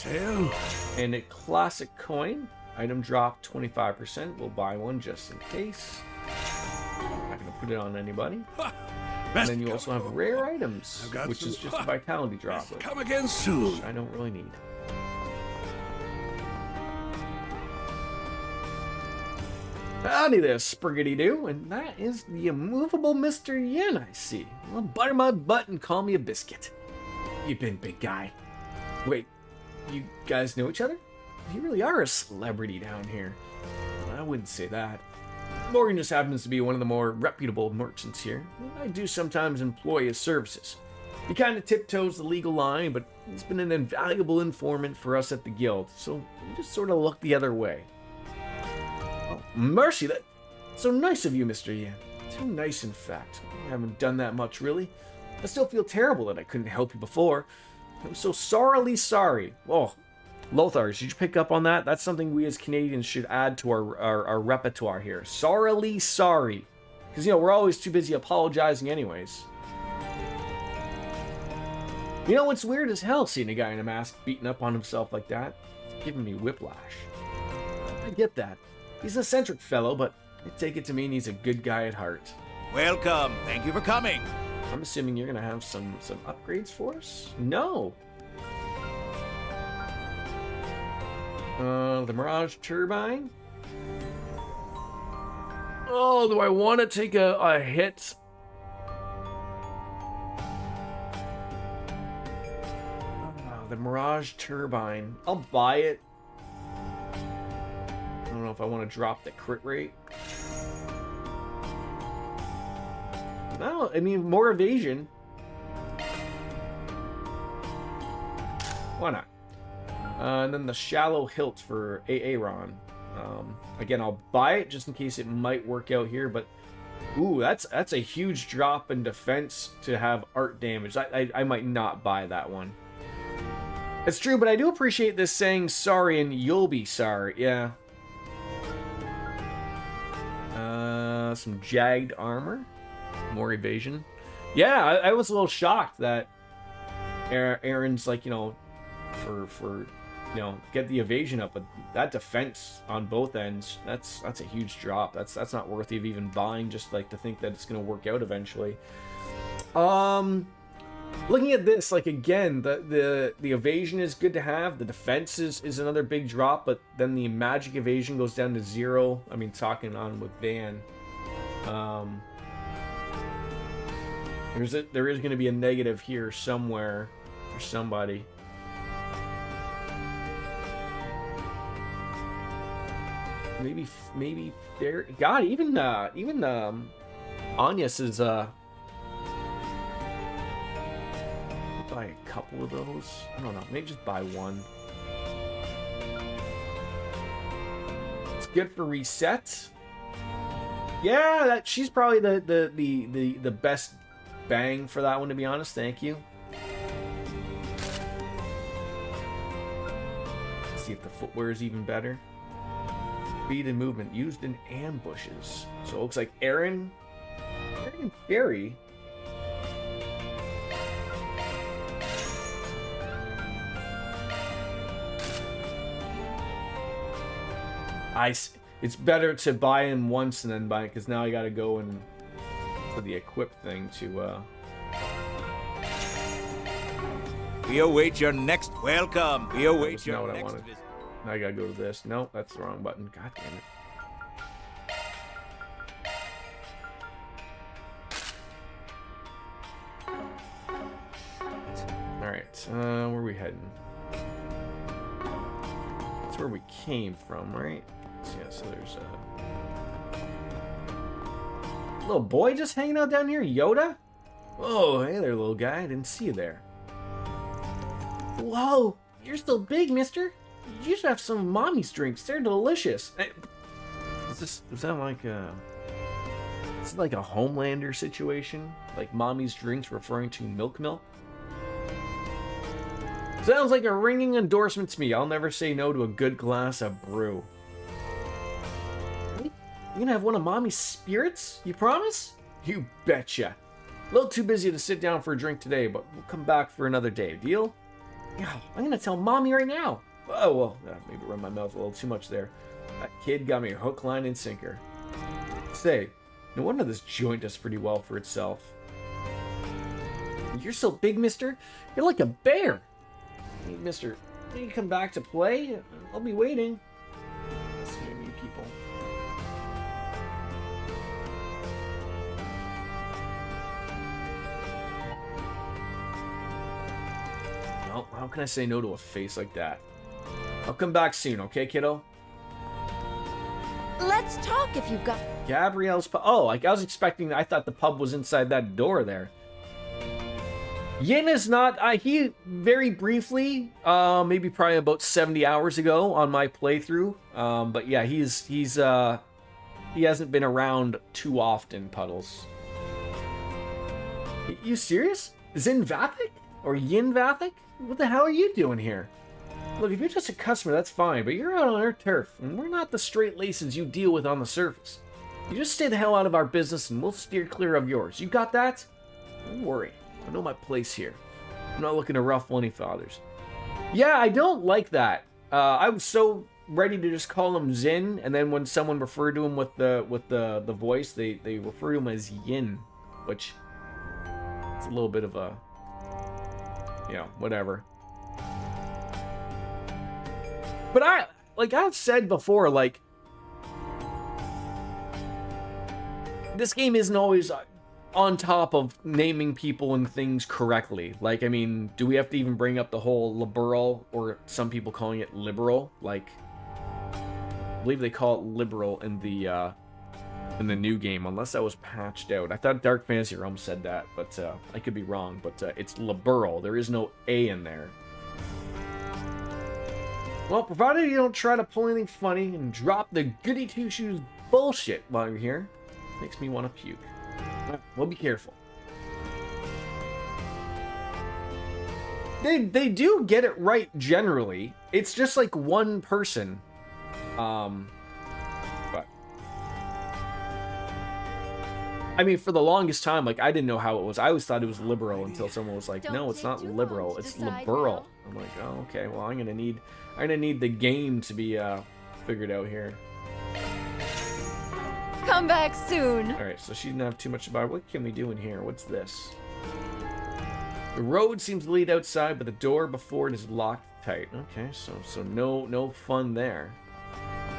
and a classic coin. Item drop 25%. We'll buy one just in case. I'm not going to put it on anybody. And then you also have rare items, which is just a vitality drop. Come again soon. Which I don't really need. Howdy there, Spriggity-Doo. And that is the immovable Mr. Yin, I see. Well, butter my butt and call me a biscuit. You been, big guy. Wait, you guys know each other? You really are a celebrity down here. I wouldn't say that. Morgan just happens to be one of the more reputable merchants here. I do sometimes employ his services. He kind of tiptoes the legal line, but he's been an invaluable informant for us at the guild, so we just sort of look the other way. Oh, mercy, that's so nice of you, Mr. Yan. Too nice, in fact. I haven't done that much, really. I still feel terrible that I couldn't help you before. I'm so sorrily sorry. Oh, Lothar, did you pick up on that? That's something we as Canadians should add to our repertoire here. Sorrily sorry. Because, you know, we're always too busy apologizing anyways. You know, it's weird as hell seeing a guy in a mask beating up on himself like that. It's giving me whiplash. I get that. He's an eccentric fellow, but I take it to mean he's a good guy at heart. Welcome. Thank you for coming. I'm assuming you're going to have some upgrades for us? No. The Mirage Turbine? Oh, do I want to take a hit? Oh, the Mirage Turbine. I'll buy it. I don't know if I want to drop the crit rate. No, I mean, more evasion. Why not? And then the Shallow Hilt for Aaron. Again, I'll buy it just in case it might work out here, but ooh, that's a huge drop in defense to have art damage. I might not buy that one. It's true, but I do appreciate this saying sorry and you'll be sorry. Yeah. Some jagged armor. More evasion. Yeah, I was a little shocked that Aaron's like, you know, for you know, get the evasion up, but that defense on both ends, that's a huge drop. That's not worthy of even buying, just like to think that it's gonna work out eventually. Looking at this, like, again, the evasion is good to have. The defense is another big drop, but then the magic evasion goes down to 0. I mean, talking on with Van. There is going to be a negative here somewhere for somebody. Maybe there. God, even Agnes is buy a couple of those. I don't know. Maybe just buy one. It's good for reset. Yeah, she's probably the best bang for that one, to be honest. Thank you. Let's see if the footwear is even better. Speed and movement used in ambushes. So it looks like Aaron and Barry. It's better to buy him once and then buy it, because now I gotta go and for the equip thing to We await your next welcome. We await your what I next wanted. visit. Now I gotta go to this. No, that's the wrong button. God damn it. Alright, where are we heading? That's where we came from, right? So, yeah, so there's a little boy just hanging out down here, Yoda? Oh, hey there, little guy. I didn't see you there. Whoa, you're still big, mister. You should have some of Mommy's drinks. They're delicious. Is that like a... Is it like a Homelander situation? Like Mommy's drinks referring to Milk? Sounds like a ringing endorsement to me. I'll never say no to a good glass of brew. Really? You gonna have one of Mommy's spirits? You promise? You betcha. A little too busy to sit down for a drink today, but we'll come back for another day. Deal? Yeah, I'm gonna tell Mommy right now. Oh, well, maybe run my mouth a little too much there. That kid got me hook, line, and sinker. Say, no wonder this joint does pretty well for itself. You're so big, mister. You're like a bear. Hey, mister, can you come back to play? I'll be waiting. Let's see any people. Well, how can I say no to a face like that? I'll come back soon, okay, kiddo? Let's talk if you've got... Gabrielle's pub. Oh, like I was expecting. I thought the pub was inside that door there. Yin is not. He very briefly, maybe probably about 70 hours ago on my playthrough. But yeah, he hasn't been around too often. Puddles. You serious? Zin Vathic or Yin Vathic? What the hell are you doing here? Look, if you're just a customer, that's fine, but you're out on our turf, and we're not the straight laces you deal with on the surface. You just stay the hell out of our business, and we'll steer clear of yours. You got that? Don't worry. I know my place here. I'm not looking to ruffle any fathers. Yeah, I don't like that. I was so ready to just call him Zin, and then when someone referred to him with the voice, they refer to him as Yin, which it's a little bit of a, you know, whatever. But I've said before, like, this game isn't always on top of naming people and things correctly. Like, I mean, do we have to even bring up the whole liberal, or some people calling it liberal? Like, I believe they call it liberal in the new game, unless that was patched out. I thought Dark Fantasy Realm said that, but I could be wrong. But it's liberal. There is no A in there. Well, provided you don't try to pull anything funny and drop the goody two-shoes bullshit while you're here, makes me want to puke. Well, be careful. They do get it right generally. It's just like one person. But I mean, for the longest time, like, I didn't know how it was. I always thought it was liberal until someone was like, "No, it's not liberal. It's liberal." I'm like, "Oh, okay. Well, I'm gonna need the game to be figured out here." Come back soon. All right, so she didn't have too much about it. What can we do in here? What's this? The road seems to lead outside, but the door before it is locked tight. Okay, so no fun there.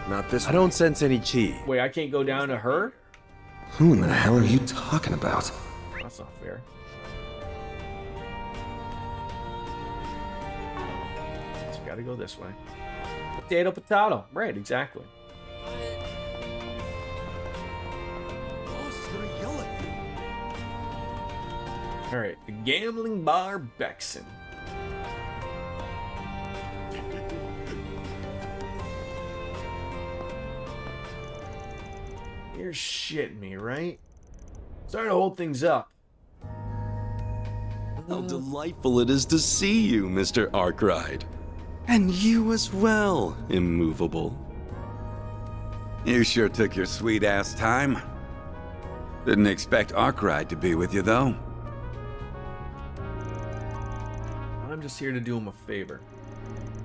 Not this I don't sense any chi. Wait, I can't go down to her? Who in the hell are you talking about? That's not fair. So gotta go this way. Potato, potato. Right, exactly. Alright, the gambling bar Bexon. You're shitting me, right? Starting to hold things up. How delightful it is to see you, Mr. Arkwright. And you as well, Immovable. You sure took your sweet-ass time. Didn't expect Arkwright to be with you, though. I'm just here to do him a favor.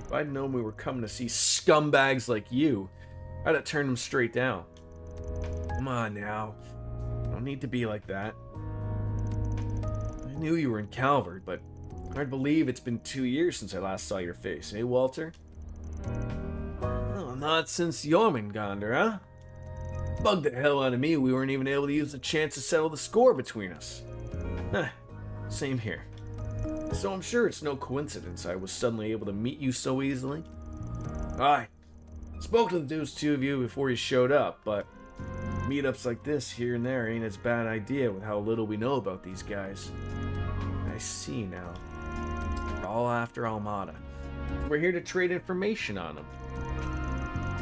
If I'd known we were coming to see scumbags like you, I'd have turned him straight down. Come on now. Don't need to be like that. I knew you were in Calvert, but hard to believe it's been 2 years since I last saw your face, eh, Walter? Well, not since Jormungandr, huh? Bugged the hell out of me we weren't even able to use the chance to settle the score between us. Same here. So I'm sure it's no coincidence I was suddenly able to meet you so easily. I spoke to those two of you before you showed up, but meetups like this here and there ain't as bad an idea with how little we know about these guys. I see now. We're all after Almada. We're here to trade information on him.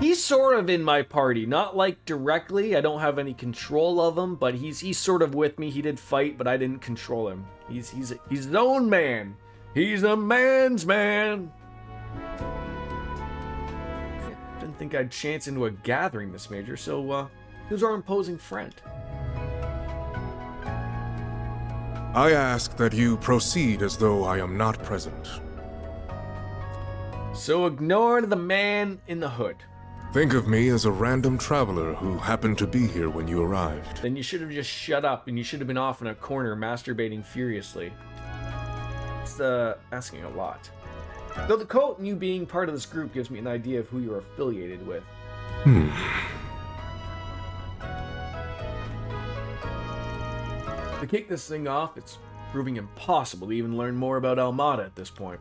He's sort of in my party, not like directly. I don't have any control of him, but he's sort of with me. He did fight, but I didn't control him. He's his own man. He's a man's man. Didn't think I'd chance into a gathering this major, so who's our imposing friend? I ask that you proceed as though I am not present. So ignore the man in the hood. Think of me as a random traveler who happened to be here when you arrived. Then you should have just shut up, and you should have been off in a corner masturbating furiously. It's asking a lot. Though the coat and you being part of this group gives me an idea of who you're affiliated with. To kick this thing off, it's proving impossible to even learn more about Almada at this point.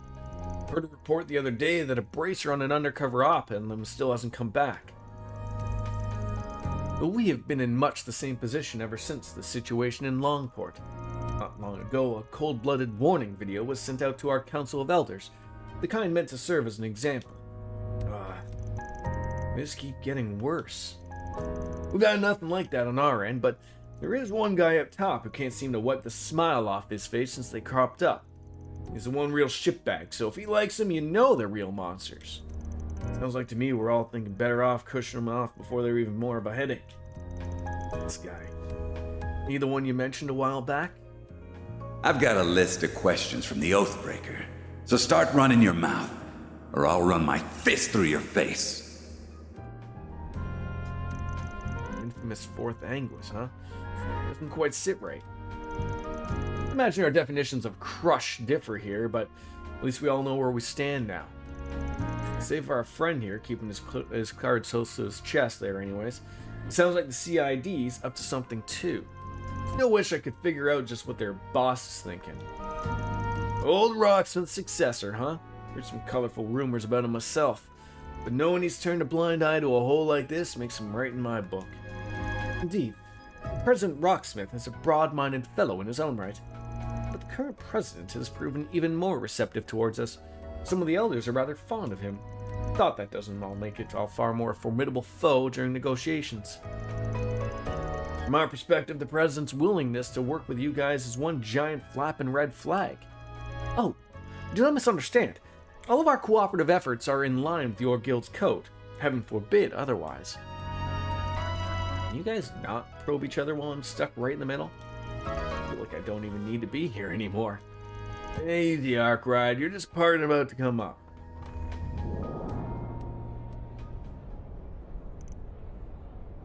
Heard a report the other day that a bracer on an undercover op and them still hasn't come back. But we have been in much the same position ever since the situation in Longport. Not long ago, a cold-blooded warning video was sent out to our Council of Elders, the kind meant to serve as an example. They just keep getting worse. We've got nothing like that on our end, but there is one guy up top who can't seem to wipe the smile off his face since they cropped up. He's the one real shitbag, so if he likes them, you know they're real monsters. Sounds like to me we're all thinking better off cushioning them off before they're even more of a headache. This guy. He the one you mentioned a while back? I've got a list of questions from the Oathbreaker, so start running your mouth, or I'll run my fist through your face. Infamous fourth Anguis, huh? Doesn't quite sit right. Imagine our definitions of crush differ here, but at least we all know where we stand now. Save for our friend here, keeping his cards close to his chest there anyways. Sounds like the CID's up to something too. Still wish I could figure out just what their boss is thinking. Old Rocksmith's successor, huh? Heard some colorful rumors about him myself, but knowing he's turned a blind eye to a hole like this makes him right in my book. Indeed, President Rocksmith is a broad-minded fellow in his own right, but the current president has proven even more receptive towards us. Some of the elders are rather fond of him. Thought that doesn't all make it a far more formidable foe during negotiations. From our perspective, the president's willingness to work with you guys is one giant flapping red flag. Oh, do not misunderstand. All of our cooperative efforts are in line with your guild's code. Heaven forbid otherwise. Can you guys not probe each other while I'm stuck right in the middle? I feel like I don't even need to be here anymore. Easy, Arkwright. You're just part about to come up.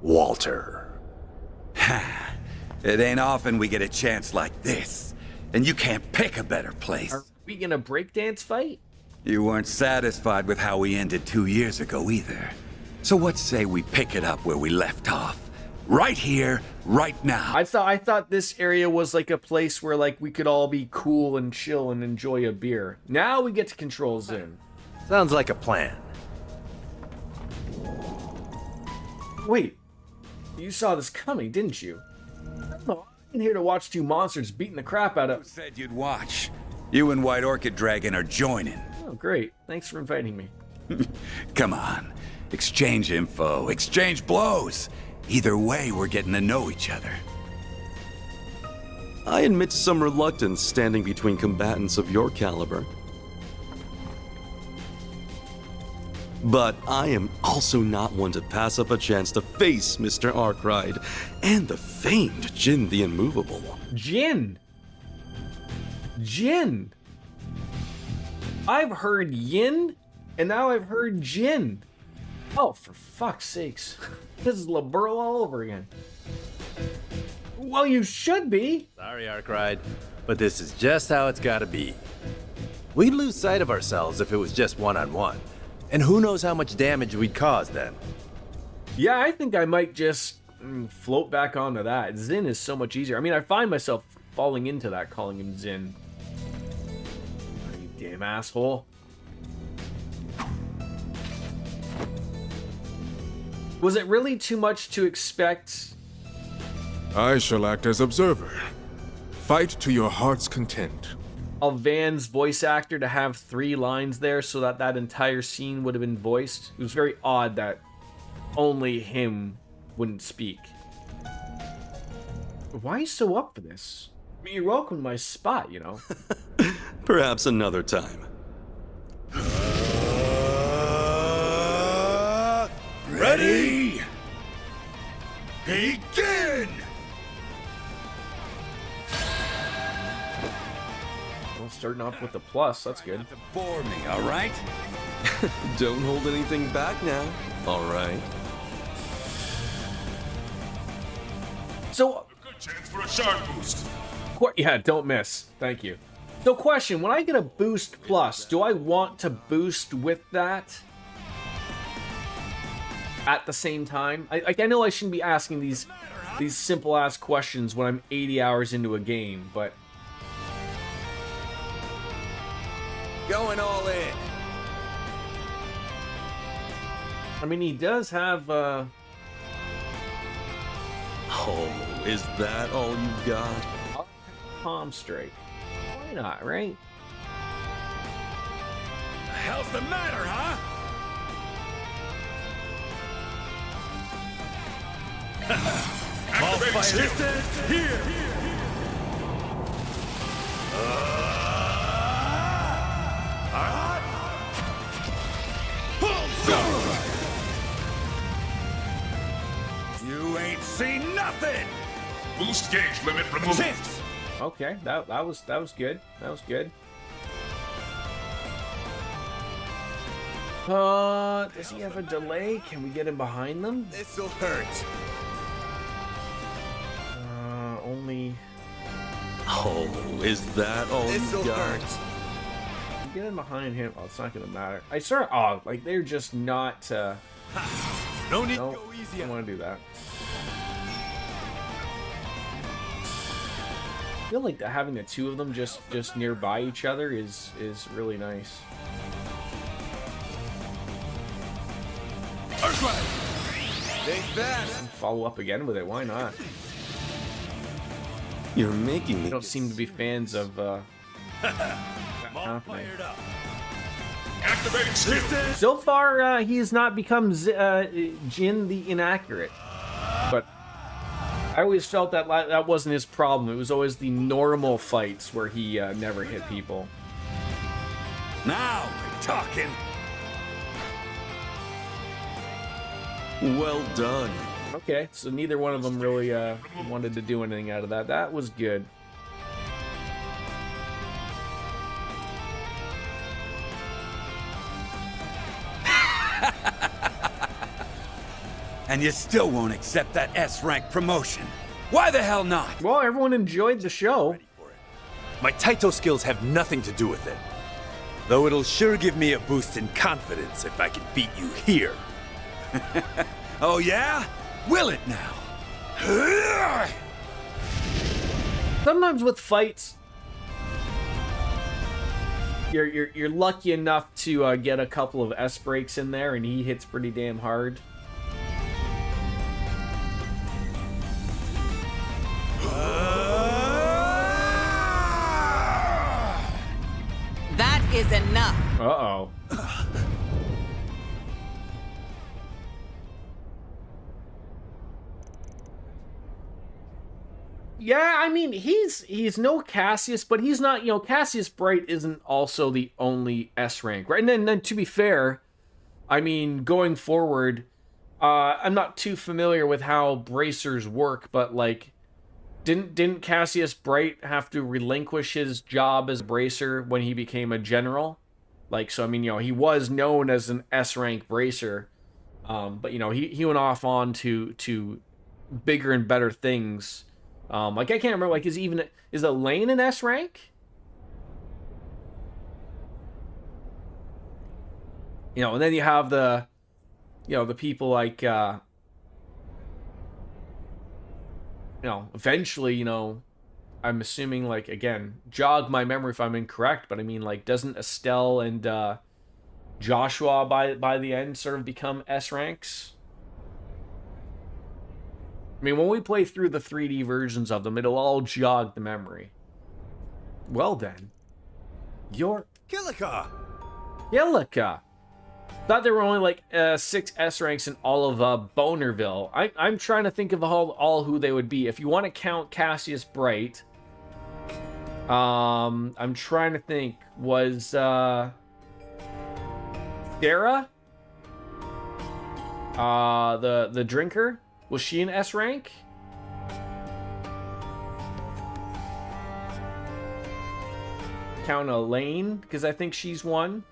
Walter. Ha! It ain't often we get a chance like this, and you can't pick a better place. Are we gonna breakdance fight? You weren't satisfied with how we ended 2 years ago either. So what say we pick it up where we left off? Right here, right now. I thought this area was like a place where like we could all be cool and chill and enjoy a beer. Now we get to control Zin. Sounds like a plan. Wait, you saw this coming, didn't you? I'm in here to watch two monsters beating the crap out of... Who said you'd watch? You and White Orchid Dragon are joining. Oh, great. Thanks for inviting me. Come on. Exchange info, exchange blows. Either way, we're getting to know each other. I admit some reluctance standing between combatants of your caliber. But I am also not one to pass up a chance to face Mr. Arkwright and the famed Jin the Immovable. Jin! Jin! I've heard Yin, and now I've heard Jin. Oh, for fuck's sakes. This is liberal all over again. Well, you should be. Sorry, Arkwright, but this is just how it's gotta be. We'd lose sight of ourselves if it was just one-on-one. And who knows how much damage we'd cause then. Yeah, I think I might just float back onto that. Zin is so much easier. I mean, I find myself falling into that, calling him Zin. Oh, you damn asshole. Was it really too much to expect? I shall act as observer. Fight to your heart's content. Of Van's voice actor to have 3 lines there so that that entire scene would have been voiced. It was very odd that only him wouldn't speak. Why are you so up for this? I mean, you're welcome to my spot, you know. Perhaps another time. Ready? Begin! Well, starting off with the plus, that's good. Not to bore me, all right? Don't hold anything back now. All right. So, Good chance for a sharp boost. yeah, don't miss. Thank you. So, question, when I get a boost plus, do I want to boost with that at the same time? I know I shouldn't be asking these simple ass questions when I'm 80 hours into a game, but Going all in. I mean, he does have Oh, is that all you've got? palm strike. Why not, right? The hell's the matter, huh? Activate here. You ain't seen nothing. Boost gauge limit removed. Okay, that was good. That was good. Does he have a delay? Can we get him behind them? This'll hurt. Only. Oh, is that all This'll you've got? hurt. Get in behind him. Oh, it's not gonna matter. I swear. Oh, like they're just not. No need No, to go easy don't on want to do that. I feel like having the two of them just nearby each other is really nice. Think fast. Follow up again with it. Why not? You're making me. They don't seem to be fans of all happening. fired up. So far, he has not become Jin the Inaccurate. But I always felt that that wasn't his problem. It was always the normal fights where he never hit people. Now we're talking. Well done. Okay, so neither one of them really wanted to do anything out of that. That was good. And you still won't accept that S-rank promotion. Why the hell not? Well, everyone enjoyed the show. My Taito skills have nothing to do with it. Though it'll sure give me a boost in confidence if I can beat you here. Oh yeah? Will it now? Sometimes with fights, you're lucky enough to get a couple of S breaks in there, and he hits pretty damn hard. That is enough. Uh-oh. Yeah, I mean, he's no Cassius, but he's not, Cassius Bright isn't also the only S rank, right? And then to be fair, I mean, going forward, I'm not too familiar with how bracers work, but like, didn't Cassius Bright have to relinquish his job as a bracer when he became a general? Like, so I mean, he was known as an S rank bracer, but he went off on to bigger and better things. Like I can't remember. Like, is Elaine an S rank? And then you have the people like eventually, I'm assuming, like, again, jog my memory if I'm incorrect, but I mean, like, doesn't Estelle and Joshua by the end sort of become S ranks? I mean, when we play through the 3D versions of them, it'll all jog the memory. Well then, you're Kilika! Thought there were only like 6 S ranks in all of Bonerville. I'm trying to think of all who they would be. If you want to count Cassius Bright, I'm trying to think. Was Sarah? The drinker? Was she an S rank? Count Elaine, because I think she's one.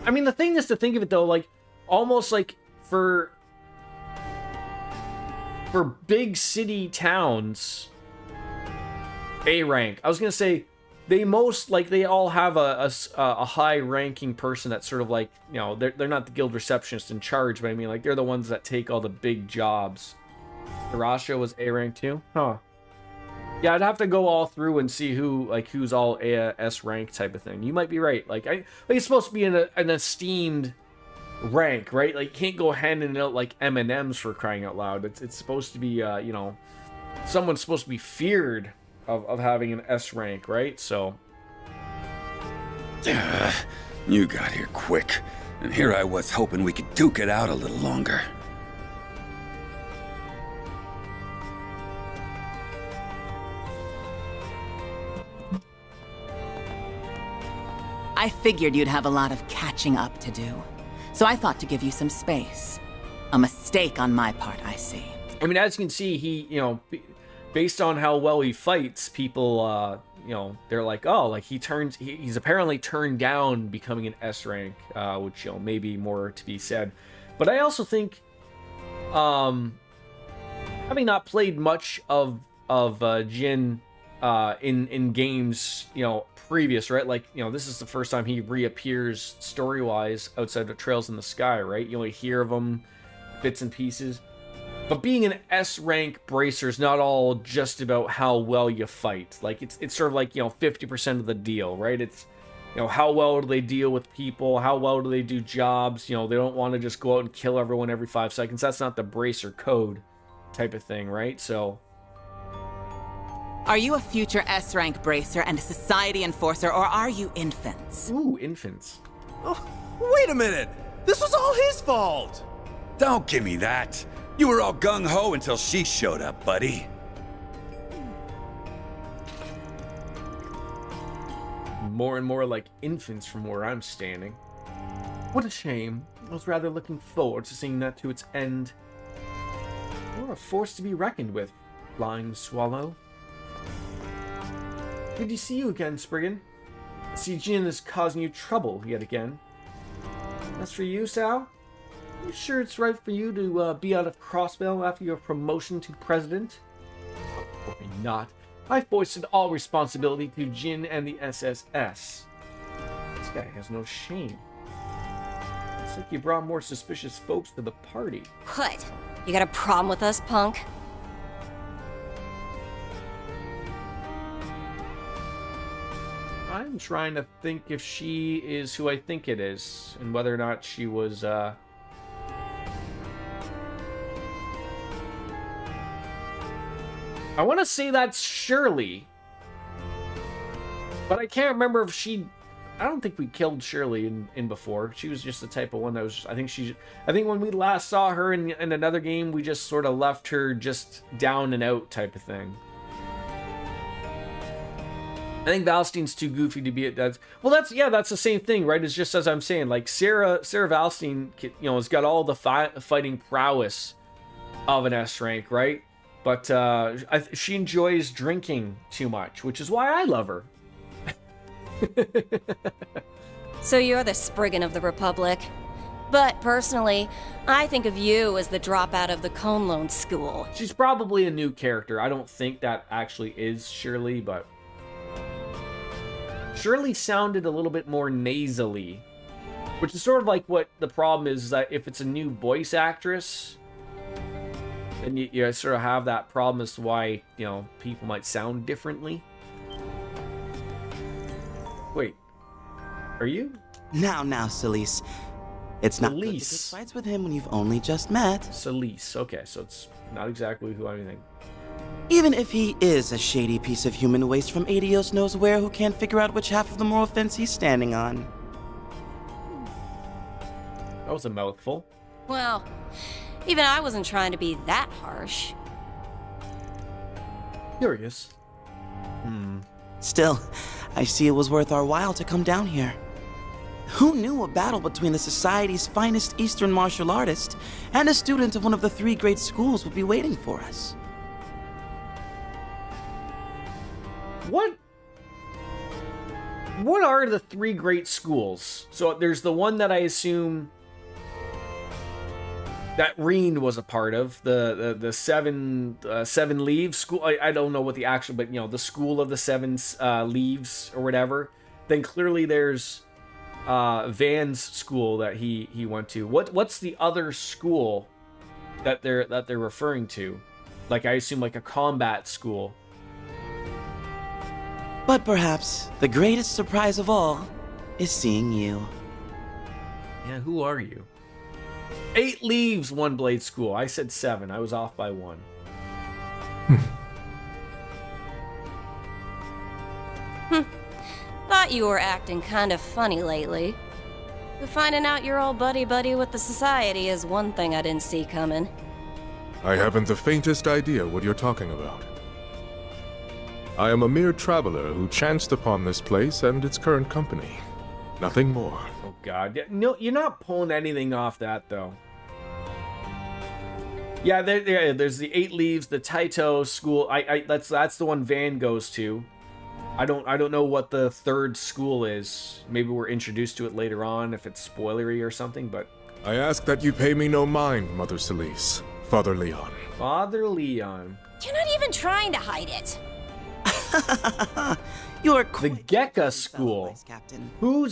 I mean, the thing is to think of it though, like, almost like for big city towns, A rank. I was gonna say they all have a high ranking person that's sort of like, they're not the guild receptionist in charge, but I mean, like, they're the ones that take all the big jobs. Hirasha was A rank too? Huh. Yeah, I'd have to go all through and see who's all S rank type of thing. You might be right. Like, it's supposed to be an esteemed rank, right? Like, you can't go handing out like M&Ms for crying out loud. It's supposed to be someone's supposed to be feared of having an S rank, right? So You got here quick, and here I was hoping we could duke it out a little longer. I figured you'd have a lot of catching up to do, so I thought to give you some space. A mistake on my part, I see. I mean, as you can see, he, based on how well he fights, people, they're like, oh, like he's apparently turned down becoming an S rank, which, maybe more to be said. But I also think, having not played much of Jin in games, previous, right? Like, this is the first time he reappears story-wise outside of Trails in the Sky, right? You only hear of him bits and pieces. But being an S rank bracer is not all just about how well you fight. Like it's sort of like, 50% of the deal, right? It's, how well do they deal with people? How well do they do jobs? They don't want to just go out and kill everyone every 5 seconds. That's not the bracer code type of thing, right? So, are you a future S-rank bracer and a society enforcer, or are you infants? Ooh, infants. Oh, wait a minute! This was all his fault! Don't give me that. You were all gung-ho until she showed up, buddy. More and more like infants from where I'm standing. What a shame. I was rather looking forward to seeing that to its end. You're a force to be reckoned with, blind swallow. Good to see you again, Spriggan. I see Jin is causing you trouble yet again. As for you, Sal, you sure it's right for you to be out of Crossbell after your promotion to president? Probably not. I foisted all responsibility to Jin and the SSS. This guy has no shame. Looks like you brought more suspicious folks to the party. What? You got a problem with us, punk? I'm trying to think if she is who I think it is, and whether or not she was, I want to say that's Shirley. But I can't remember if she... I don't think we killed Shirley in before. She was just the type of one that was... I think when we last saw her in another game, we just sort of left her just down and out type of thing. I think Valstein's too goofy to be at that. Well, that's the same thing, right? It's just as I'm saying, like Sarah Valstein, has got all the fighting prowess of an S rank, right? But she enjoys drinking too much, which is why I love her. So you're the Spriggan of the Republic. But personally, I think of you as the dropout of the Conlone School. She's probably a new character. I don't think that actually is Shirley, but... Shirley sounded a little bit more nasally, which is sort of like what the problem is that if it's a new voice actress, then you sort of have that problem as to why, people might sound differently. Wait, are you? Now, Celise. It's not good to pick fights with him when you've only just met. Celise, okay, so it's not exactly who I think. Even if he is a shady piece of human waste from Adios knows where who can't figure out which half of the moral fence he's standing on. That was a mouthful. Well, even I wasn't trying to be that harsh. Curious. Still, I see it was worth our while to come down here. Who knew a battle between the Society's finest Eastern martial artist and a student of one of the 3 great schools would be waiting for us? What are the 3 great schools? So there's the one that I assume that Reen was a part of, the seven leaves school. I don't know what the actual, but the school of the 7 leaves or whatever. Then clearly there's Van's school that he went to. What's the other school that they're referring to? Like I assume like a combat school. But perhaps the greatest surprise of all is seeing you. Yeah, who are you? 8 leaves, 1 blade school. I said 7. I was off by 1. Thought you were acting kind of funny lately. But finding out you're all buddy-buddy with the Society is one thing I didn't see coming. I haven't the faintest idea what you're talking about. I am a mere traveler who chanced upon this place and its current company. Nothing more. Oh god. No, you're not pulling anything off that, though. Yeah, there's the 8 leaves, the Taito school. That's the one Van goes to. I don't know what the 3rd school is. Maybe we're introduced to it later on if it's spoilery or something, but... I ask that you pay me no mind, Mother Celise. Father Leon. Father Leon. You're not even trying to hide it. You're the Gekka school. Captain. Who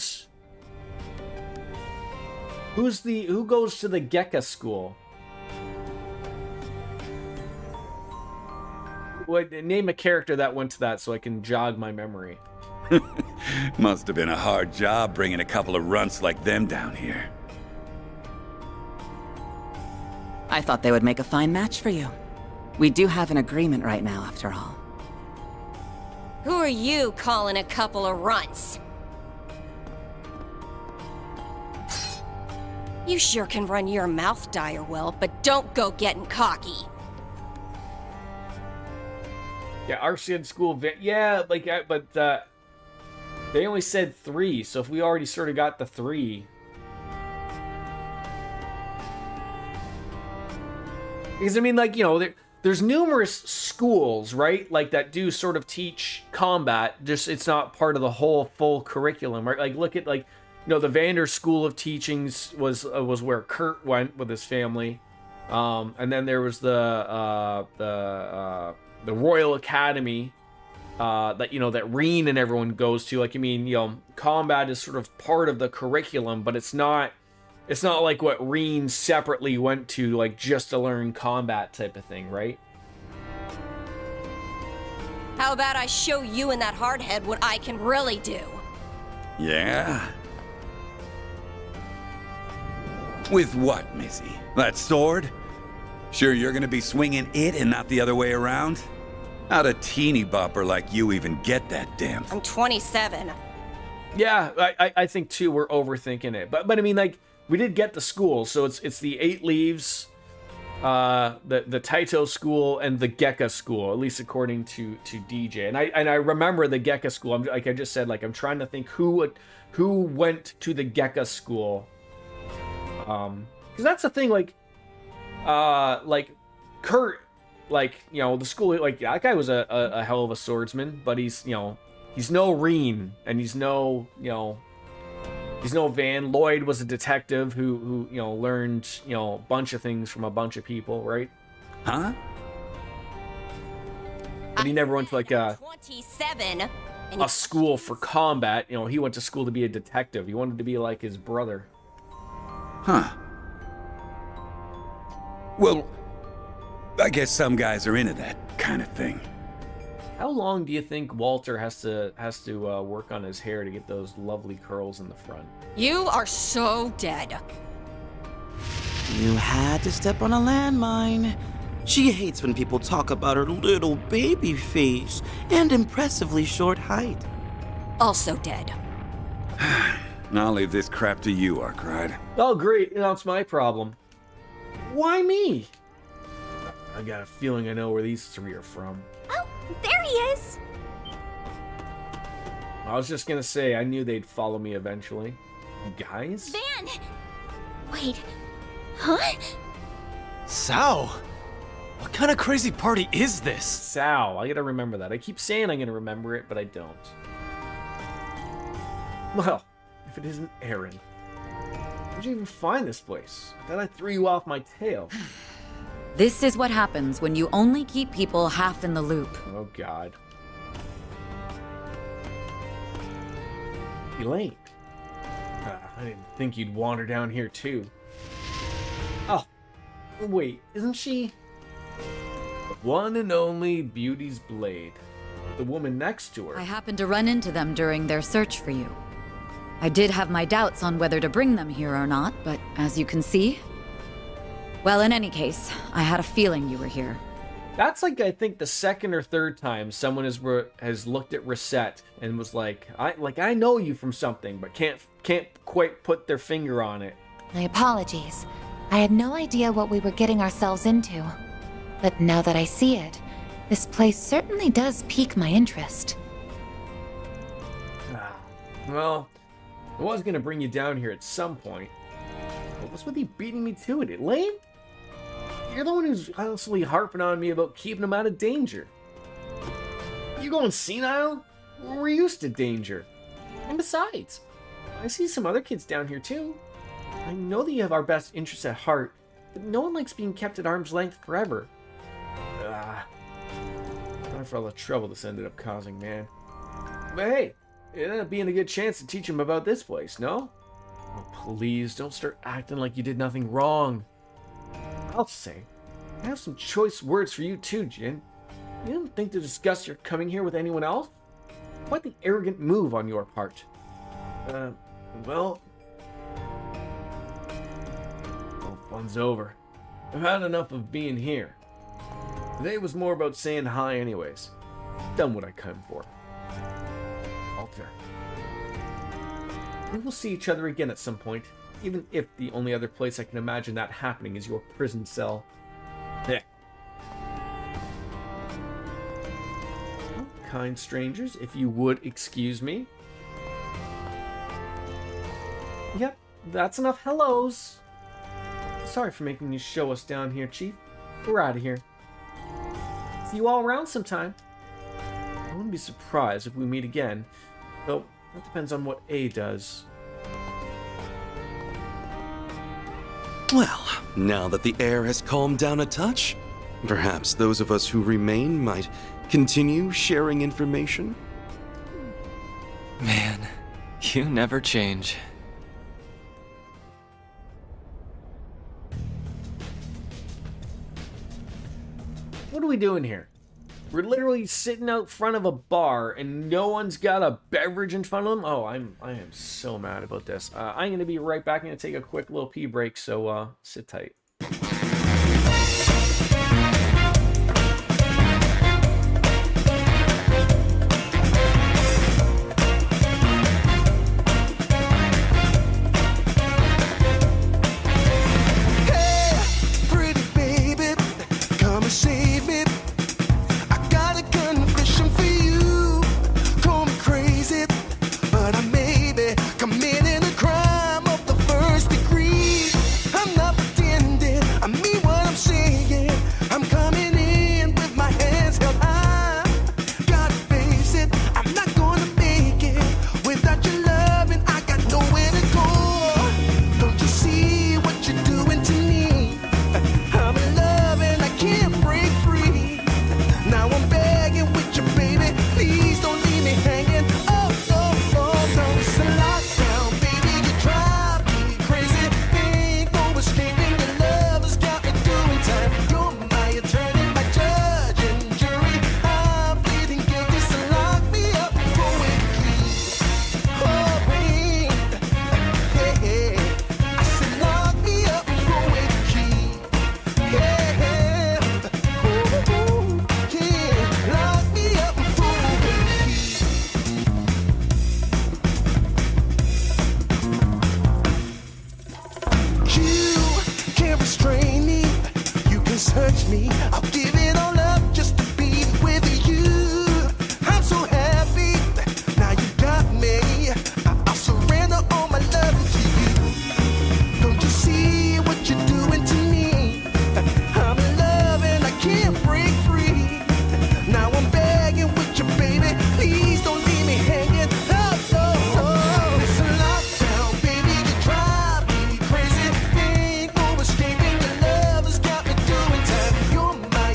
goes to the Gekka school? Name a character that went to that so I can jog my memory. Must have been a hard job bringing a couple of runts like them down here. I thought they would make a fine match for you. We do have an agreement right now, after all. Who are you calling a couple of runts? You sure can run your mouth dire well, but don't go getting cocky. Yeah, Arcid School, yeah, like, but they only said 3, so if we already sort of got the 3. Because, I mean, like, you know, there's numerous schools, right? Like, that do sort of teach combat, just it's not part of the whole full curriculum, right? Like, look at, like, you know, the Vander School of Teachings was where Kurt went with his family. And then there was the Royal Academy that, you know, that Reen and everyone goes to. Like, I mean, you know, combat is sort of part of the curriculum, but it's not like what Reen separately went to, like, just to learn combat type of thing, right? How about I show you and that hardhead what I can really do? Yeah? With what, Missy? That sword? Sure you're gonna be swinging it and not the other way around? How'd a teeny bopper like you even get that damn thing? I'm 27. Yeah, I think, too, we're overthinking it. But I mean, like, we did get the school, so it's the 8 Leaves, the Taito school, and the Gekka school, at least according to DJ. And I remember the Gekka school. Like I just said, like, I'm trying to think who went to the Gekka school. Because that's the thing, like Kurt, like, you know, the school, like, that guy was a hell of a swordsman, but he's, you know, he's no Reen, and he's no, you know, he's no Van. Lloyd was a detective who you know, learned, you know, a bunch of things from a bunch of people, right? Huh? But he never went to, like, 27. a school for combat. You know, he went to school to be a detective. He wanted to be like his brother. Huh. Well, I guess some guys are into that kind of thing. How long do you think Walter has to work on his hair to get those lovely curls in the front? You are so dead. You had to step on a landmine. She hates when people talk about her little baby face and impressively short height. Also dead. I'll leave this crap to you, Arkwright. Oh, great. That's my problem. Why me? I got a feeling I know where these 3 are from. Oh, there he is. I was just gonna say, I knew they'd follow me eventually. Guys? Van! Wait. Huh? Sao? What kind of crazy party is this? Sao. I gotta remember that. I keep saying I'm gonna remember it, but I don't. Well, if it isn't Aaron. How'd you even find this place? I thought I threw you off my tail. This is what happens when you only keep people half in the loop. Oh, God. Elaine. I didn't think you'd wander down here, too. Oh, wait, isn't she the one and only Beauty's Blade? The woman next to her. I happened to run into them during their search for you. I did have my doubts on whether to bring them here or not, but as you can see... Well, in any case, I had a feeling you were here. That's like, I think, the second or third time someone has looked at Reset and was like, I know you from something, but can't quite put their finger on it. My apologies. I had no idea what we were getting ourselves into. But now that I see it, this place certainly does pique my interest. Well, I was gonna bring you down here at some point. But what's with you beating me to it, Elaine? You're the one who's constantly harping on me about keeping him out of danger. You going senile? We're used to danger. And besides, I see some other kids down here too. I know that you have our best interests at heart, but no one likes being kept at arm's length forever. Sorry for all the trouble this ended up causing, man. But hey, it ended up being a good chance to teach him about this place, no? Oh, please, don't start acting like you did nothing wrong. I'll say, I have some choice words for you too, Jin. You didn't think to discuss your coming here with anyone else? Quite the arrogant move on your part. Well, fun's over. I've had enough of being here. Today was more about saying hi anyways. Done what I came for. Walter. We will see each other again at some point, even if the only other place I can imagine that happening is your prison cell. Yeah. Well, kind strangers, if you would excuse me. Yep, that's enough hellos. Sorry for making you show us down here, Chief. We're out of here. See you all around sometime. I wouldn't be surprised if we meet again, though that depends on what A does. Well, now that the air has calmed down a touch, perhaps those of us who remain might continue sharing information? Man, you never change. What are we doing here? We're literally sitting out front of a bar and no one's got a beverage in front of them? Oh, I am so mad about this. I'm going to be right back. I'm going to take a quick little pee break, so sit tight. Committing a crime of the first degree. I'm not pretending.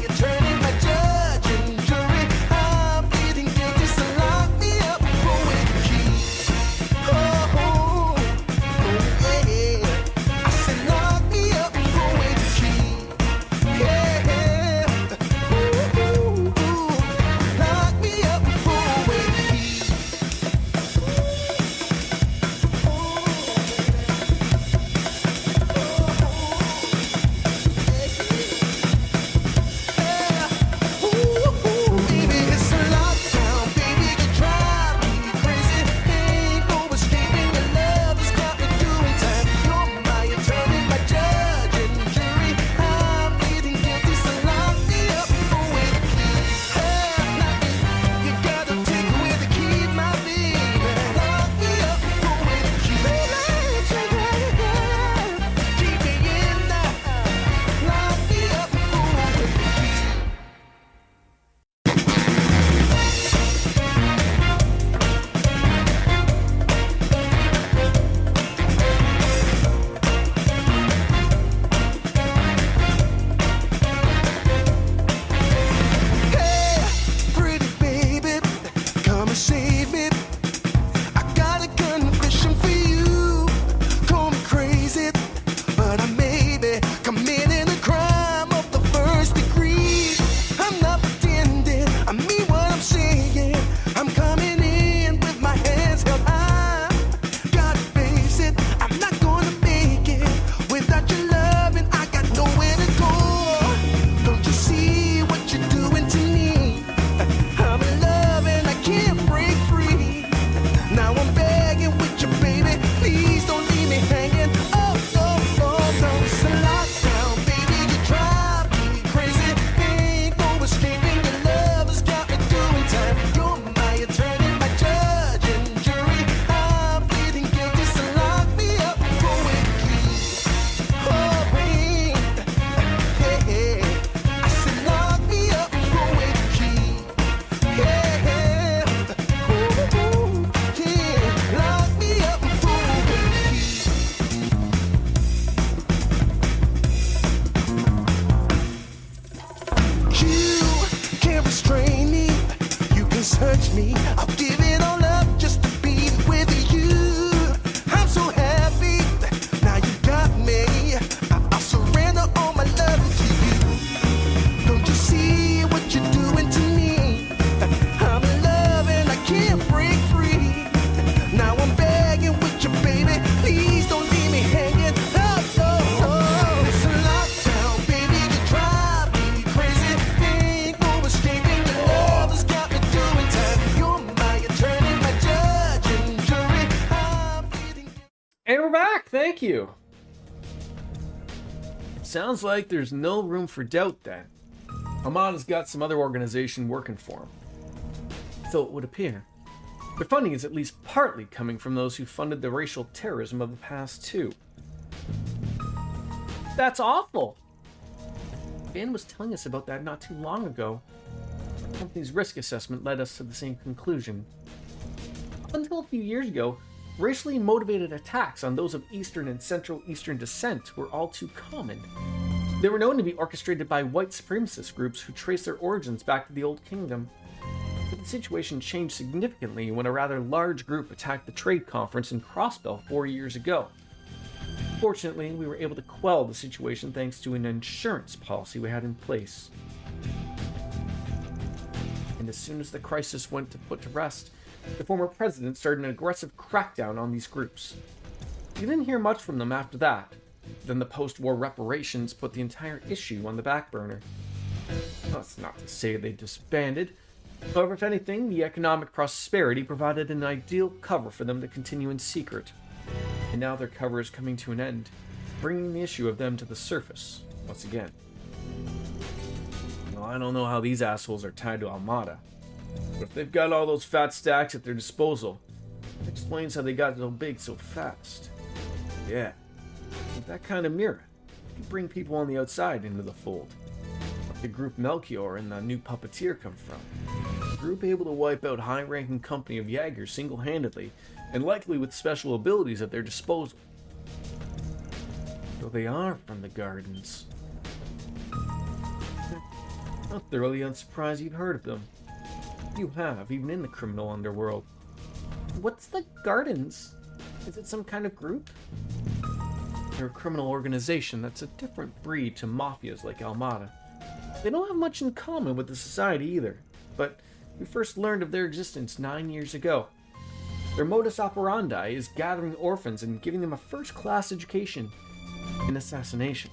Turning Thank you. Sounds like there's no room for doubt then. Armada's got some other organization working for him. So it would appear. Their funding is at least partly coming from those who funded the racial terrorism of the past too. That's awful! Van was telling us about that not too long ago. The company's risk assessment led us to the same conclusion. Up until a few years ago, racially motivated attacks on those of Eastern and Central Eastern descent were all too common. They were known to be orchestrated by white supremacist groups who trace their origins back to the Old Kingdom. But the situation changed significantly when a rather large group attacked the trade conference in Crossbell 4 years ago. Fortunately, we were able to quell the situation thanks to an insurance policy we had in place. And as soon as the crisis went to put to rest, the former president started an aggressive crackdown on these groups. You didn't hear much from them after that. Then the post-war reparations put the entire issue on the back burner. That's not to say they disbanded. However, if anything, the economic prosperity provided an ideal cover for them to continue in secret. And now their cover is coming to an end, bringing the issue of them to the surface once again. Well, I don't know how these assholes are tied to Armada, but if they've got all those fat stacks at their disposal, it explains how they got so big so fast. Yeah, with that kind of mirror, you can bring people on the outside into the fold. Like the group Melchior and the new puppeteer come from. A group able to wipe out high-ranking company of Jaegers single-handedly, and likely with special abilities at their disposal. Though they are from the Gardens. Not thoroughly unsurprised you've heard of them. You have, even in the criminal underworld. What's the Gardens? Is it some kind of group? They're a criminal organization that's a different breed to mafias like Armada. They don't have much in common with the society either, but we first learned of their existence 9 years ago. Their modus operandi is gathering orphans and giving them a first-class education in assassination.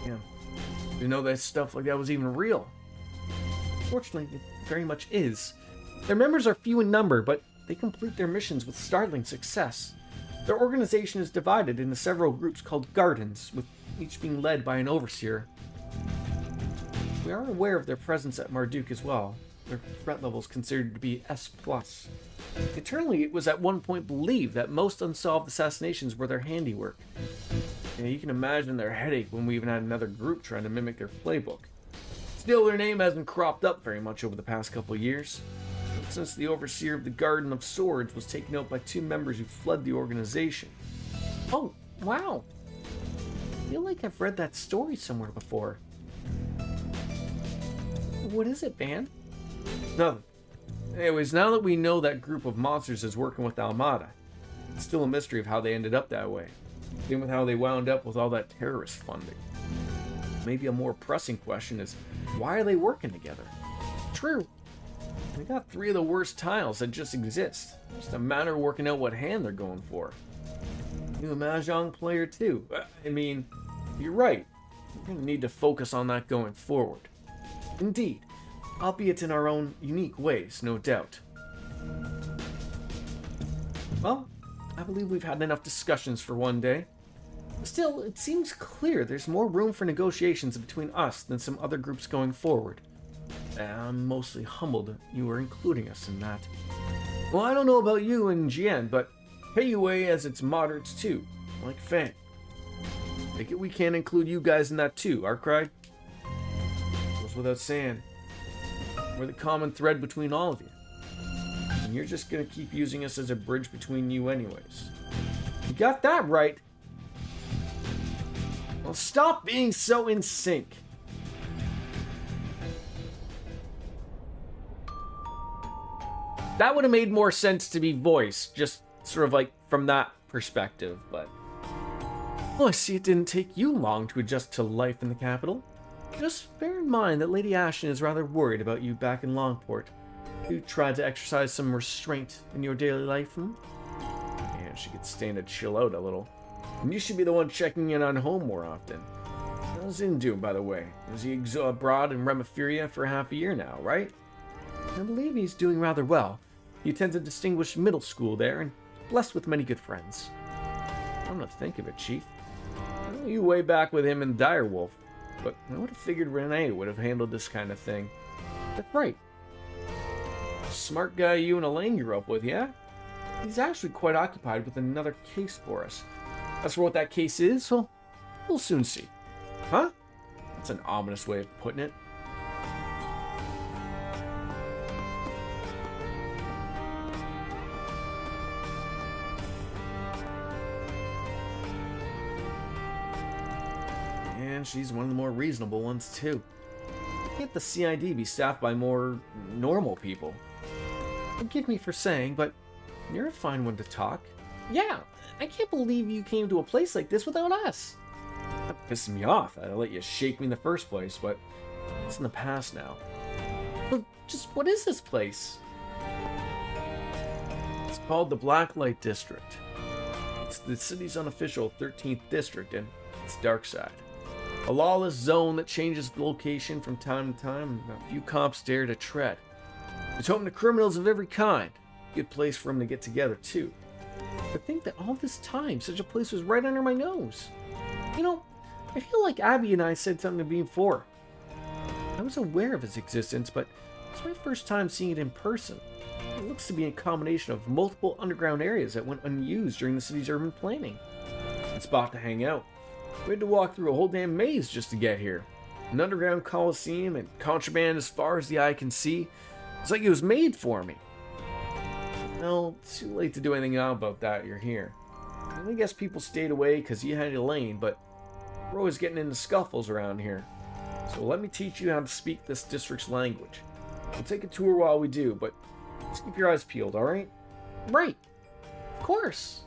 Yeah, didn't know that stuff like that was even real. Fortunately, it very much is. Their members are few in number, but they complete their missions with startling success. Their organization is divided into several groups called Gardens, with each being led by an overseer. We are aware of their presence at Marduk as well. Their threat level is considered to be S+. Internally, it was at one point believed that most unsolved assassinations were their handiwork. Yeah, you can imagine their headache when we even had another group trying to mimic their playbook. Still, their name hasn't cropped up very much over the past couple of years. Since the overseer of the Garden of Swords was taken out by 2 members who fled the organization. Oh, wow. I feel like I've read that story somewhere before. What is it, Van? Nothing. Anyways, now that we know that group of monsters is working with Armada, it's still a mystery of how they ended up that way. Same with how they wound up with all that terrorist funding. Maybe a more pressing question is, why are they working together? True. They got 3 of the worst tiles that just exist. Just a matter of working out what hand they're going for. You a Mahjong player too. I mean, you're right. We're going to need to focus on that going forward. Indeed. Albeit in our own unique ways, no doubt. Well, I believe we've had enough discussions for one day. Still, it seems clear there's more room for negotiations between us than some other groups going forward. I'm mostly humbled that you are including us in that. Well, I don't know about you and Jian, but Peiyue has its moderates too, like Fang. Take it we can't include you guys in that too, Arcry? Goes without saying. We're the common thread between all of you. And you're just gonna keep using us as a bridge between you anyways. You got that right! Well, stop being so in sync. That would have made more sense to be voiced, just sort of like from that perspective, but... Well, I see it didn't take you long to adjust to life in the capital. Just bear in mind that Lady Ashton is rather worried about you back in Longport. You tried to exercise some restraint in your daily life, And she could stand to chill out a little. And you should be the one checking in on home more often. How's Zin doing, by the way? Was he abroad in Remiferia for half a year now, right? I believe he's doing rather well. He attends a distinguished middle school there, and blessed with many good friends. I'm gonna think of it, Chief. I know you way back with him and Direwolf, but I would have figured Renee would have handled this kind of thing. That's right. Smart guy you and Elaine grew up with, yeah? He's actually quite occupied with another case for us. As for what that case is, well, we'll soon see. Huh? That's an ominous way of putting it. And she's one of the more reasonable ones, too. Can't the CID be staffed by more normal people? Forgive me for saying, but you're a fine one to talk. Yeah, I can't believe you came to a place like this without us. That pisses me off that I let you shake me in the first place, but it's in the past now. But just what is this place? It's called the Blacklight District. It's the city's unofficial 13th district, and it's dark side. A lawless zone that changes location from time to time, and a few cops dare to tread. It's home to criminals of every kind. Good place for them to get together, too. To think that all this time, such a place was right under my nose. You know, I feel like Abby and I said something to me before. I was aware of its existence, but it's my first time seeing it in person. It looks to be a combination of multiple underground areas that went unused during the city's urban planning. A spot to hang out. We had to walk through a whole damn maze just to get here. An underground coliseum and contraband as far as the eye can see. It's like it was made for me. Well, it's too late to do anything about that. You're here. I guess people stayed away because you had Elaine, but we're always getting into scuffles around here. So let me teach you how to speak this district's language. We'll take a tour while we do, but just keep your eyes peeled, alright? Right. Of course.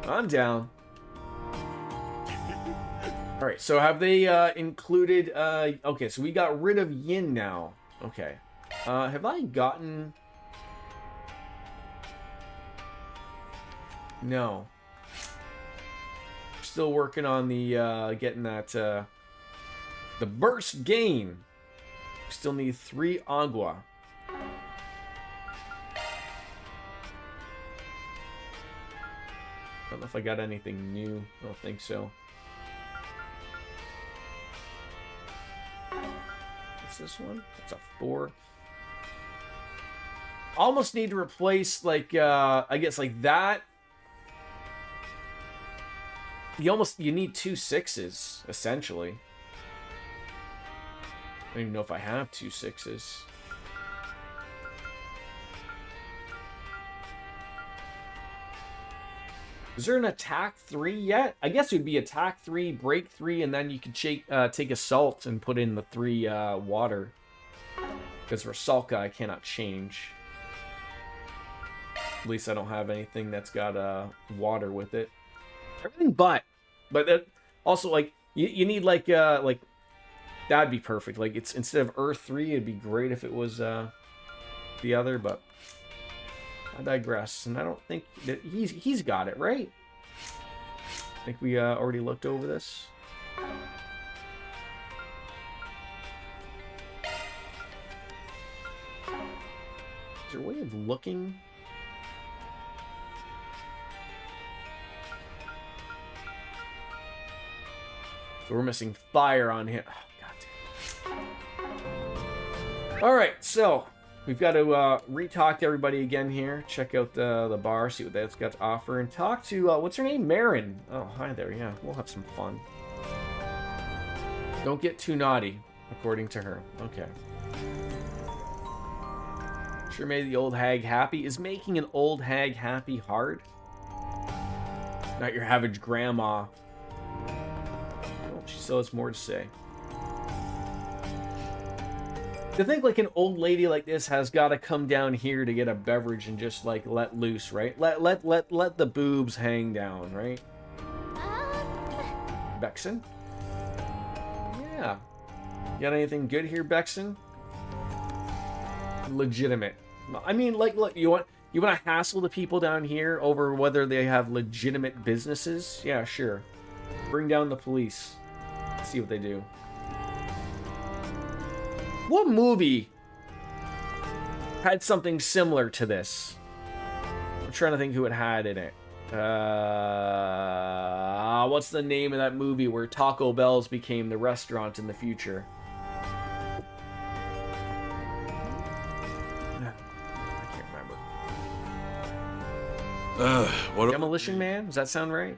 I'm down. Alright, so have they included... okay, so we got rid of Yin now. Okay. Have I gotten... No. Still working on the, getting that, the burst gain. Still need 3 agua. I don't know if I got anything new. I don't think so. What's this one? It's a 4. Almost need to replace, like, I guess, like that. You need 2 6s, essentially. I don't even know if I have 2 6s. Is there an attack 3 yet? I guess it would be attack 3, break 3, and then you could take assault and put in the 3 water. Because for Salka, I cannot change. At least I don't have anything that's got water with it. Everything but that also, like, you need like that'd be perfect. Like, it's instead of Earth 3, it'd be great if it was the other, but I digress. And I don't think that he's got it, right? I think we already looked over this. Is there a way of looking? So we're missing fire on him. Oh, God damn. Alright, so we've got to re-talk to everybody again here. Check out the bar, see what that's got to offer, and talk to, what's her name? Marin. Oh, hi there, yeah. We'll have some fun. Don't get too naughty, according to her. Okay. Sure made the old hag happy. Is making an old hag happy hard? Not your average grandma. She still has more to say. To think like an old lady like this has got to come down here to get a beverage and just like let loose, right? Let the boobs hang down, right? Bexon? Yeah. You got anything good here, Bexon? Legitimate. I mean, like, look, you want to hassle the people down here over whether they have legitimate businesses? Yeah, sure. Bring down the police. See what they do. What movie had something similar to this? I'm trying to think who it had in it. What's the name of that movie where Taco Bell's became the restaurant in the future? I can't remember. Demolition Man? Does that sound right?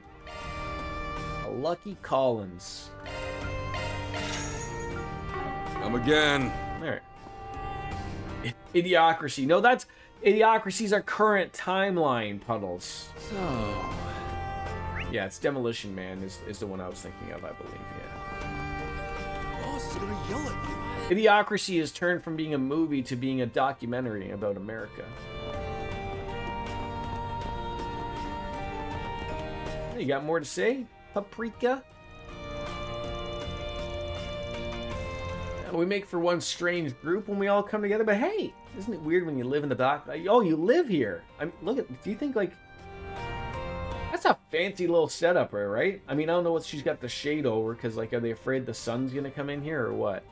Lucky Collins. Come again. All right. Idiocracy. No, that's Idiocracy's our current timeline, Puddles. So, yeah, it's Demolition Man is the one I was thinking of, I believe. Yeah. Boss is gonna yell at you. Idiocracy has turned from being a movie to being a documentary about America. You got more to say, Paprika? We make for one strange group when we all come together, but hey, isn't it weird when you live in the back? Oh, you live here. Look at. Do you think like that's a fancy little setup, right? I mean, I don't know what she's got the shade over, because like, are they afraid the sun's gonna come in here or what?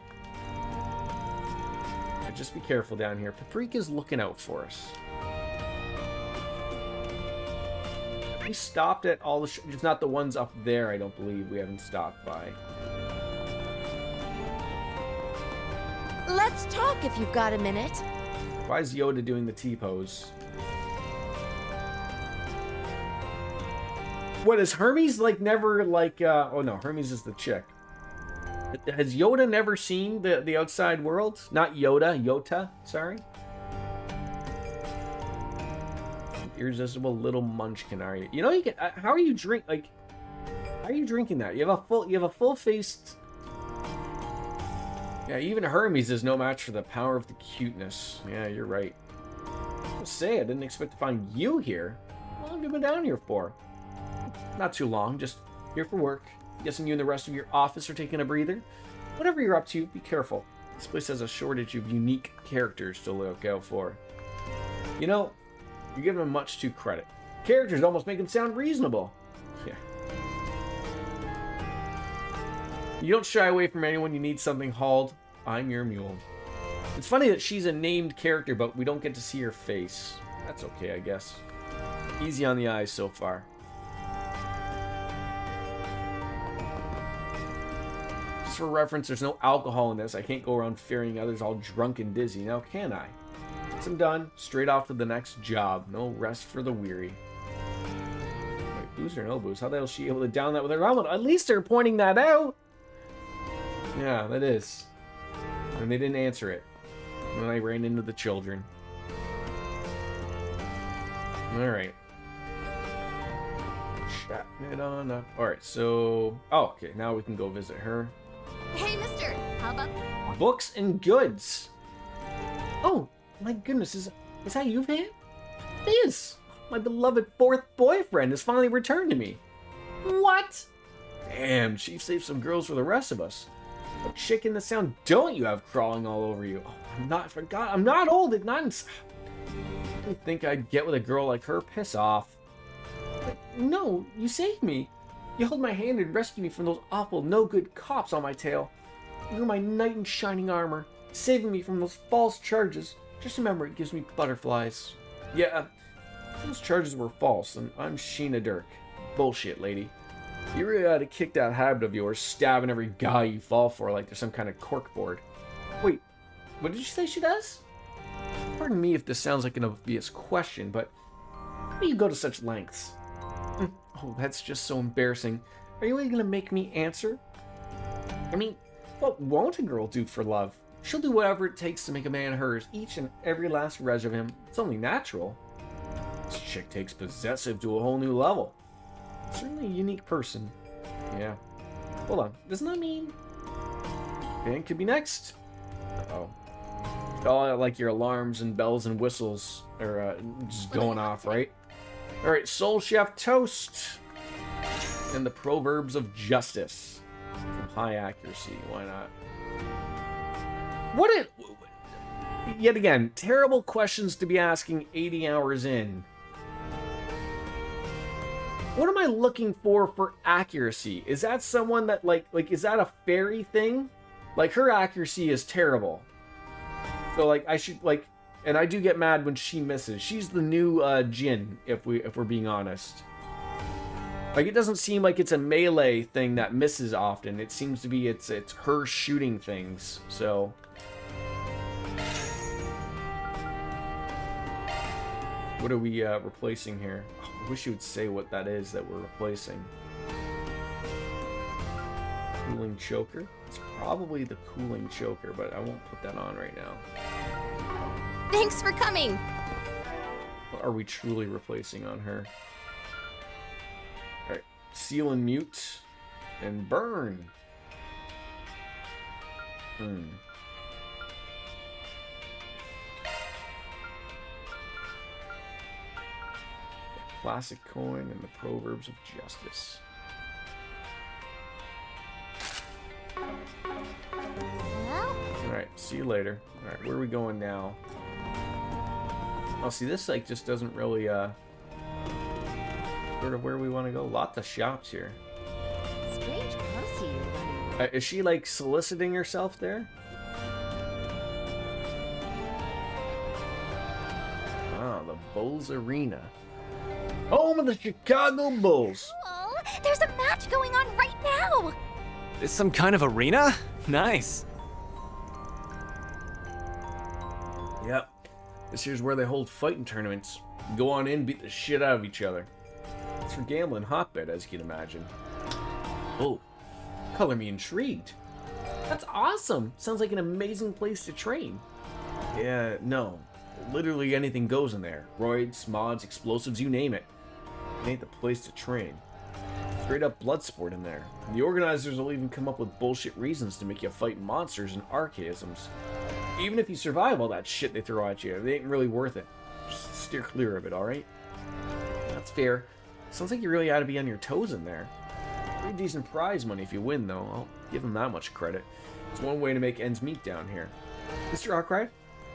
Just be careful down here. Paprika's looking out for us. We stopped at all the. It's not the ones up there. I don't believe we haven't stopped by. Let's talk if you've got a minute. Why is Yoda doing the T-pose? What, is Hermes like never like oh no, Hermes is the chick. Has Yoda never seen the outside world? Not Yoda, Yota, sorry. Irresistible little munchkin, are you? You know, you can how are you how are you drinking that? You have a full-faced. Yeah, even Hermes is no match for the power of the cuteness. Yeah, you're right. I was say, I didn't expect to find you here. How long have you been down here for? Not too long, just here for work. Guessing you and the rest of your office are taking a breather. Whatever you're up to, be careful. This place has a shortage of unique characters to look out for. You know, you're giving them much too credit. Characters almost make them sound reasonable. Yeah. You don't shy away from anyone you need something hauled. I'm your mule. It's funny that she's a named character, but we don't get to see her face. That's okay, I guess. Easy on the eyes so far. Just for reference, there's no alcohol in this. I can't go around ferrying others all drunk and dizzy, now can I? Once I'm done, straight off to the next job. No rest for the weary. Wait, booze or no booze? How the hell is she able to down that with her omelet? At least they're pointing that out. Yeah, that is. And they didn't answer it. When I ran into the children. Alright. Chatting it on up. Alright, so... Oh, okay, now we can go visit her. Hey, mister, how about... Books and goods. Oh, my goodness, is that you, Van? It is. My beloved fourth boyfriend has finally returned to me. What? Damn, she saved some girls for the rest of us. What chick in the sound don't you have crawling all over you? Oh, I'm not old at nuns. I didn't think I'd get with a girl like her. Piss off. But no, you saved me. You held my hand and rescued me from those awful no-good cops on my tail. You were my knight in shining armor, saving me from those false charges. Just remember, it gives me butterflies. Yeah, those charges were false, and I'm Sheena Dirk. Bullshit, lady. You really ought to kick that habit of yours, stabbing every guy you fall for like there's some kind of corkboard. Wait, what did you say she does? Pardon me if this sounds like an obvious question, but how do you go to such lengths? Oh, that's just so embarrassing. Are you really gonna make me answer? I mean, what won't a girl do for love? She'll do whatever it takes to make a man hers, each and every last res of him. It's only natural. This chick takes possessive to a whole new level. Certainly a unique person. Yeah. Hold on. Doesn't that mean Dan could be next? Uh-oh. All like your alarms and bells and whistles are just going off, right? All right, Soul Chef Toast and the Proverbs of Justice from High Accuracy. Why not? Yet again, terrible questions to be asking 80 hours in. What am I looking for accuracy? Is that someone that like is that a fairy thing? Like her accuracy is terrible. So like I should like, and I do get mad when she misses. She's the new Jin, if we're being honest. Like, it doesn't seem like it's a melee thing that misses often. It seems to be it's her shooting things. So what are we replacing here? Oh, I wish you would say what that is that we're replacing. Cooling choker. It's probably the cooling choker, but I won't put that on right now. Thanks for coming. What are we truly replacing on her? Alright. Seal and mute. And burn. The classic coin and the proverbs of justice. Alright, see you later. Alright, where are we going now? Oh, see, this like just doesn't really sort of where we want to go. Lots of shops here. Strange pussy you're running. Is she like soliciting herself there? Ah, the Bulls Arena. Home of the Chicago Bulls. Oh, there's a match going on right now. Is some kind of arena? Nice. Yep. This here's where they hold fighting tournaments. Go on in, beat the shit out of each other. It's her gambling hotbed, as you can imagine. Oh, color me intrigued. That's awesome. Sounds like an amazing place to train. Yeah, no. Literally anything goes in there. Roids, mods, explosives, you name it. It ain't the place to train. Straight up blood sport in there. And the organizers will even come up with bullshit reasons to make you fight monsters and archaisms. Even if you survive all that shit they throw at you, it ain't really worth it. Just steer clear of it, alright? That's fair. Sounds like you really ought to be on your toes in there. Pretty decent prize money if you win, though. I'll give them that much credit. It's one way to make ends meet down here. Mr. Arkwright,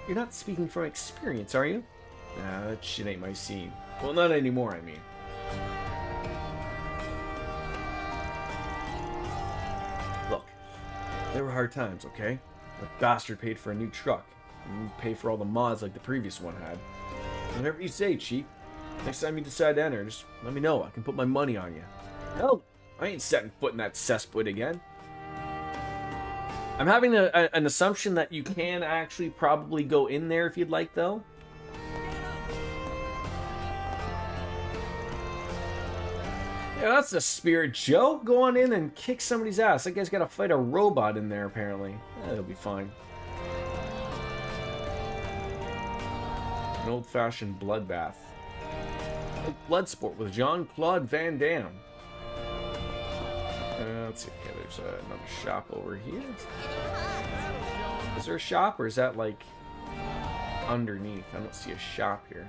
you're not speaking from experience, are you? Nah, that shit ain't my scene. Well, not anymore, I mean. Look, there were hard times, okay? The bastard paid for a new truck. And you pay for all the mods like the previous one had. Whatever you say, Chief. Next time you decide to enter, just let me know. I can put my money on you. Hell, I ain't setting foot in that cesspit again. I'm having an assumption that you can actually probably go in there if you'd like, though. Yeah, that's the spirit, Joe. Go on in and kick somebody's ass. That guy's got to fight a robot in there, apparently. It'll be fine. An old-fashioned bloodbath. Like Bloodsport with Jean-Claude Van Damme. Let's see. Okay, there's another shop over here. Is there a shop, or is that like underneath? I don't see a shop here.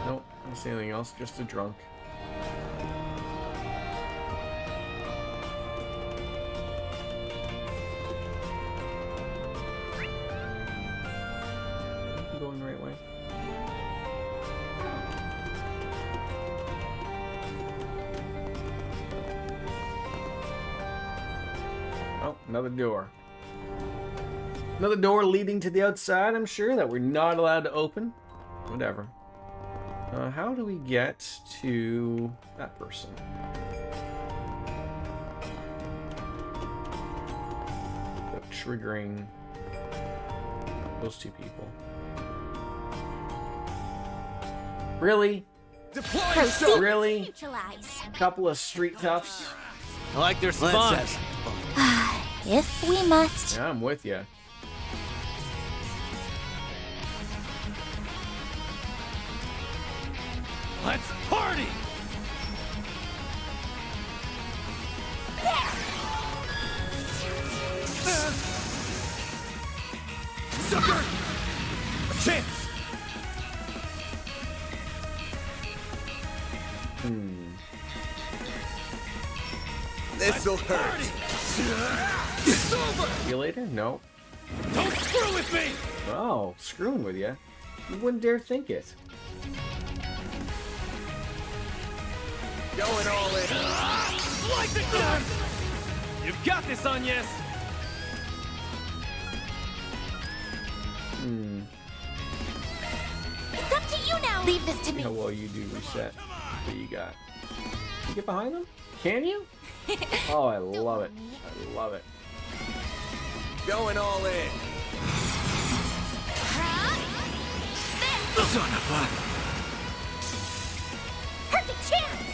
Nope, I don't see anything else. Just a drunk. Going the right way. Oh, another door. Another door leading to the outside, I'm sure, that we're not allowed to open. Whatever. How do we get to that person? Without triggering those two people. Really? Proceed. Really? Neutralize. Couple of street toughs. I like their spawns. If we must. Yeah, I'm with you. Let's party! Sucker! A chance! This'll hurt. It's over! See you later? No. Don't screw with me! Oh, screwing with you? You wouldn't dare think it. Going all in. Like the gun! You've got this, Agnes! It's up to you now. Leave this to me. How well you do reset. What do you got? Can you get behind them? Can you? Oh, I love it. I love it. Going all in. Son of a... Perfect chance.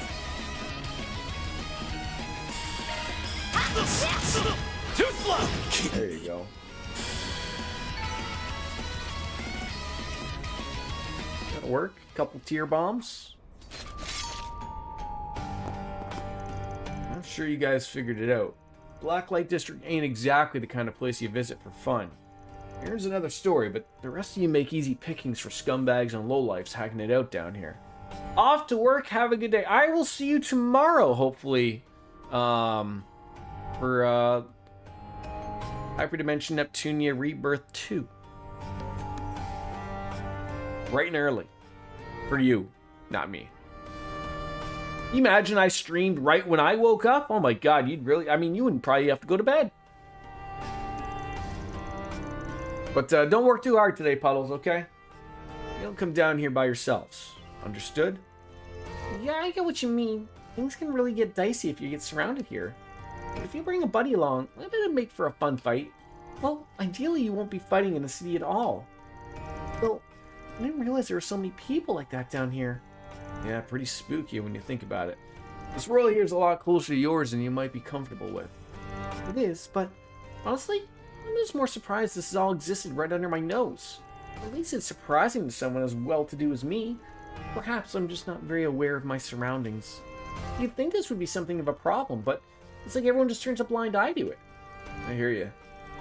Too slow! There you go. That'll work. Couple tier bombs. I'm sure you guys figured it out. Blacklight District ain't exactly the kind of place you visit for fun. Here's another story, but the rest of you make easy pickings for scumbags and lowlifes hacking it out down here. Off to work, have a good day. I will see you tomorrow, hopefully, for Hyperdimension Neptunia Rebirth 2. Bright and early. For you, not me. Imagine I streamed right when I woke up? Oh my god, you'd really... I mean, you wouldn't probably have to go to bed. But don't work too hard today, Puddles, okay? You don't come down here by yourselves. Understood? Yeah, I get what you mean. Things can really get dicey if you get surrounded here. But if you bring a buddy along, it'll make for a fun fight. Well, ideally you won't be fighting in the city at all. Well, I didn't realize there were so many people like that down here. Yeah, pretty spooky when you think about it. This world here is a lot closer to yours than you might be comfortable with. It is, but honestly, I'm just more surprised this has all existed right under my nose. At least it's surprising to someone as well-to-do as me. Perhaps I'm just not very aware of my surroundings. You'd think this would be something of a problem, but it's like everyone just turns a blind eye to it. I hear you.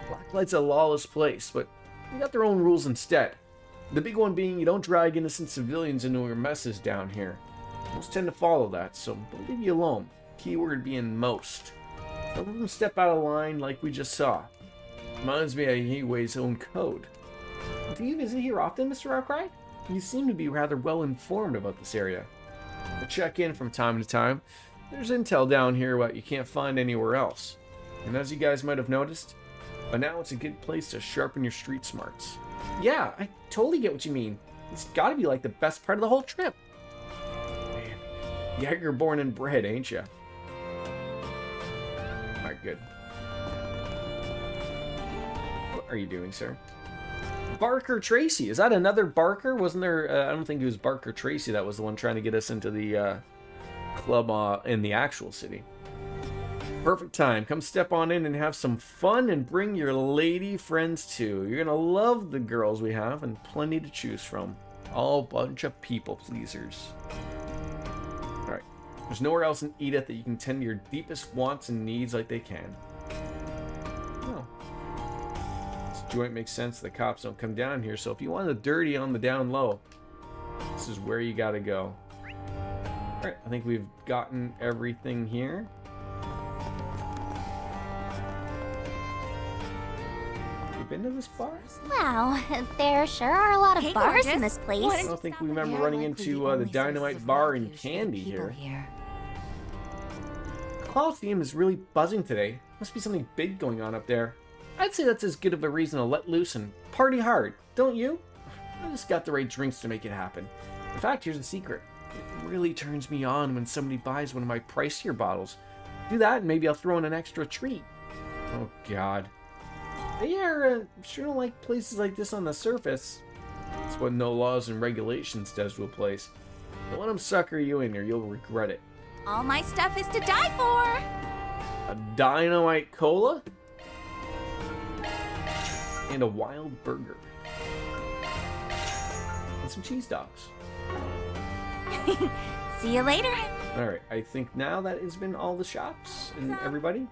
Blacklight's a lawless place, but they got their own rules instead. The big one being you don't drag innocent civilians into your messes down here. Most tend to follow that, so they'll leave you alone. Keyword being most. Don't let them step out of line like we just saw. Reminds me of Hiwei's own code. Do you visit here often, Mr. Arkwright? You seem to be rather well informed about this area. I check in from time to time. There's intel down here what you can't find anywhere else. And as you guys might have noticed, by now it's a good place to sharpen your street smarts. Yeah, I totally get what you mean. It's gotta be like the best part of the whole trip. Man, yeah, you're born and bred, ain't ya? Alright, good. What are you doing, sir? Barker Tracy. Is that another Barker? Wasn't there... I don't think it was Barker Tracy that was the one trying to get us into the club in the actual city. Perfect time. Come step on in and have some fun and bring your lady friends too. You're gonna love the girls we have and plenty to choose from. All bunch of people pleasers. Alright. There's nowhere else in Edith that you can tend to your deepest wants and needs like they can. Oh. This joint makes sense. The cops don't come down here, so if you want the dirty on the down low, this is where you gotta go. Alright, I think we've gotten everything here. Been to this bar? Wow, there sure are a lot of bars in this place. I don't think we remember running into the Dynamite Bar and Candy here. Coliseum is really buzzing today. Must be something big going on up there. I'd say that's as good of a reason to let loose and party hard, don't you? I just got the right drinks to make it happen. In fact, here's a secret. It really turns me on when somebody buys one of my pricier bottles. Do that and maybe I'll throw in an extra treat. Oh god. Yeah, sure don't like places like this on the surface. That's what no laws and regulations does to a place. Don't let them sucker you in or you'll regret it. All my stuff is to die for. A Dynamite Cola? And a wild burger. And some cheese dogs. See you later. Alright, I think now that has been all the shops and everybody.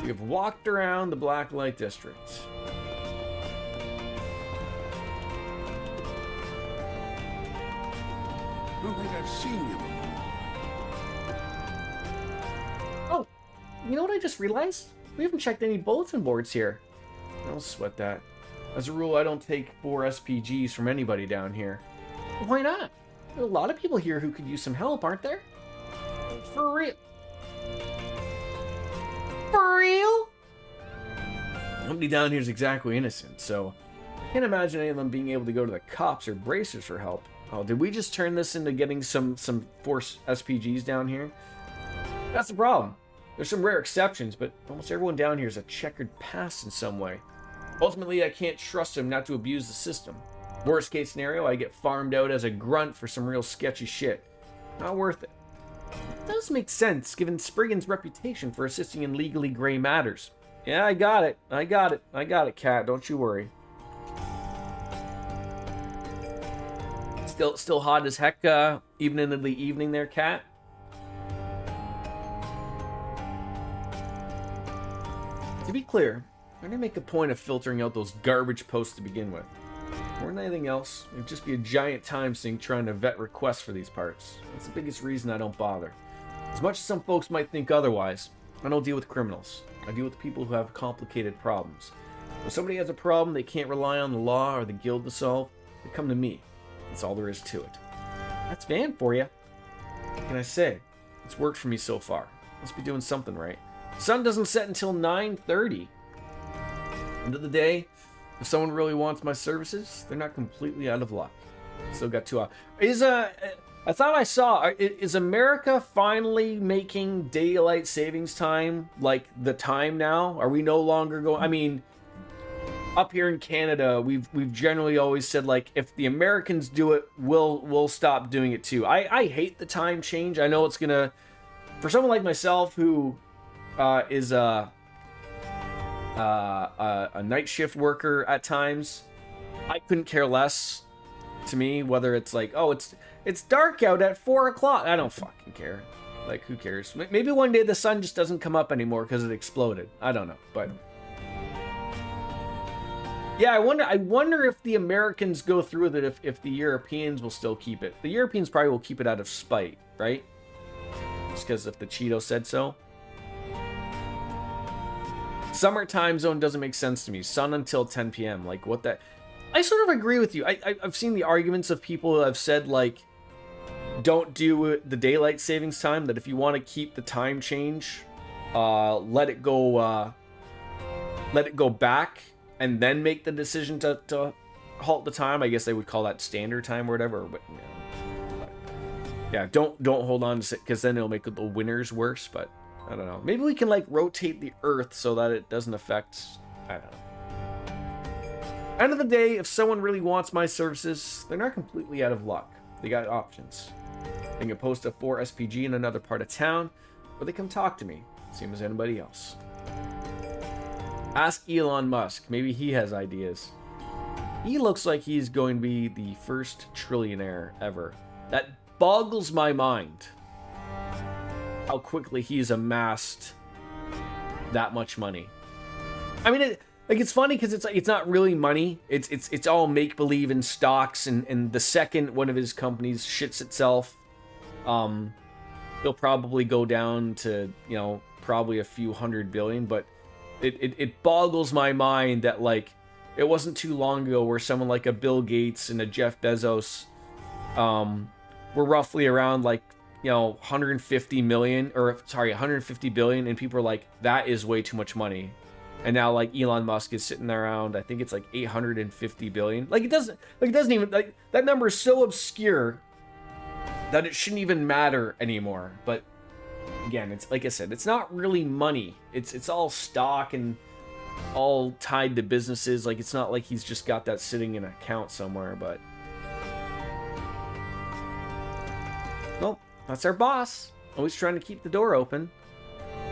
We have walked around the Blacklight District. I don't think I've seen you before. Oh, you know what I just realized? We haven't checked any bulletin boards here. Don't sweat that. As a rule, I don't take 4 SPGs from anybody down here. Why not? There are a lot of people here who could use some help, aren't there? For real. For real? Nobody down here is exactly innocent, so I can't imagine any of them being able to go to the cops or bracers for help. Oh, did we just turn this into getting some force SPGs down here? That's the problem. There's some rare exceptions, but almost everyone down here is a checkered past in some way. Ultimately, I can't trust them not to abuse the system. Worst case scenario, I get farmed out as a grunt for some real sketchy shit. Not worth it. It does make sense, given Spriggan's reputation for assisting in legally gray matters. Yeah, I got it, Cat. Don't you worry. Still hot as heck, even into the evening there, Cat. To be clear, I'm gonna make a point of filtering out those garbage posts to begin with. More than anything else, it'd just be a giant time sink trying to vet requests for these parts. That's the biggest reason I don't bother. As much as some folks might think otherwise, I don't deal with criminals. I deal with people who have complicated problems. When somebody has a problem they can't rely on the law or the guild to solve, they come to me. That's all there is to it. That's Van for you. What can I say? It's worked for me so far. Must be doing something right. Sun doesn't set until 9:30. End of the day, if someone really wants my services, they're not completely out of luck. Still got 2 hours. I thought I saw, is America finally making daylight savings time like the time now? Are we no longer going? I mean, up here in Canada, we've generally always said, like, if the Americans do it, we'll stop doing it too. I hate the time change. I know it's gonna, for someone like myself who is a night shift worker at times, I couldn't care less. To me, whether it's like, oh, it's dark out at 4 o'clock. I don't fucking care. Like, who cares? Maybe one day the sun just doesn't come up anymore because it exploded. I don't know, but yeah, I wonder if the Americans go through with it, if the Europeans will still keep it. The Europeans probably will keep it out of spite, right? Just because if the Cheeto said so. Summer time zone doesn't make sense to me. Sun until 10 p.m. Like, what that... I sort of agree with you. I've seen the arguments of people who have said, like, don't do the daylight savings time, that if you want to keep the time change, let it go back and then make the decision to halt the time. I guess they would call that standard time or whatever. But, you know, yeah, don't hold on to it, because then it'll make the winners worse. But I don't know. Maybe we can, like, rotate the Earth so that it doesn't affect... I don't know. End of the day, if someone really wants my services, they're not completely out of luck. They got options. They can post a 4 SPG in another part of town, or they come talk to me, same as anybody else. Ask Elon Musk. Maybe he has ideas. He looks like he's going to be the first trillionaire ever. That boggles my mind. How quickly he's amassed that much money. I mean, it's funny because it's not really money. It's all make believe in stocks, and the second one of his companies shits itself, he'll probably go down to, you know, probably a few $100 billion. But it boggles my mind that, like, it wasn't too long ago where someone like a Bill Gates and a Jeff Bezos were roughly around, like, you know, 150 billion, and people are like, that is way too much money. And now, like, Elon Musk is sitting around, I think it's like 850 billion. Like, it doesn't even, like, that number is so obscure that it shouldn't even matter anymore. But again, it's like I said, it's not really money. It's all stock and all tied to businesses. Like, it's not like he's just got that sitting in an account somewhere. But well, that's our boss, always trying to keep the door open.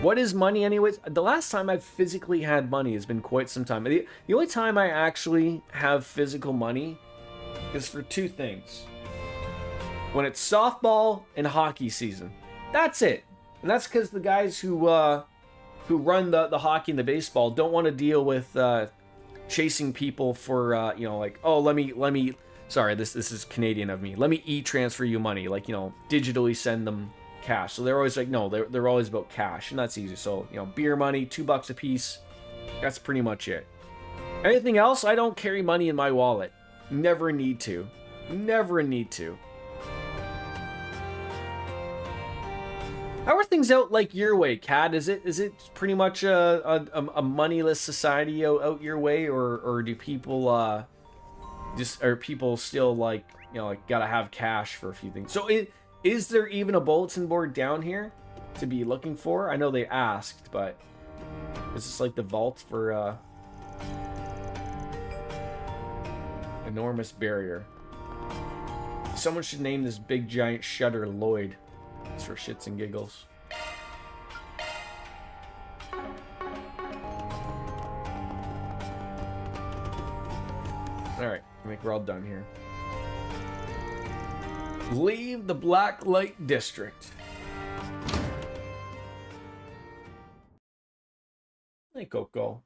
What is money anyways? The last time I've physically had money has been quite some time. The only time I actually have physical money is for 2 things. When it's softball and hockey season. That's it. And that's because the guys who run the hockey and the baseball don't want to deal with chasing people for, you know, like, oh, let me, sorry, this is Canadian of me. Let me e-transfer you money. Like, you know, digitally send them cash. So they're always like, no, they're always about cash, and that's easy. So, you know, beer money, $2 a piece, that's pretty much it. Anything else, I don't carry money in my wallet. Never need to. How are things out like your way, Kat? Is it pretty much a moneyless society out your way, or do people are people still like, you know, like gotta have cash for a few things? So is there even a bulletin board down here to be looking for? I know they asked, but is this like the vault for enormous barrier? Someone should name this big giant shutter Lloyd. It's for shits and giggles. Alright, I think we're all done here. Leave the Black Light District. Hey, Coco.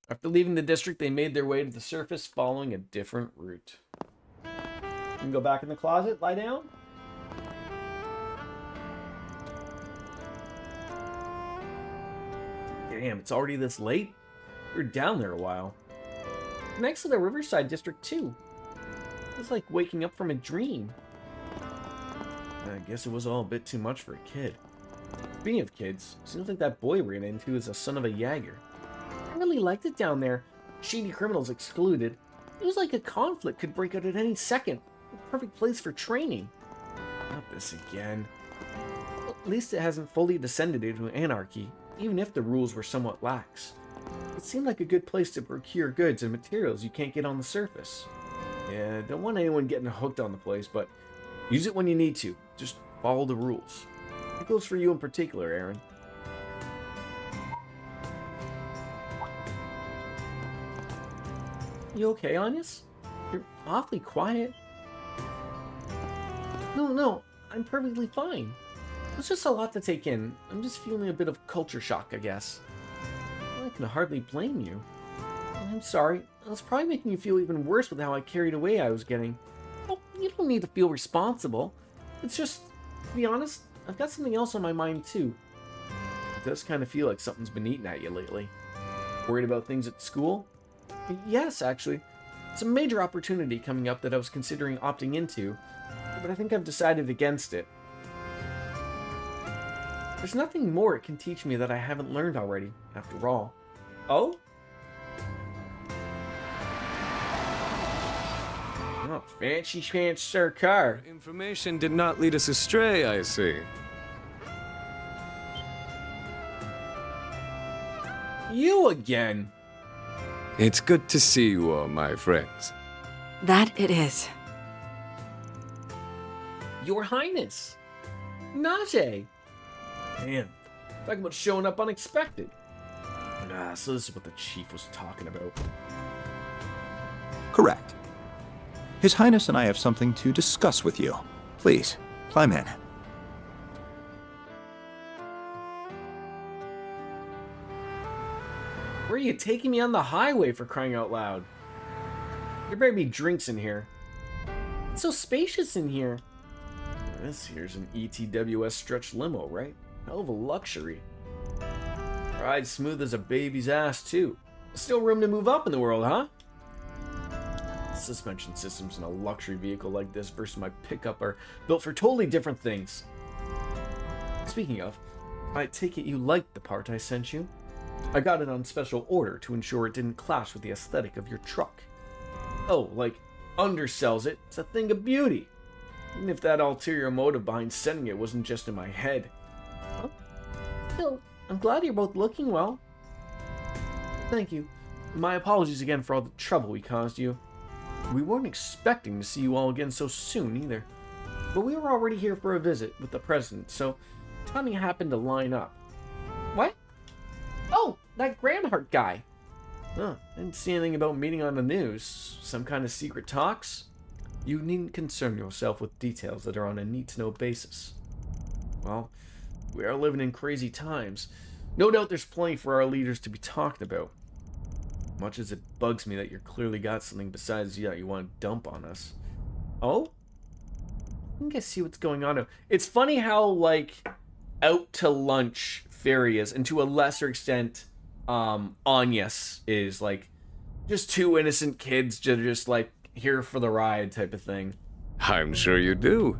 After leaving the district, they made their way to the surface, following a different route. You can go back in the closet, lie down. Damn, it's already this late? We were down there a while. Next to the Riverside District, too. It was like waking up from a dream. I guess it was all a bit too much for a kid. Speaking of kids, seems like that boy we ran into is a son of a Jaeger. I really liked it down there. Shady criminals excluded. It was like a conflict could break out at any second. A perfect place for training. Not this again. Well, at least it hasn't fully descended into anarchy, even if the rules were somewhat lax. It seemed like a good place to procure goods and materials you can't get on the surface. Yeah, don't want anyone getting hooked on the place, but use it when you need to. Just follow the rules. It goes for you in particular, Aaron. You okay, Anyas? You're awfully quiet. No, I'm perfectly fine. It's just a lot to take in. I'm just feeling a bit of culture shock, I guess. I can hardly blame you. I'm sorry. I was probably making you feel even worse with how I carried away I was getting. Oh, you don't need to feel responsible. It's just, to be honest, I've got something else on my mind too. It does kind of feel like something's been eating at you lately. Worried about things at school? Yes, actually. It's a major opportunity coming up that I was considering opting into, but I think I've decided against it. There's nothing more it can teach me that I haven't learned already, after all. Oh? Oh, fancy sir car. Information did not lead us astray, I see. You again? It's good to see you all, my friends. That it is. Your Highness. Najee. Man, talking about showing up unexpected. So this is what the chief was talking about. Correct. His Highness and I have something to discuss with you. Please, climb in. Where are you taking me on the highway, for crying out loud? There better be drinks in here. It's so spacious in here. This here's an ETWS stretch limo, right? Hell of a luxury. Rides smooth as a baby's ass, too. Still room to move up in the world, huh? Suspension systems in a luxury vehicle like this versus my pickup are built for totally different things. Speaking of, I take it you liked the part I sent you? I got it on special order to ensure it didn't clash with the aesthetic of your truck. Oh, like, undersells it, it's a thing of beauty. Even if that ulterior motive behind sending it wasn't just in my head. Well, still, I'm glad you're both looking well. Thank you. My apologies again for all the trouble we caused you. We weren't expecting to see you all again so soon either. But we were already here for a visit with the president, so timing happened to line up. What? Oh, that Granhart guy. Huh, I didn't see anything about meeting on the news. Some kind of secret talks? You needn't concern yourself with details that are on a need-to-know basis. Well, we are living in crazy times. No doubt there's plenty for our leaders to be talking about. Much as it bugs me that you're clearly got something besides that you want to dump on us. Oh? I think I see what's going on now. It's funny how, like, out to lunch Fairy is, and to a lesser extent, Anyas is, like, just two innocent kids just like, here for the ride type of thing. I'm sure you do.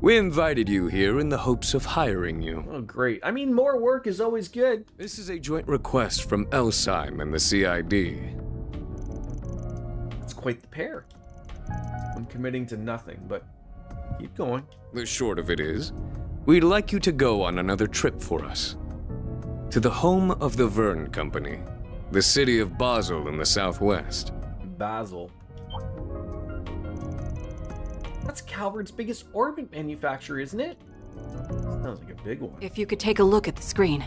We invited you here in the hopes of hiring you. Oh, great. I mean, more work is always good. This is a joint request from Elsheim and the CID. It's quite the pair. I'm committing to nothing, but keep going. The short of it is, we'd like you to go on another trip for us. To the home of the Vern Company, the city of Basel in the southwest. Basel. That's Calvard's biggest orbit manufacturer, isn't it? Sounds like a big one. If you could take a look at the screen.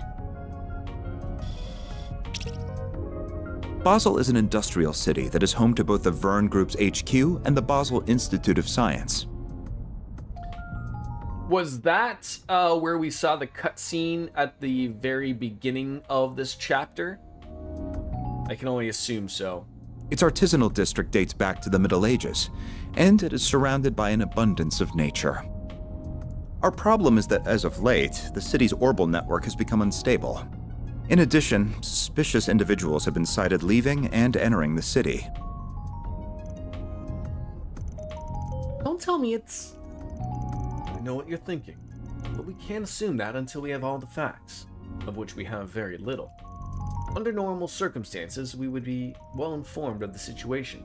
Basel is an industrial city that is home to both the Vern Group's HQ and the Basel Institute of Science. Was that where we saw the cutscene at the very beginning of this chapter? I can only assume so. Its artisanal district dates back to the Middle Ages, and it is surrounded by an abundance of nature. Our problem is that as of late, the city's orbital network has become unstable. In addition, suspicious individuals have been sighted leaving and entering the city. Don't tell me it's... I know what you're thinking, but we can't assume that until we have all the facts, of which we have very little. Under normal circumstances, we would be well informed of the situation,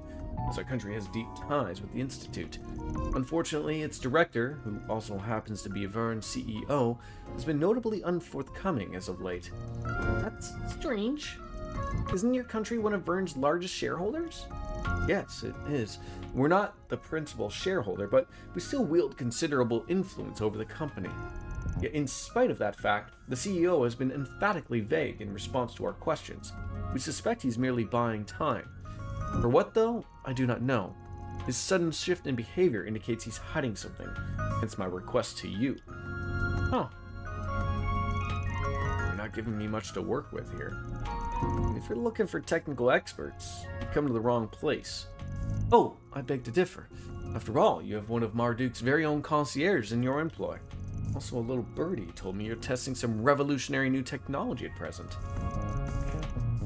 as our country has deep ties with the Institute. Unfortunately, its director, who also happens to be a Vern CEO, has been notably unforthcoming as of late. That's strange. Isn't your country one of Vern's largest shareholders? Yes, it is. We're not the principal shareholder, but we still wield considerable influence over the company. Yet in spite of that fact, the CEO has been emphatically vague in response to our questions. We suspect he's merely buying time. For what, though, I do not know. His sudden shift in behavior indicates he's hiding something, hence my request to you. Huh. You're not giving me much to work with here. If you're looking for technical experts, you've come to the wrong place. Oh, I beg to differ. After all, you have one of Marduk's very own concierges in your employ. Also, a little birdie told me you're testing some revolutionary new technology at present.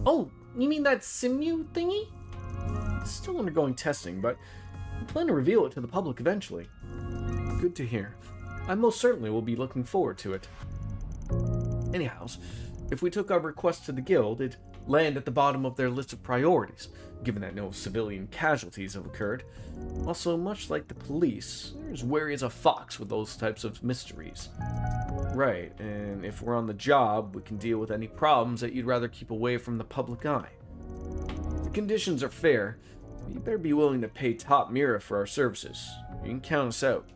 Oh, you mean that Simu thingy? It's still undergoing testing, but I plan to reveal it to the public eventually. Good to hear. I most certainly will be looking forward to it. Anyhows, if we took our request to the guild, it'd land at the bottom of their list of priorities, given that no civilian casualties have occurred. Also, much like the police, they're as wary as a fox with those types of mysteries. Right, and if we're on the job, we can deal with any problems that you'd rather keep away from the public eye. The conditions are fair. You better be willing to pay top Mira for our services. You can count us out.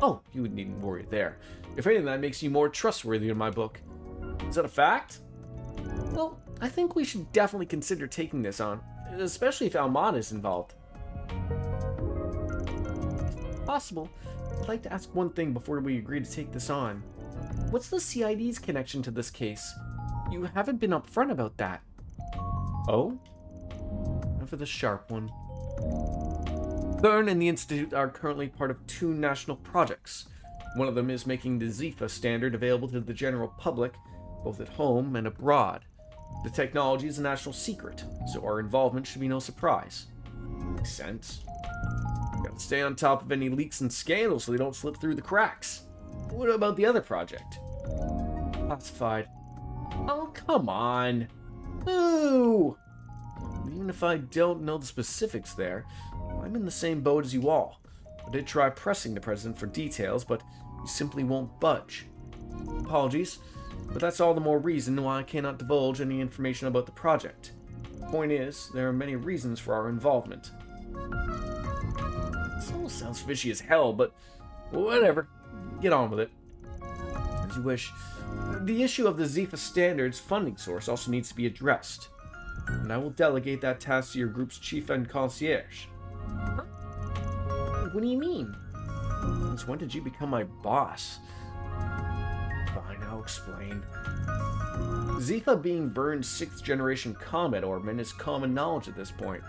Oh, you needn't worry there. If anything, that makes you more trustworthy in my book. Is that a fact? Well, I think we should definitely consider taking this on, especially if Almada is involved. If possible, I'd like to ask one thing before we agree to take this on. What's the CID's connection to this case? You haven't been upfront about that. Oh? And for the sharp one. Thurn and the Institute are currently part of two national projects. One of them is making the Zephyr standard available to the general public, both at home and abroad. The technology is a national secret, so our involvement should be no surprise. Makes sense. Gotta stay on top of any leaks and scandals so they don't slip through the cracks. What about the other project? Classified. Oh, come on. Ooh! Even if I don't know the specifics there, I'm in the same boat as you all. I did try pressing the president for details, but he simply won't budge. Apologies, but that's all the more reason why I cannot divulge any information about the project. The point is, there are many reasons for our involvement. This almost sounds fishy as hell, but whatever. Get on with it. As you wish. The issue of the Zephyr Standards funding source also needs to be addressed, and I will delegate that task to your group's chief and concierge. Huh? What do you mean? Since when did you become my boss? Fine, I'll explain. Zephyr being Vern's 6th generation combat orbman is common knowledge at this point.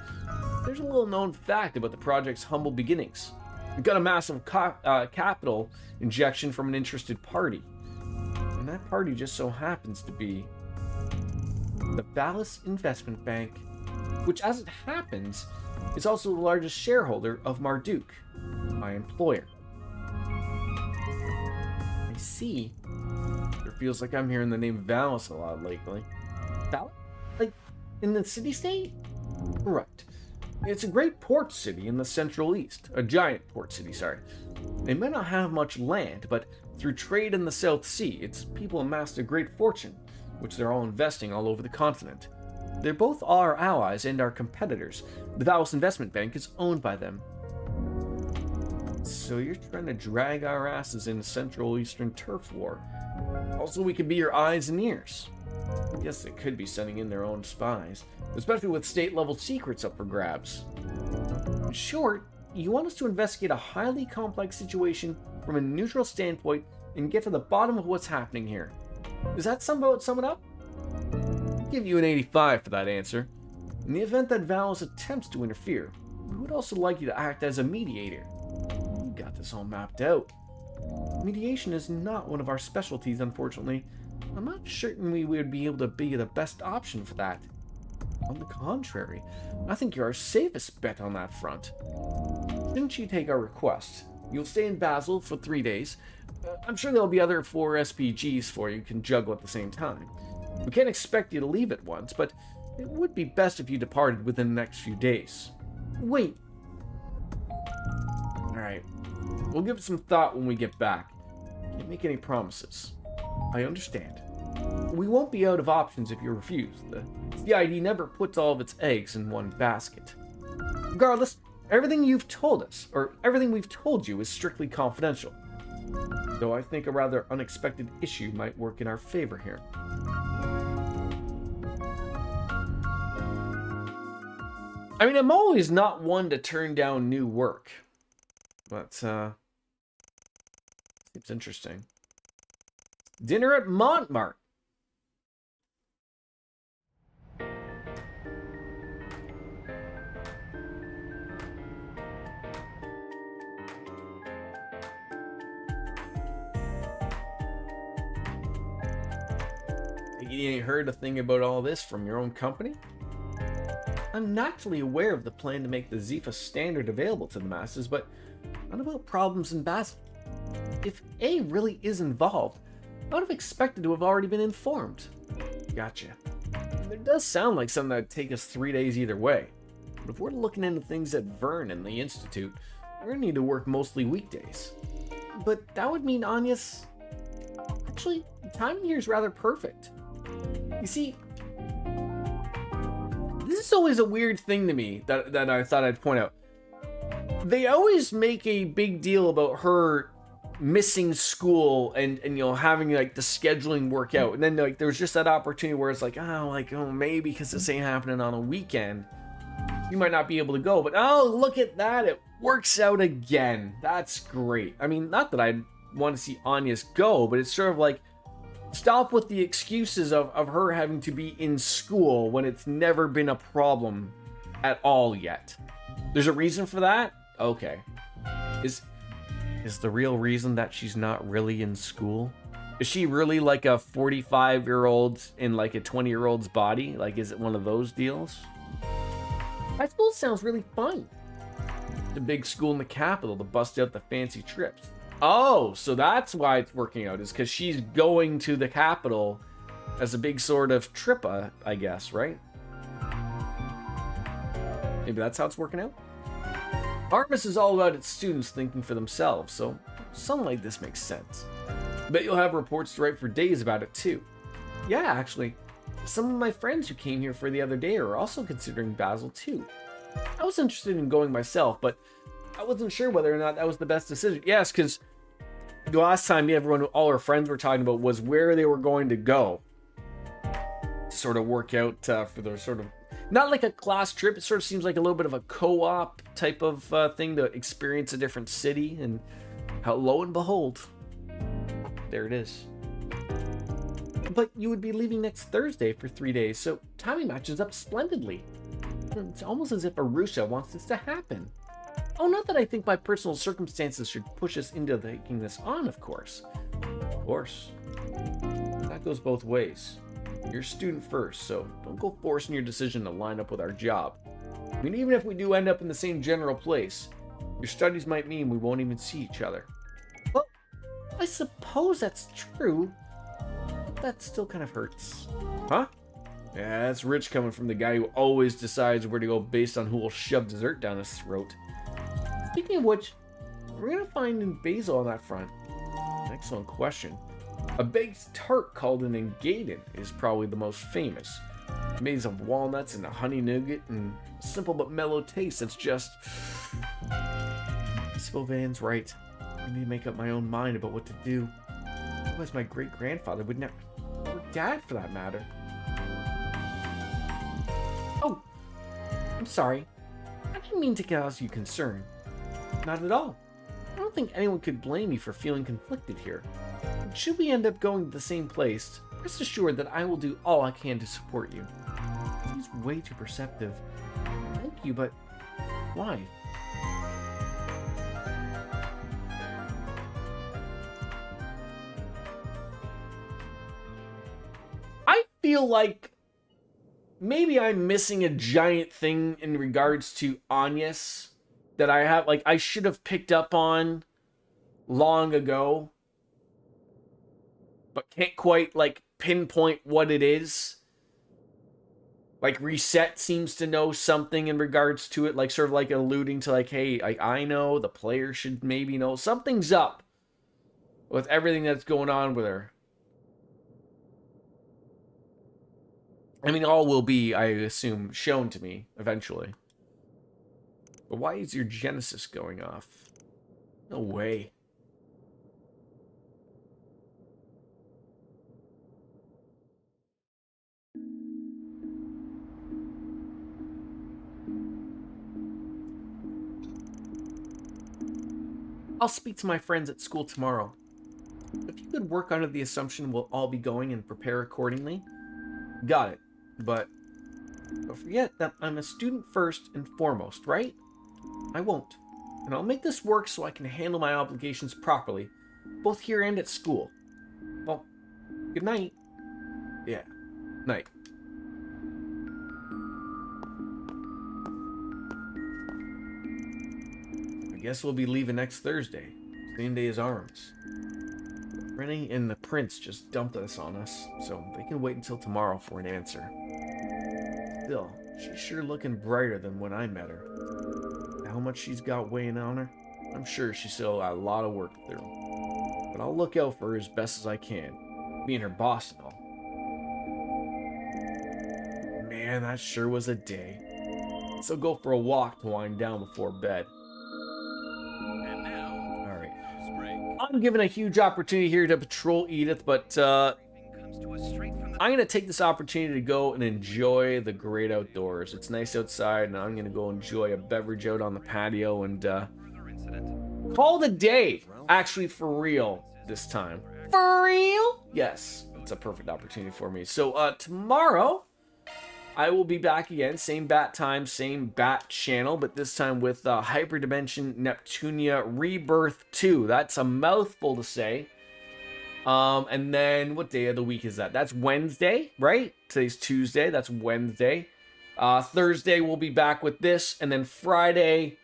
There's a little known fact about the project's humble beginnings. We got a massive capital injection from an interested party. And that party just so happens to be the Valis Investment Bank, which, as it happens, is also the largest shareholder of Marduk, my employer. I see. It feels like I'm hearing the name Valis a lot lately. Valis? Like, in the city-state? Correct. It's a great port city in the Central East. A giant port city, sorry. They may not have much land, but through trade in the South Sea, its people amassed a great fortune, which they're all investing all over the continent. They're both our allies and our competitors. The Valis Investment Bank is owned by them. So you're trying to drag our asses into Central Eastern turf war. Also, we could be your eyes and ears. I guess they could be sending in their own spies, especially with state-level secrets up for grabs. In short, you want us to investigate a highly complex situation from a neutral standpoint and get to the bottom of what's happening here. Does that sum it up? I'll give you an 85 for that answer. In the event that Valis attempts to interfere, we would also like you to act as a mediator. You got this all mapped out. Mediation is not one of our specialties, unfortunately. I'm not certain we would be able to be the best option for that. On the contrary, I think you're our safest bet on that front. Shouldn't you take our request? You'll stay in Basel for 3 days. I'm sure there'll be other 4 SPGs for you can juggle at the same time. We can't expect you to leave at once, but it would be best if you departed within the next few days. Wait. Alright. We'll give it some thought when we get back. Can't make any promises. I understand. We won't be out of options if you refuse. The CID never puts all of its eggs in one basket. Regardless, everything you've told us, or everything we've told you, is strictly confidential. Though I think a rather unexpected issue might work in our favor here. I mean, I'm always not one to turn down new work. But, seems interesting. Dinner at Montmartre. You ain't heard a thing about all this from your own company? I'm naturally aware of the plan to make the Zephyr standard available to the masses, but not about problems in Basel. If A really is involved, I would have expected to have already been informed. Gotcha. It does sound like something that would take us 3 days either way. But if we're looking into things at Vern and the Institute, we're going to need to work mostly weekdays. But that would mean Anya's... Actually, the timing here is rather perfect. You see, this is always a weird thing to me that I thought I'd point out. They always make a big deal about her missing school and you know, having like the scheduling work out, and then like there's just that opportunity where it's like, oh maybe because this ain't happening on a weekend, you might not be able to go, but oh, look at that, it works out again. That's great. I mean, not that I'd want to see Anya's go, but it's sort of like, stop with the excuses of her having to be in school when it's never been a problem at all yet. There's a reason for that? Okay. Is the real reason that she's not really in school? Is she really like a 45-year-old in like a 20-year-old's body? Like, is it one of those deals? High school sounds really fun. The big school in the capital to bust out the fancy trips. Oh, so that's why it's working out, is because she's going to the capital as a big sort of trip, I guess, right? Maybe that's how it's working out? Artemis is all about its students thinking for themselves, so something like this makes sense. Bet you'll have reports to write for days about it, too. Yeah, actually, some of my friends who came here for the other day are also considering Basel, too. I was interested in going myself, but I wasn't sure whether or not that was the best decision. Yes, because the last time all our friends were talking about was where they were going to go to sort of work out for their sort of, not like a class trip. It sort of seems like a little bit of a co-op type of thing to experience a different city. And how, lo and behold, there it is. But you would be leaving next Thursday for 3 days, so timing matches up splendidly. It's almost as if Arusha wants this to happen. Oh, not that I think my personal circumstances should push us into taking this on, of course. Of course. That goes both ways. You're a student first, so don't go forcing your decision to line up with our job. I mean, even if we do end up in the same general place, your studies might mean we won't even see each other. Well, I suppose that's true. But that still kind of hurts. Huh? Yeah, that's rich coming from the guy who always decides where to go based on who will shove dessert down his throat. Speaking of which, we're gonna find in Basil on that front. Excellent question. A baked tart called an Engadin is probably the most famous. Made of walnuts and a honey nougat and simple but mellow taste. It's just... Sylvan's right. I need to make up my own mind about what to do. Otherwise my great-grandfather would never... Or dad, for that matter. Oh! I'm sorry. I didn't mean to cause you concern. Not at all. I don't think anyone could blame me for feeling conflicted here. Should we end up going to the same place, rest assured that I will do all I can to support you. He's way too perceptive. Thank you, but why? I feel like maybe I'm missing a giant thing in regards to Agnes that I should have picked up on long ago, but can't quite, pinpoint what it is. Like, Reset seems to know something in regards to it, sort of alluding to, hey, I know, the player should maybe know. Something's up with everything that's going on with her. I mean, all will be, I assume, shown to me eventually. But why is your Genesis going off? No way. I'll speak to my friends at school tomorrow. If you could work under the assumption we'll all be going and prepare accordingly. Got it. But don't forget that I'm a student first and foremost, right? I won't. And I'll make this work so I can handle my obligations properly, both here and at school. Well, good night. Yeah, night. I guess we'll be leaving next Thursday, same day as Arms. Rennie and the Prince just dumped this on us, so they can wait until tomorrow for an answer. Still, she's sure looking brighter than when I met her. How much she's got weighing on her, I'm sure she's still got a lot of work to do. But I'll look out for her as best as I can, being her boss and all. Man, that sure was a day. So go for a walk to wind down before bed. And now, Alright. break. I'm given a huge opportunity here to patrol Edith, but I'm going to take this opportunity to go and enjoy the great outdoors. It's nice outside, and I'm going to go enjoy a beverage out on the patio and call it a day. Actually, for real this time. For real? Yes, it's a perfect opportunity for me. So tomorrow, I will be back again. Same bat time, same bat channel, but this time with Hyperdimension Neptunia Rebirth 2. That's a mouthful to say. And then what day of the week is that? That's Wednesday, right? Today's Tuesday. That's Wednesday. Thursday we'll be back with this, and then Friday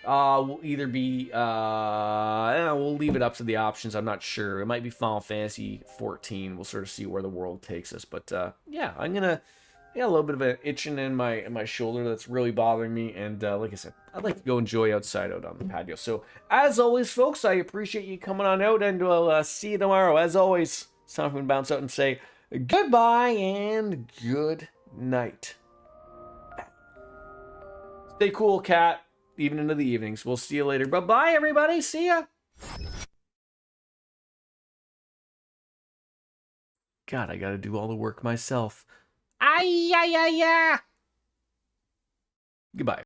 will either be we'll leave it up to the options. I'm not sure. It might be Final Fantasy 14. We'll sort of see where the world takes us. But yeah, I got a little bit of an itching in my shoulder that's really bothering me, and like I said, I'd like to go enjoy outside out on the patio. So, as always, folks, I appreciate you coming on out, and we'll see you tomorrow. As always, it's time for me to bounce out and say goodbye and good night. Stay cool, cat, even into the evenings. We'll see you later. Bye-bye, everybody. See ya. God, I gotta do all the work myself. Ay, yeah. Goodbye.